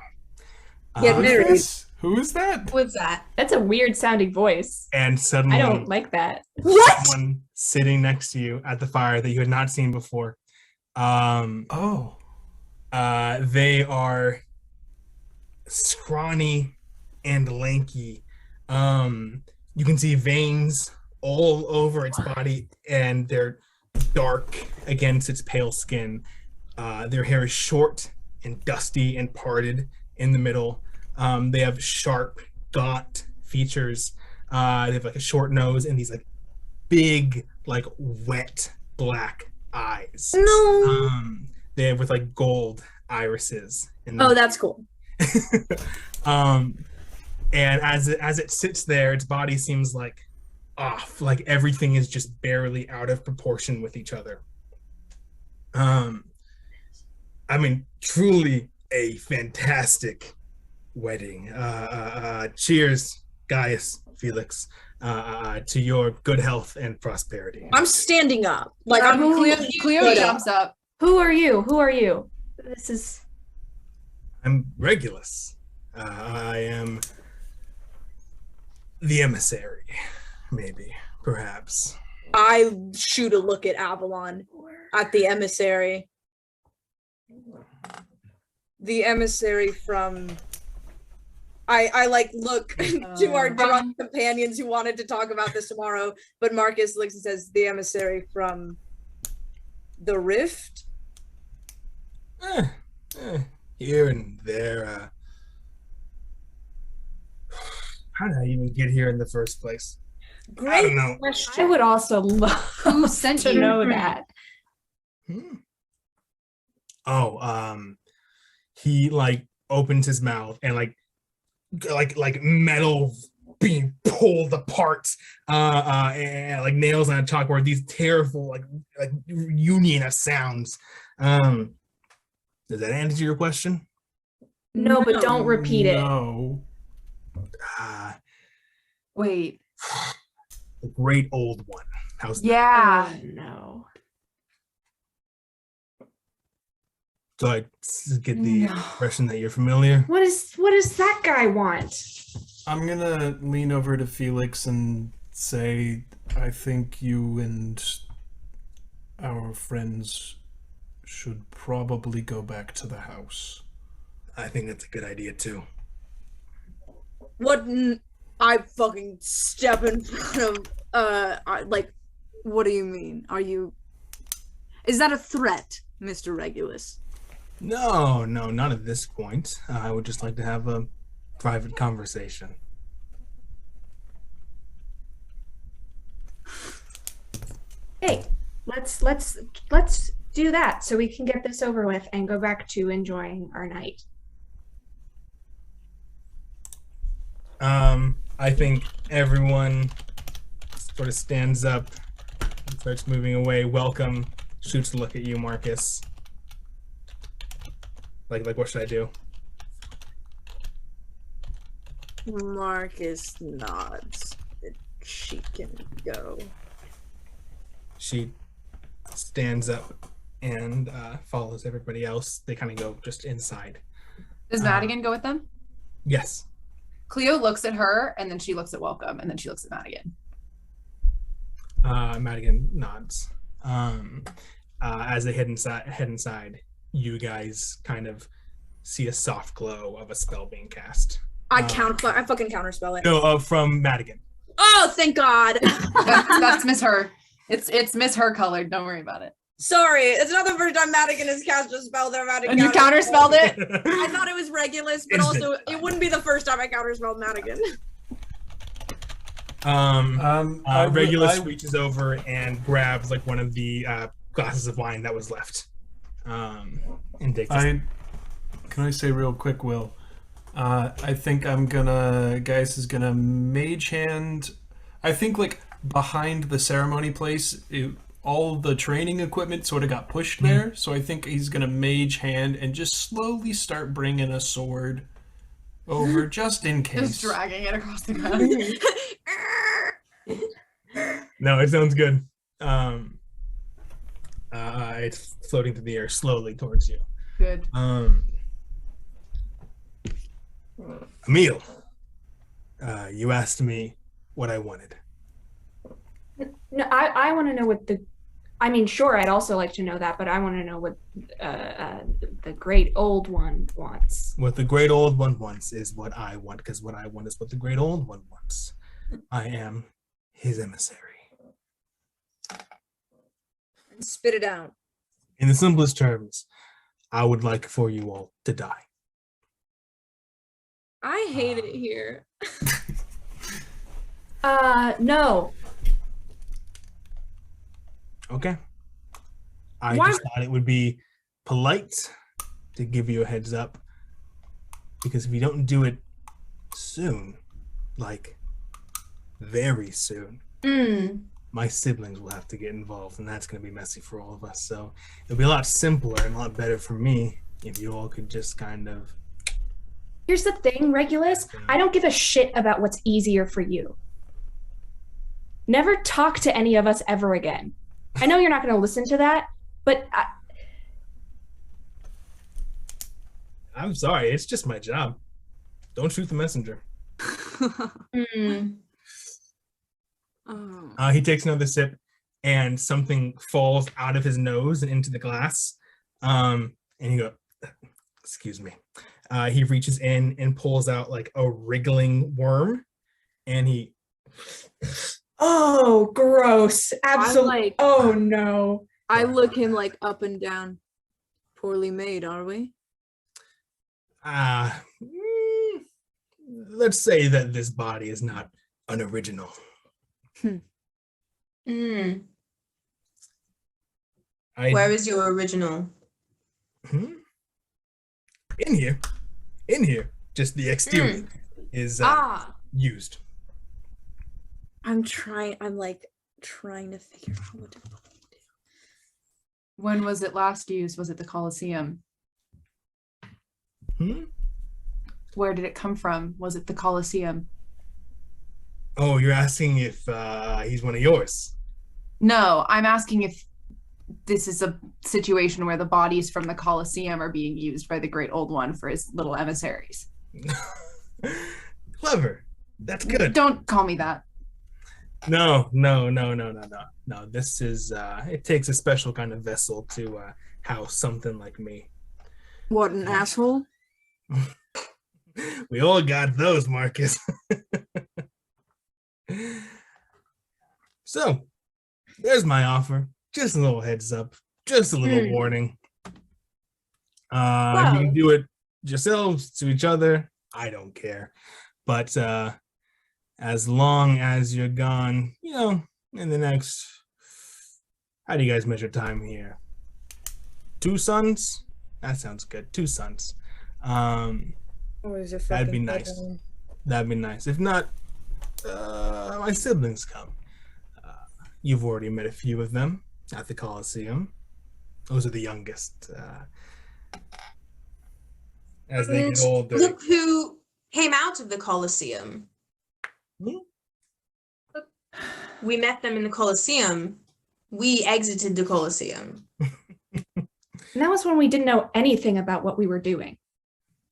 Get Who's married. this? Who is that? What's that? That's a weird sounding voice. And suddenly, I don't like that. What? someone sitting next to you at the fire that you had not seen before. Oh. They are scrawny and lanky. You can see veins all over its body, and they're dark against its pale skin. Their hair is short and dusty and parted in the middle. They have sharp, gaunt features. They have like a short nose and these like big, like wet black eyes. No. They have with like gold irises. In Oh, that's cool. And as it sits there, its body seems like off, like everything is just barely out of proportion with each other. I mean, truly a fantastic wedding. Cheers, Gaius, Felix, to your good health and prosperity. I'm standing up. Like I'm Clio jumps up. Who are you? Who are you? This is I'm Regulus. I am the emissary, maybe, perhaps. I shoot a look at Avalon, at the emissary. The emissary from. I like look to our drunk companions who wanted to talk about this tomorrow, but Marcus looks and says, "The emissary from the Rift." Here and there. How did I even get here in the first place? I Great don't know. question. I would also love Who sent to you? know that. Oh, he like opens his mouth and like metal being pulled apart, and like nails on a chalkboard. These terrible like union of sounds. Does that answer your question? No, but don't repeat it. No. Wait. The great old one. How's that? Yeah. Oh, no. Do I get the impression that you're familiar? What does that guy want? I'm gonna lean over to Felix and say, I think you and our friends should probably go back to the house. I think that's a good idea too. I fucking step in front of what do you mean? Is that a threat, Mr. Regulus? No, not at this point. I would just like to have a private conversation. Hey, let's do that so we can get this over with and go back to enjoying our night. I think everyone sort of stands up and starts moving away. Welcome. Shoots a look at you, Marcus. Like what should I do? Marcus nods. She can go. She stands up and follows everybody else. They kind of go just inside. Does Madigan go with them? Yes. Clio looks at her, and then she looks at Welcome, and then she looks at Madigan. Madigan nods. As they head inside, you guys kind of see a soft glow of a spell being cast. I fucking counterspell it. No, from Madigan. Oh, thank God. That's Miss Her. It's Miss Her colored. Don't worry about it. Sorry, it's not the first time Madigan has cast a spell that Madigan. And you counterspelled it? I thought it was Regulus, but also it wouldn't be the first time I counterspelled Madigan. Regulus reaches over and grabs like one of the glasses of wine that was left. And takes Can I say real quick, Will? I think Gaius is gonna mage hand. I think like behind the ceremony place, all the training equipment sort of got pushed there. So I think he's gonna mage hand and just slowly start bringing a sword over, just in case. Just dragging it across the ground. No, it sounds good. It's floating through the air slowly towards you. Good. Aemil, you asked me what I wanted. No, I want to know what I mean, sure, I'd also like to know that, but I want to know what the great old one wants. What the great old one wants is what I want, because what I want is what the great old one wants. I am his emissary. Spit it out. In the simplest terms, I would like for you all to die. I hate it here. No. Okay. I Why- just thought it would be polite to give you a heads up, because if you don't do it soon, like very soon, my siblings will have to get involved, and that's going to be messy for all of us. So it'll be a lot simpler and a lot better for me if you all could just kind of... Here's the thing, Regulus. I don't give a shit about what's easier for you. Never talk to any of us ever again. I know you're not going to listen to that, but I'm sorry, it's just my job. Don't shoot the messenger. He takes another sip, and something falls out of his nose and into the glass. And he goes, excuse me. He reaches in and pulls out like a wriggling worm, and he... oh, gross. Absolutely. like- Oh, no. I look him like up and down. Poorly made, are we? Let's say that this body is not unoriginal. Where I, is your original? in here, just the exterior is used. I'm trying to figure out what to do. When was it last used? Was it the Coliseum? Where did it come from? Was it the Coliseum? Oh, you're asking if he's one of yours? No, I'm asking if this is a situation where the bodies from the Coliseum are being used by the Great Old One for his little emissaries. Clever. That's good. Don't call me that. No. This is it takes a special kind of vessel to house something like me. What an asshole. We all got those, Marcus. So, there's my offer. Just a little heads up. Just a little warning. If you can do it yourselves to each other, I don't care. But as long as you're gone, in the next... How do you guys measure time here? 2 suns? That sounds good. 2 suns. That'd be nice. That'd be nice. If not, my siblings come. You've already met a few of them at the Coliseum. Those are the youngest. As they get older. Look who came out of the Coliseum. We met them in the Coliseum. We exited the Coliseum. And that was when we didn't know anything about what we were doing.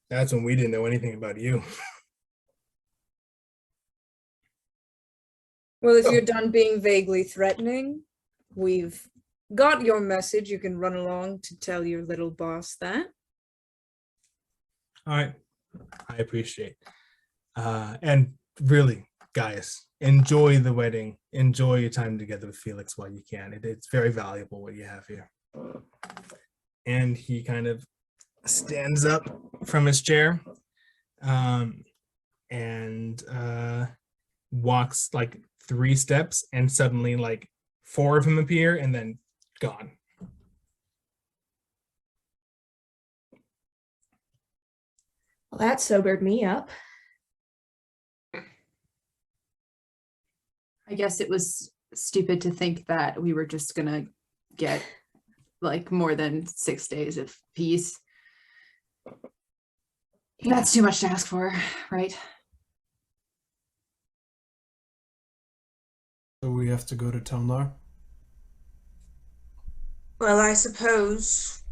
That's when we didn't know anything about you. Well, if you're done being vaguely threatening, we've got your message. You can run along to tell your little boss that. All right. I appreciate. And really, Gaius, enjoy the wedding. Enjoy your time together with Felix while you can. It's very valuable what you have here. And he kind of stands up from his chair and walks like 3 steps, and suddenly like 4 of them appear and then gone. Well, that sobered me up. I guess it was stupid to think that we were just gonna get like more than 6 days of peace. That's too much to ask for, right? So we have to go to Tomlar. Well, I suppose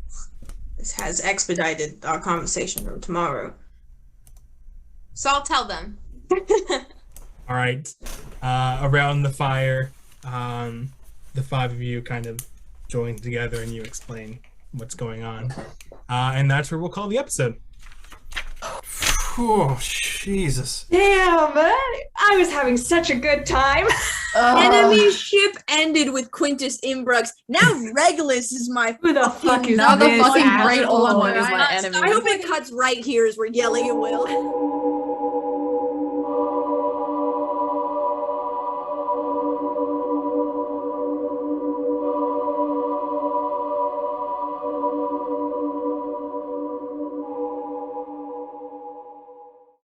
this has expedited our conversation from tomorrow. So I'll tell them. All right. Around the fire, the five of you kind of join together and you explain what's going on. And that's where we'll call the episode. Oh, Jesus. Damn, I was having such a good time. Enemy ship ended with Quintus Imbrux. Now Regulus is my Who the fuck is Now the this fucking asshole? great old one is my I enemy. hope it cuts right here as we're yelling at Will.